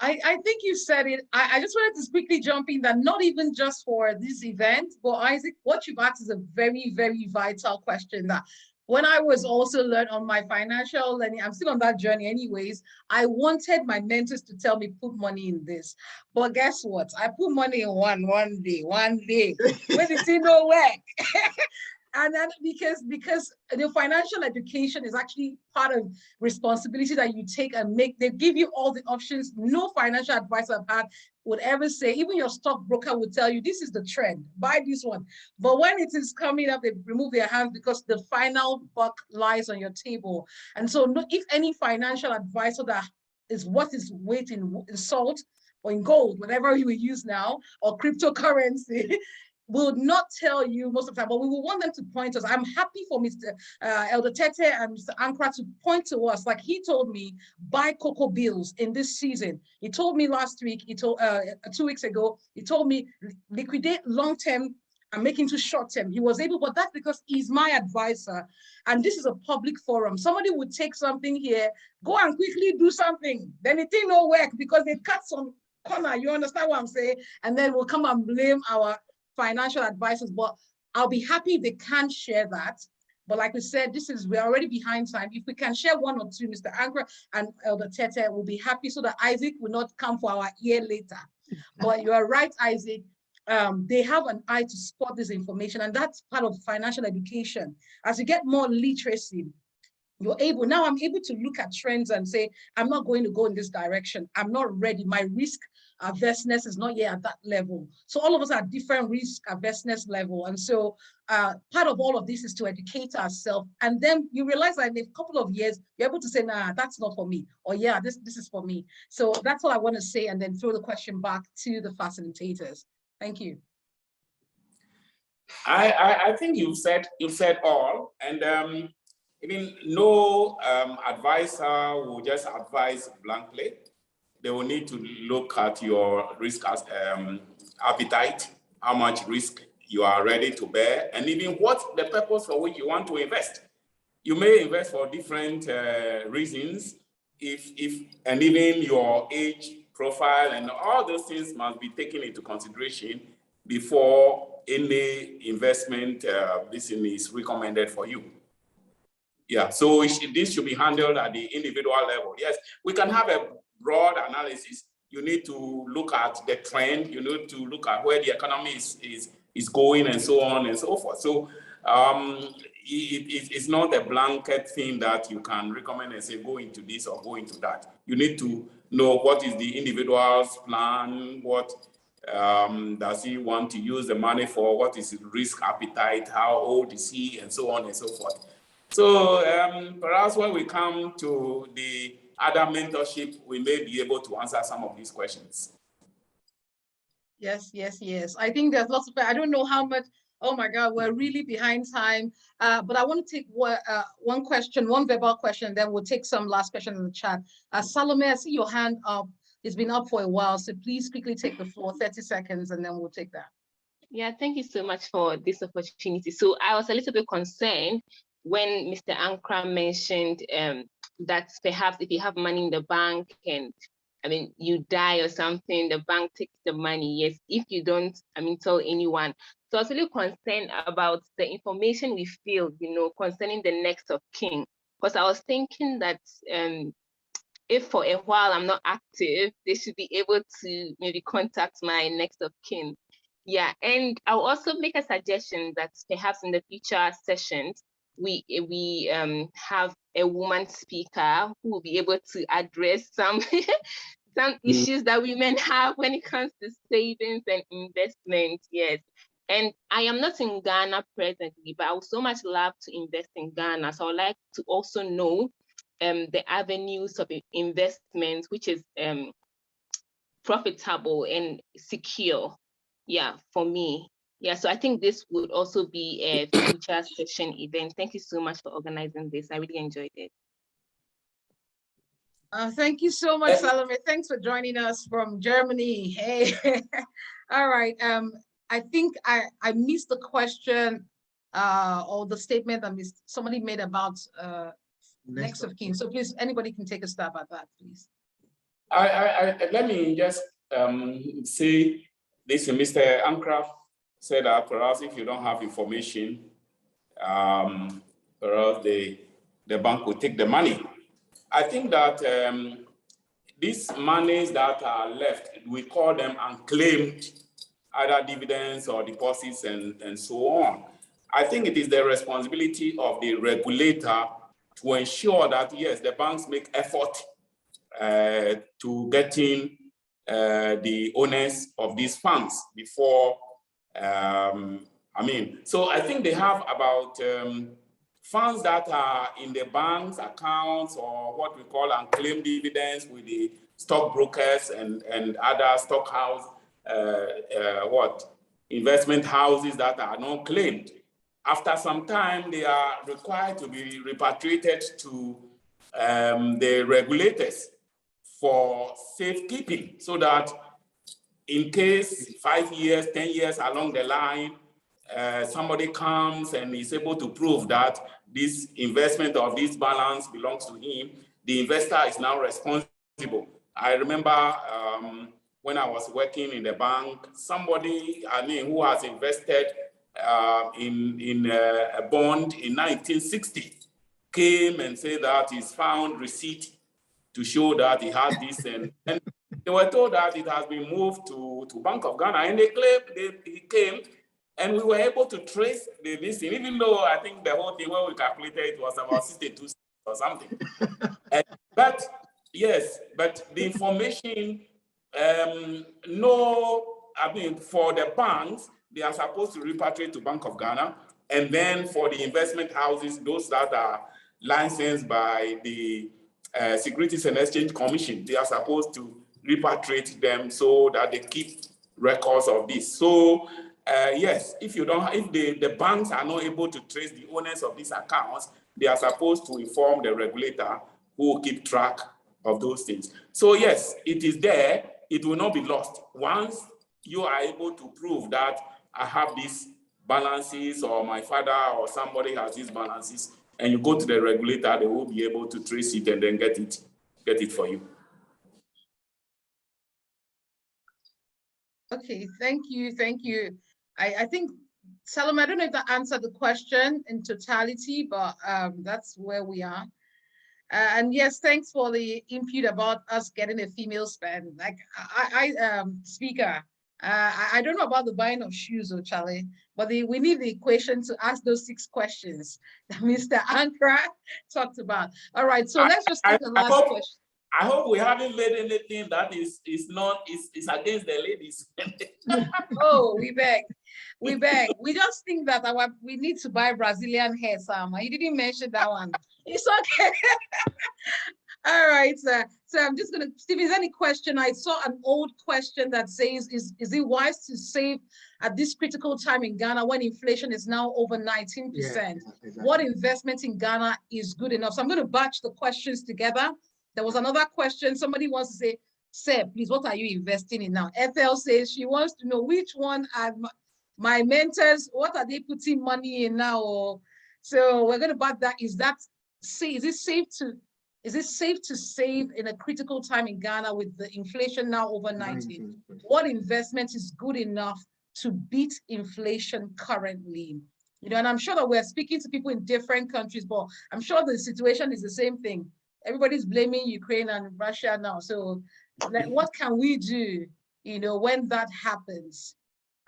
I think you said it. I just wanted to quickly jump in that not even just for this event, but Isaac, what you've asked is a very, very vital question that when I was also learned on my financial learning, I'm still on that journey anyways, I wanted my mentors to tell me, put money in this. But guess what? I put money in one day. When it didn't work. And then because the financial education is actually part of responsibility that you take and make, they give you all the options. No financial advisor I've had would ever say, even your stockbroker would tell you, this is the trend, buy this one. But when it is coming up, they remove their hands because the final buck lies on your table. And so if any financial advisor that is what is weight in salt or in gold, whatever you will use now, or cryptocurrency, will not tell you most of the time, but we will want them to point us. I'm happy for Mr. Elder Tetteh and Mr. Ankrah to point to us. Like he told me, buy cocoa bills in this season. He told me last week, he told 2 weeks ago, he told me liquidate long-term and make into short-term. He was able, but that's because he's my advisor. And this is a public forum. Somebody would take something here, go and quickly do something. Then it didn't work because they cut some corner. You understand what I'm saying? And then we'll come and blame our financial advisors, but I'll be happy if they can share that. But like we said, we're already behind time. If we can share one or two, Mr. Ankrah and Elder Tetteh will be happy so that Isaac will not come for our ear later. But you are right, Isaac. They have an eye to spot this information, and that's part of financial education. As you get more literacy, I'm able to look at trends and say, I'm not going to go in this direction. I'm not ready. My risk averseness is not yet at that level. So all of us are different risk averseness level. And so part of all of this is to educate ourselves. And then you realize that in a couple of years, you're able to say, nah, that's not for me. Or yeah, this is for me. So that's all I want to say, and then throw the question back to the facilitators. Thank you. I think you've said all, and even no advisor will just advise blankly. They will need to look at your risk appetite, how much risk you are ready to bear, and even what the purpose for which you want to invest. You may invest for different reasons, and even your age profile and all those things must be taken into consideration before any investment this is recommended for you. Yeah, so this should be handled at the individual level. Yes, we can have a broad analysis. You need to look at the trend. You need to look at where the economy is going, and so on and so forth. So it's not a blanket thing that you can recommend and say go into this or go into that. You need to know what is the individual's plan, what does he want to use the money for, what is his risk appetite, how old is he, and so on and so forth. So perhaps when we come to the other mentorship, we may be able to answer some of these questions. Yes. I think there's lots of, I don't know how much, oh my God, we're really behind time. But I want to take one question, one verbal question, then we'll take some last question in the chat. Salome, I see your hand up. It's been up for a while, so please quickly take the floor, 30 seconds, and then we'll take that. Yeah, thank you so much for this opportunity. So I was a little bit concerned when Mr. Ankrah mentioned that perhaps if you have money in the bank and you die or something, the bank takes the money. Yes, if you don't, tell anyone. So I was really concerned about the information we feel, concerning the next of kin. Because I was thinking that if for a while I'm not active, they should be able to maybe contact my next of kin. Yeah, and I'll also make a suggestion that perhaps in the future sessions, we have a woman speaker who will be able to address some issues that women have when it comes to savings and investment. Yes, and I am not in Ghana presently, but I would so much love to invest in Ghana. So I would like to also know the avenues of investment, which is profitable and secure. Yeah, for me. Yeah, so I think this would also be a future session event. Thank you so much for organizing this. I really enjoyed it. Thank you so much, Salome. Thanks for joining us from Germany. Hey. All right. I think I missed the question or the statement that somebody made about next of kin. So please, anybody can take a stab at that, please. Let me just say this. Mr. Ankrah said that perhaps if you don't have information, perhaps the bank will take the money. I think that these monies that are left, we call them unclaimed, either dividends or deposits and so on. I think it is the responsibility of the regulator to ensure that, yes, the banks make effort to getting the owners of these funds before, so I think they have about funds that are in the bank's accounts, or what we call unclaimed dividends with the stockbrokers and other stock house, investment houses that are not claimed. After some time, they are required to be repatriated to the regulators for safekeeping, so that in case 5 years, 10 years along the line, somebody comes and is able to prove that this investment of this balance belongs to him, the investor is now responsible. I remember when I was working in the bank, somebody, who has invested in a bond in 1960 came and said that he's found receipt to show that he has this, and they were told that it has been moved to Bank of Ghana, and they claimed he came, and we were able to trace this thing, even though I think the whole thing, when we calculated, it was about 62 or something. But yes, but the information, for the banks, they are supposed to repatriate to Bank of Ghana, and then for the investment houses, those that are licensed by the Securities and Exchange Commission, they are supposed to repatriate them so that they keep records of this. So yes, if the banks are not able to trace the owners of these accounts, they are supposed to inform the regulator, who will keep track of those things. So yes, it is there. It will not be lost. Once you are able to prove that I have these balances, or my father or somebody has these balances, and you go to the regulator, they will be able to trace it and then get it for you. Okay, thank you. I think, Salome, I don't know if that answered the question in totality, but that's where we are. And yes, thanks for the input about us getting a female spend. Like speaker, I don't know about the buying of shoes, or Charlie, but we need the equation to ask those 6 questions that Mr. Ankrah talked about. All right, so let's just take the last question. I hope we haven't made anything that is against the ladies. Oh, we beg. We just think that we need to buy Brazilian hair, Sam. You didn't mention that one. It's okay. All right, sir. So I'm just gonna, Steve, is there any question? I saw an old question that says, is it wise to save at this critical time in Ghana when inflation is now over 19%? Yeah, exactly. What investment in Ghana is good enough? So I'm gonna batch the questions together. There was another question. Somebody wants to say, sir, please, what are you investing in now? Ethel says she wants to know which one are my mentors, what are they putting money in now? So we're going to bat that. Is it safe to save in a critical time in Ghana with the inflation now over 19? What investment is good enough to beat inflation currently? You know, and I'm sure that we're speaking to people in different countries, but I'm sure the situation is the same thing. Everybody's blaming Ukraine and Russia now. So what can we do, you know, when that happens?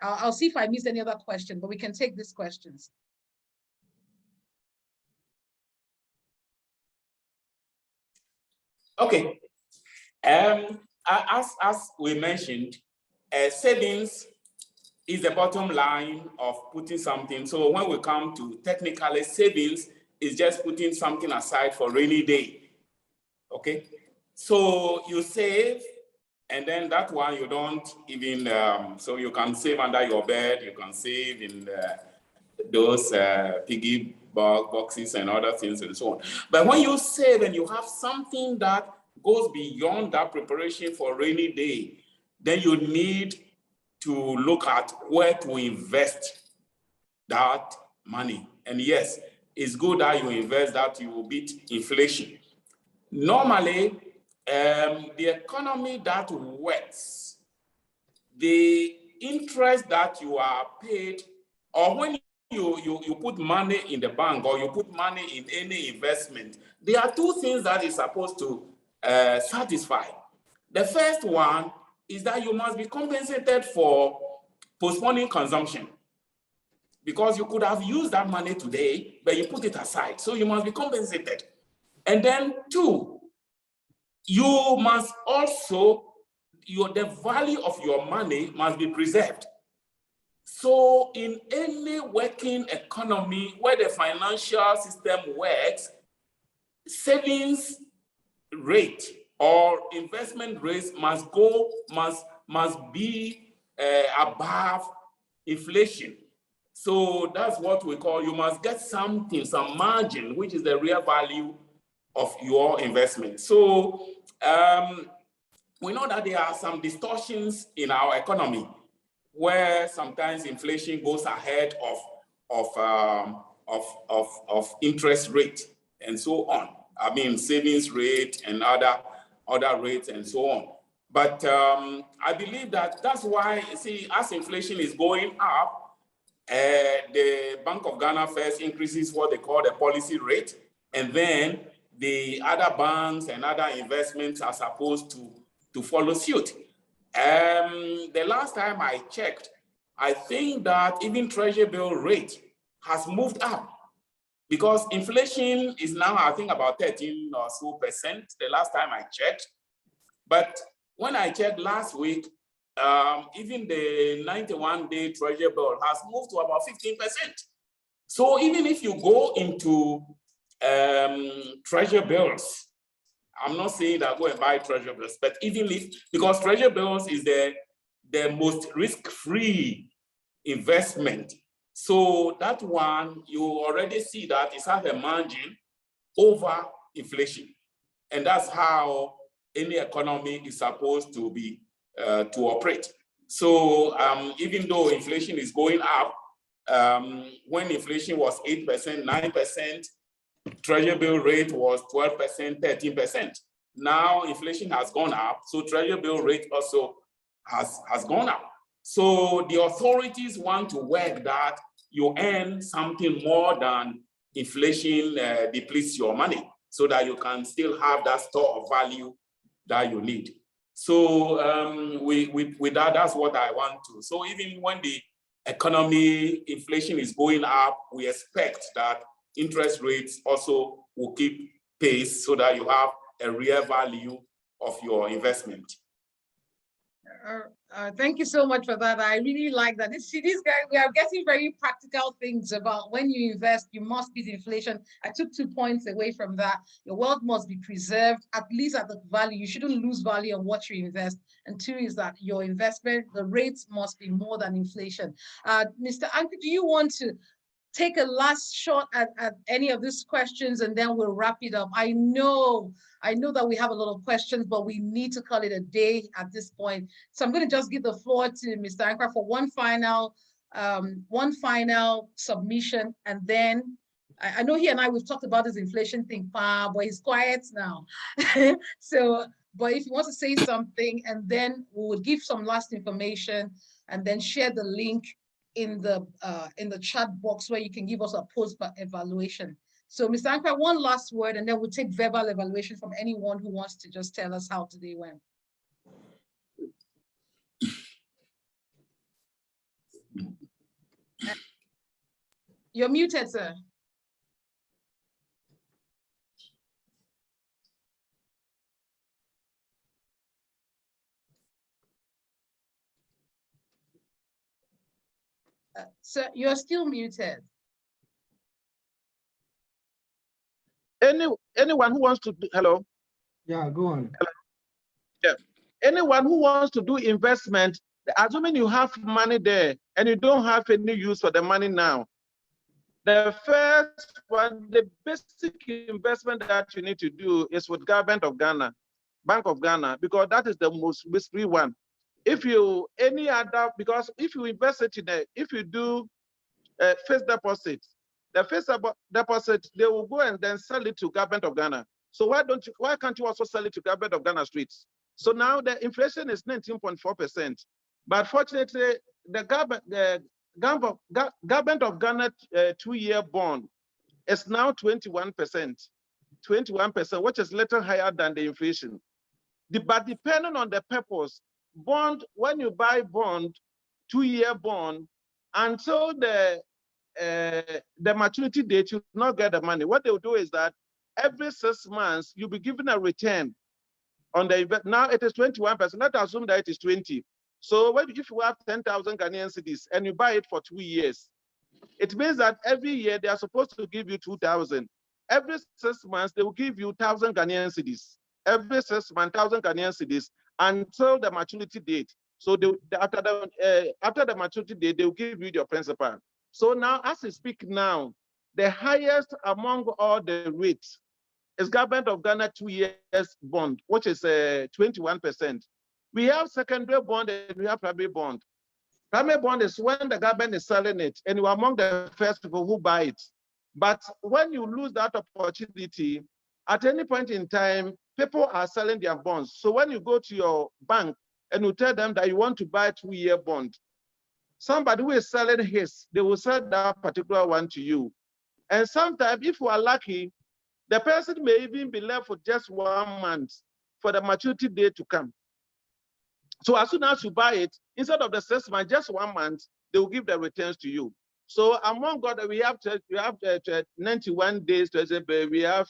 I'll see if I missed any other question, but we can take these questions. Okay. As we mentioned, savings is the bottom line of putting something. So when we come to technically, savings is just putting something aside for rainy day. Okay, so you save, and then that one you don't even, so you can save under your bed, you can save in those piggy boxes and other things and so on. But when you save and you have something that goes beyond that preparation for rainy day, then you need to look at where to invest that money. And yes, it's good that you invest that you will beat inflation. Normally, the economy that works, the interest that you are paid, or when you put money in the bank or you put money in any investment, there are 2 things that is supposed to satisfy. The first one is that you must be compensated for postponing consumption. because you could have used that money today, but you put it aside. So you must be compensated. And then two, you must also, the value of your money must be preserved. So in any working economy where the financial system works, savings rate or investment rates must be above inflation. So that's what we call, you must get something, some margin, which is the real value of your investment. So we know that there are some distortions in our economy where sometimes inflation goes ahead of interest rate and so on. I mean, savings rate and other rates and so on. But I believe that's why, see, as inflation is going up, the Bank of Ghana first increases what they call the policy rate, and then the other banks and other investments are supposed to follow suit. The last time I checked, I think that even Treasury bill rate has moved up because inflation is now, I think, about 13% or so the last time I checked. But when I checked last week, even the 91-day Treasury bill has moved to about 15%. So even if you go into Treasury bills, I'm not saying that go and buy Treasury bills, but even if, because Treasury bills is the most risk-free investment. So that one, you already see that it has a margin over inflation. And that's how any economy is supposed to be, to operate. So even though inflation is going up, when inflation was 8%, 9%, Treasury bill rate was 12%, 13%. Now inflation has gone up, so Treasury bill rate also has gone up. So the authorities want to work that you earn something more than inflation depletes your money, so that you can still have that store of value that you need. So with that, that's what I want to. So even when the economy, inflation is going up, we expect that interest rates also will keep pace so that you have a real value of your investment. Thank you so much for that. I really like that. See, these guys, we are getting very practical things about when you invest, you must beat inflation. I took 2 points away from that. Your wealth must be preserved, at least at the value. You shouldn't lose value on what you invest. And two is that your investment, the rates must be more than inflation. Mr. Ankrah, do you want to take a last shot at any of these questions and then we'll wrap it up? I know that we have a lot of questions, but we need to call it a day at this point. So I'm going to just give the floor to Mr. Ankrah for one final submission. And then I know he and I, we've talked about this inflation thing, but he's quiet now. So, but if you want to say something, and then we will give some last information and then share the link in the chat box where you can give us a post evaluation. So Mr. Ankrah, one last word, and then we'll take verbal evaluation from anyone who wants to just tell us how today went. You're muted, sir. Sir, you're still muted. Anyone who wants to do, hello? Yeah, go on. Hello? Yeah. Anyone who wants to do investment, assuming you have money there and you don't have any use for the money now, the first one, the basic investment that you need to do is with Government of Ghana, Bank of Ghana, because that is the most risky one. If you, because if you invest it in if you do fixed deposit, the fixed deposit, they will go and then sell it to Government of Ghana. So why can't you also sell it to Government of Ghana streets? So now the inflation is 19.4%. But fortunately, the Government of Ghana 2-year bond is now 21%, which is little higher than the inflation. But depending on the purpose, bond, when you buy bond, 2-year bond, until the the maturity date, you will not get the money. What they will do is that every 6 months, you'll be given a return on the investment. Now it is 21%. Let's assume that it is 20. So if you have 10,000 Ghanaian cedis and you buy it for 2 years, it means that every year they are supposed to give you 2,000. Every 6 months, they will give you 1,000 Ghanaian cedis. Every 6 months, 1,000 Ghanaian cedis until the maturity date. So after the maturity date, they will give you your principal. So now, as we speak now, the highest among all the rates is Government of Ghana 2 years bond, which is 21%. We have secondary bond and we have primary bond. Primary bond is when the government is selling it and you are among the first people who buy it. But when you lose that opportunity, at any point in time, people are selling their bonds. So when you go to your bank and you tell them that you want to buy a 2-year bond, somebody who is selling his, they will sell that particular one to you. And sometimes, if you are lucky, the person may even be left for just 1 month for the maturity date to come. So as soon as you buy it, instead of the 6 months, just 1 month, they will give the returns to you. So among God, we have 91 days to say, we have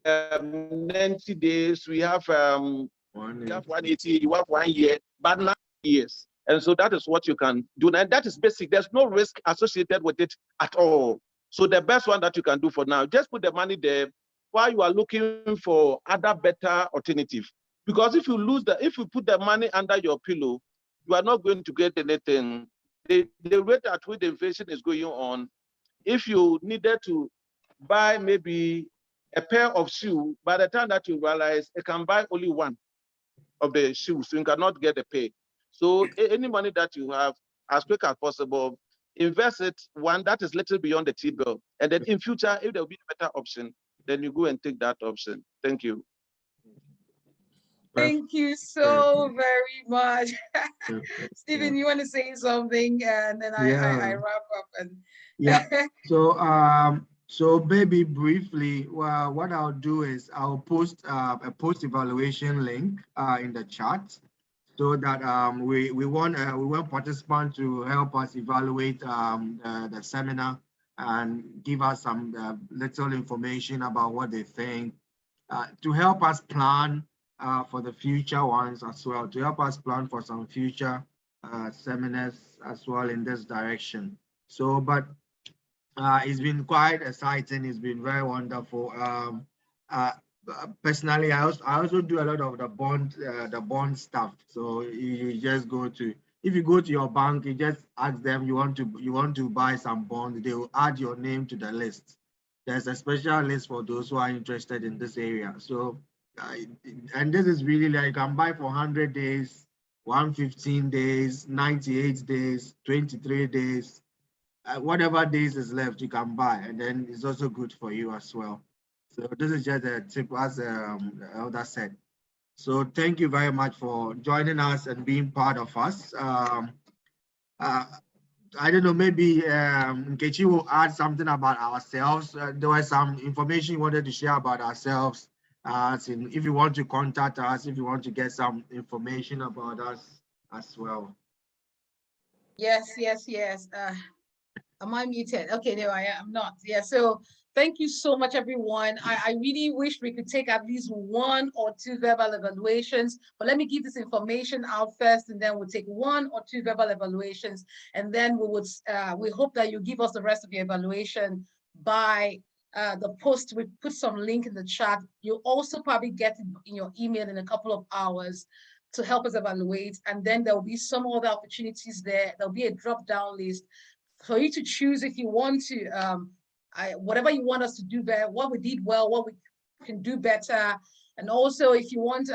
90 days, we have 180, you have 1 year, but 9 years. And so that is what you can do. And that is basic. There's no risk associated with it at all. So the best one that you can do for now, just put the money there while you are looking for other better alternative. Because if you put the money under your pillow, you are not going to get anything. The rate at which the inflation is going on, if you needed to buy maybe a pair of shoes, by the time that you realize it can buy only one of the shoes, so you cannot get a pair. So any money that you have, as quick as possible, invest it one that is little beyond the T-bill. And then in future, if there will be a better option, then you go and take that option. Thank you. Thank you so very much. Stephen, you want to say something, and then I wrap up. And So maybe briefly, well, what I'll do is I'll post a post-evaluation link in the chat, so that we want participants to help us evaluate the seminar and give us some little information about what they think, to help us plan for the future ones as well, to help us plan for some future seminars as well in this direction. So, but it's been quite exciting. It's been very wonderful. Personally, I also do a lot of the bond stuff. So you just go to, if you go to your bank, you just ask them you want to buy some bonds. They will add your name to the list. There's a special list for those who are interested in this area. So, and this is really like you can buy for 100 days, 115 days, 98 days, 23 days. Whatever days is left, you can buy, and then it's also good for you as well. So this is just a tip, as the elder said. So thank you very much for joining us and being part of us. I don't know, maybe Nkechi will add something about ourselves. There was some information you wanted to share about ourselves. If you want to contact us, if you want to get some information about us as well. Yes. Am I muted? Okay, no, I'm not. Yeah, so thank you so much, everyone. I really wish we could take at least 1 or 2 verbal evaluations, but let me give this information out first, and then we'll take 1 or 2 verbal evaluations, and then we hope that you give us the rest of your evaluation by the post. We put some link in the chat. You'll also probably get it in your email in a couple of hours to help us evaluate, and then there'll be some other opportunities there. There'll be a drop-down list for you to choose if you want to, whatever you want us to do better, what we did well, what we can do better. And also if you want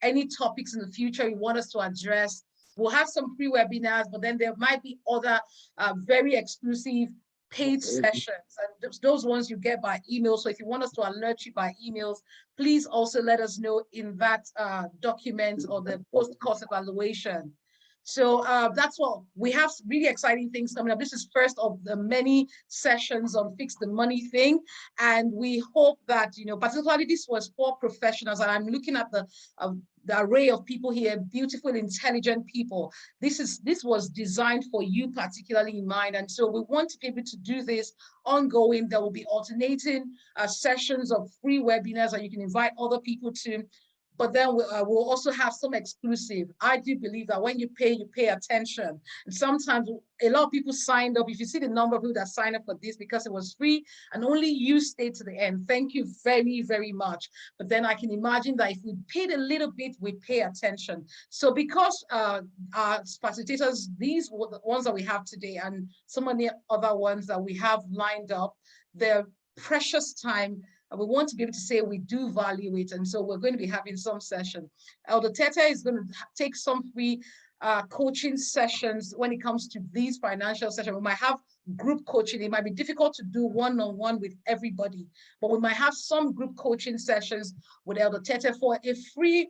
any topics in the future you want us to address, we'll have some free webinars, but then there might be other very exclusive paid sessions. And those ones you get by email. So if you want us to alert you by emails, please also let us know in that document or the post-course evaluation. So that's what we have, really exciting things coming up. This is first of the many sessions on Fix the Money thing. And we hope that, you know, particularly this was for professionals, and I'm looking at the array of people here, beautiful, intelligent people. This was designed for you particularly in mind. And so we want to be able to do this ongoing. There will be alternating sessions of free webinars that you can invite other people to. But then we'll also have some exclusive. I do believe that when you pay attention. And sometimes a lot of people signed up. If you see the number of people that signed up for this because it was free and only you stayed to the end, thank you very, very much. But then I can imagine that if we paid a little bit, we pay attention. So because our facilitators, these were the ones that we have today and some of the other ones that we have lined up, they're precious time. We want to be able to say we do value it. And so we're going to be having some session. Elder Tetteh is going to take some free coaching sessions when it comes to these financial sessions. We might have group coaching. It might be difficult to do one-on-one with everybody, but we might have some group coaching sessions with Elder Tetteh for a free,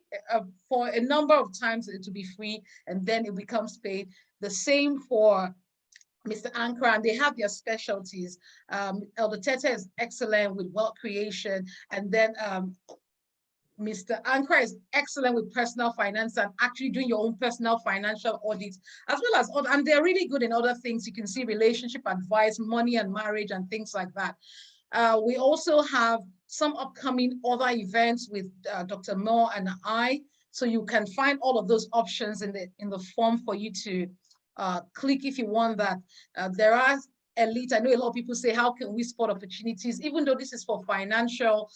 for a number of times it will be free, and then it becomes paid. The same for Mr. Ankrah, and they have their specialties. Elder Tetteh is excellent with wealth creation, and then Mr. Ankrah is excellent with personal finance and actually doing your own personal financial audits, as well as, and they're really good in other things. You can see relationship advice, money and marriage, and things like that. We also have some upcoming other events with Dr. Moore and I, so you can find all of those options in the form for you to click if you want that. There are elite. I know a lot of people say, how can we spot opportunities? Even though this is for financial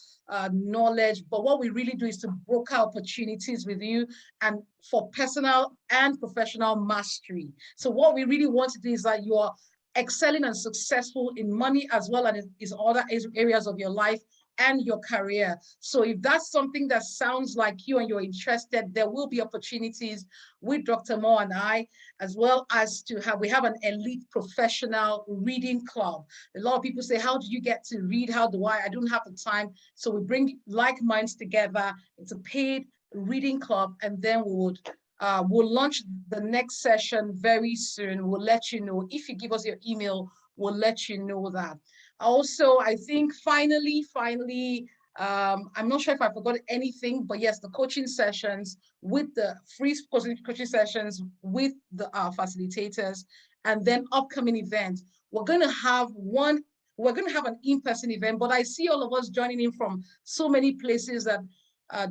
knowledge, but what we really do is to broker opportunities with you and for personal and professional mastery. So what we really want to do is that you are excelling and successful in money as well as in other areas of your life and your career. So if that's something that sounds like you and you're interested, there will be opportunities with Dr. Moore and I, as well as we have an elite professional reading club. A lot of people say, how do you get to read? How do I? I don't have the time. So we bring like minds together. It's a paid reading club, and then we'll launch the next session very soon. We'll let you know. If you give us your email, we'll let you know that. Also, I think finally, I'm not sure if I forgot anything, but yes, the coaching sessions with the free coaching sessions with the facilitators, and then upcoming events. We're going to have an in-person event, but I see all of us joining in from so many places that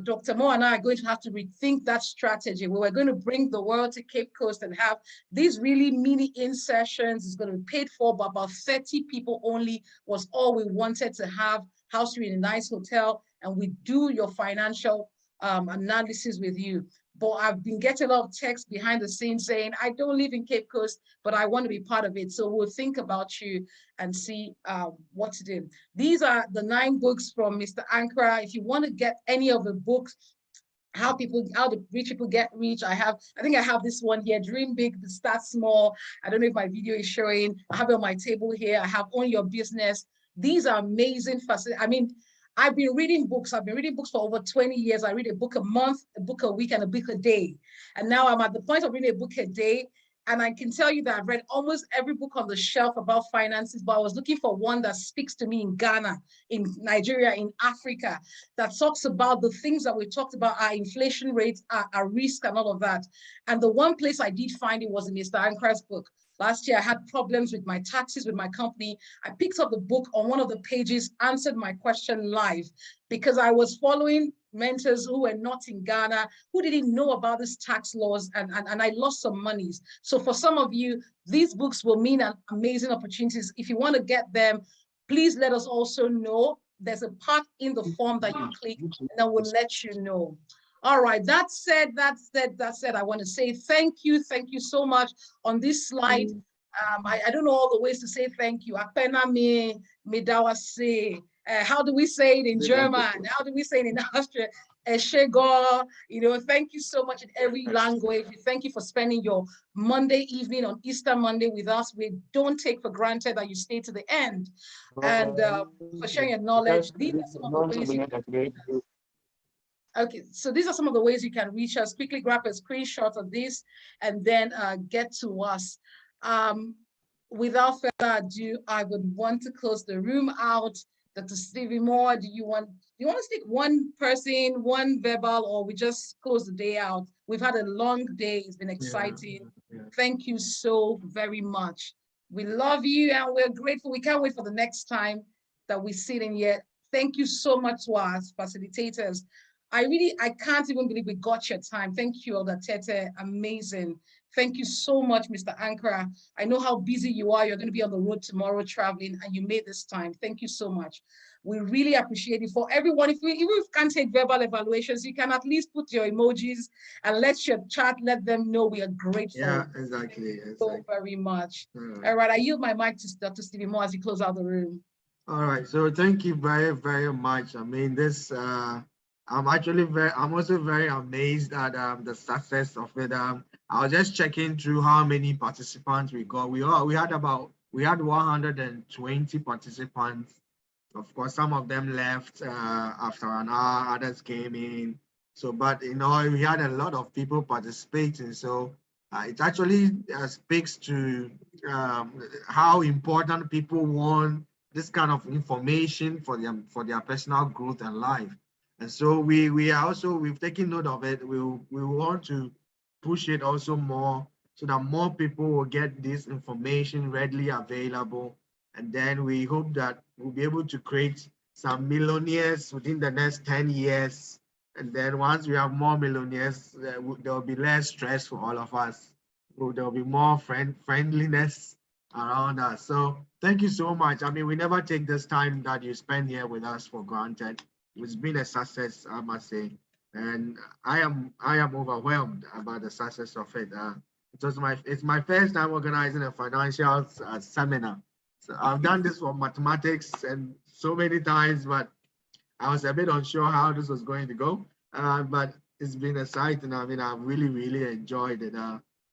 Dr. Moore and I are going to have to rethink that strategy. We were going to bring the world to Cape Coast and have these really mini in-sessions. It's going to be paid for, but about 30 people only was all we wanted to have. House you in a nice hotel, and we do your financial analysis with you. But I've been getting a lot of texts behind the scenes saying, I don't live in Cape Coast, but I want to be part of it. So we'll think about you and see what to do. These are the 9 books from Mr. Ankrah. If you want to get any of the books, how the rich people get rich, I think I have this one here, Dream Big, Start Small. I don't know if my video is showing. I have it on my table here. I have Own Your Business. These are amazing facilities. I mean, I've been reading books. I've been reading books for over 20 years. I read a book a month, a book a week, and a book a day. And now I'm at the point of reading a book a day. And I can tell you that I've read almost every book on the shelf about finances, but I was looking for one that speaks to me in Ghana, in Nigeria, in Africa, that talks about the things that we talked about, our inflation rates, our risk, and all of that. And the one place I did find it was in Mr. Ankrah's book. Last year, I had problems with my taxes with my company. I picked up the book on one of the pages, answered my question live, because I was following mentors who were not in Ghana, who didn't know about these tax laws, and I lost some monies. So for some of you, these books will mean amazing opportunities. If you want to get them, please let us also know. There's a part in the form that you click, and then we'll let you know. All right, that said, I want to say thank you so much. On this slide, I don't know all the ways to say thank you. Apena me dawase. How do we say it in German? How do we say it in Austrian? Eshego. You know, thank you so much in every language. Thank you for spending your Monday evening on Easter Monday with us. We don't take for granted that you stay to the end, and for sharing your knowledge. These are some of the ways Okay, so these are some of the ways you can reach us. Quickly grab a screenshot of this and then get to us. Without further ado, I would want to close the room out. Dr. Stevie Moore, do you want to speak one person, one verbal, or we just close the day out? We've had a long day. It's been exciting. Yeah. Thank you so very much. We love you and we're grateful. We can't wait for the next time that we sit in here. Thank you so much to our facilitators. I can't even believe we got your time. Thank you, Elder Tetteh. Amazing. Thank you so much, Mr. Ankrah. I know how busy you are. You're going to be on the road tomorrow traveling, and you made this time. Thank you so much. We really appreciate it. For everyone, even if you can't take verbal evaluations, you can at least put your emojis and let your chat let them know we are grateful. Yeah, exactly. So very much. Right. All right, I yield my mic to Dr. Stevie Moore as you close out the room. All right, so thank you very, very much. I mean, this, I'm also very amazed at the success of it. I was just checking through how many participants we got. We had 120 participants. Of course, some of them left after an hour, others came in. So, but we had a lot of people participating. So it actually speaks to how important people want this kind of information for their personal growth and life. And so we've taken note of it. We want to push it also more so that more people will get this information readily available. And then we hope that we'll be able to create some millionaires within the next 10 years. And then once we have more millionaires, there will be less stress for all of us. There will be more friendliness around us. So thank you so much. I mean, we never take this time that you spend here with us for granted. It's been a success, I must say. And I am overwhelmed about the success of it. It's my first time organizing a financial seminar. So I've done this for mathematics and so many times, but I was a bit unsure how this was going to go. But it's been exciting. I mean, I've really, really enjoyed it.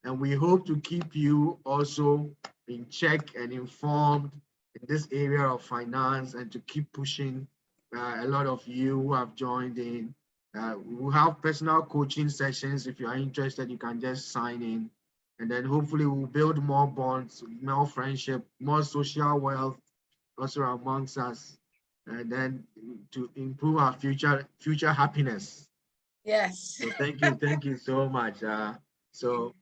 And we hope to keep you also in check and informed in this area of finance and to keep pushing a lot of you who have joined in. We'll have personal coaching sessions. If you are interested, you can just sign in. And then hopefully we'll build more bonds, more friendship, more social wealth also amongst us. And then to improve our future happiness. Yes. So thank you so much. So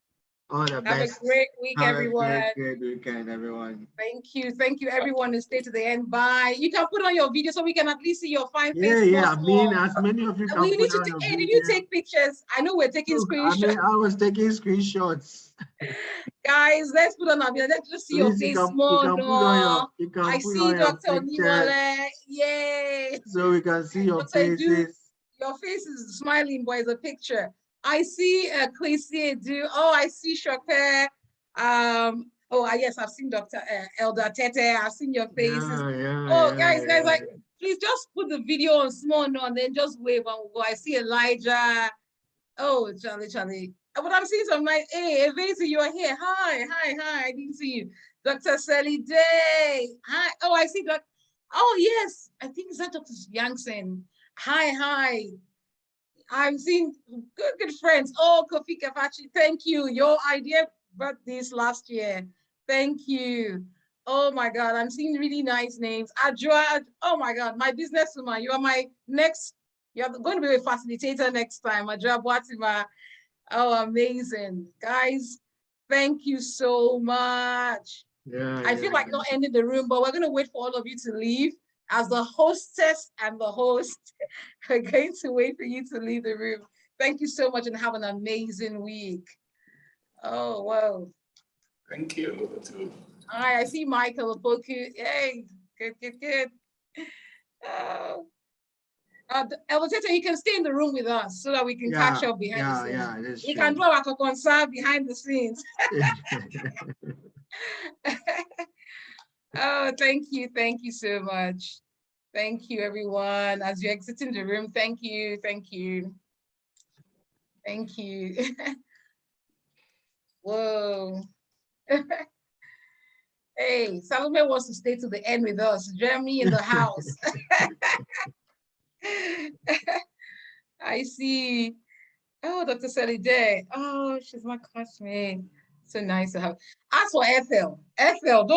all the best. Have a great week, everyone. Have a great weekend, everyone. Thank you, everyone, and stay to the end. Bye. You can put on your video so we can at least see your fine face. Yeah. I mean, as many of you can We need put to. on your Hey, video. did you take pictures? I know we're taking screenshots. I mean, I was taking screenshots. Guys, let's put on our video. Let's just see your face more. I see Dr. Niwale. Yay. So we can see your faces. Your face is smiling, but it's a picture. I see Queenslane do. Oh, I see Chopin. Yes, I've seen Dr. Elder Tetteh. I've seen your faces. Guys, like, please just put the video on small no, and then just wave and we'll go. I see Elijah. Oh, Charlie. But I'm seeing some like, hey, Evasi, you're here. Hi. I didn't see you. Dr. Sally Day. Hi. Oh, I see Dr. Oh, yes. I think it's that Dr. Yankson. Hi. I'm seeing good friends. Oh, Kofi Kafachi, thank you. Your idea brought this last year. Thank you. Oh my God, I'm seeing really nice names. Adjoa, oh my God, my businesswoman. You're going to be a facilitator next time. Adjoa Boatima. Oh, amazing. Guys, thank you so much. I feel like not ending the room, but we're going to wait for all of you to leave. As the hostess and the host, we're going to wait for you to leave the room. Thank you so much and have an amazing week. Oh, wow. Thank you. Too. All right, I see Michael Opoku. Yay, good. Elder Tetteh, you can stay in the room with us so that we can catch up behind the scenes. Yeah, that's you true. can do our concern behind the scenes. Oh, thank you so much. Thank you, everyone. As you're exiting the room, thank you. Whoa. Hey, Salome wants to stay to the end with us. Jeremy in the house. I see. Oh, Dr. Salide. Oh, she's my classmate. So nice to have. As for Ethel, don't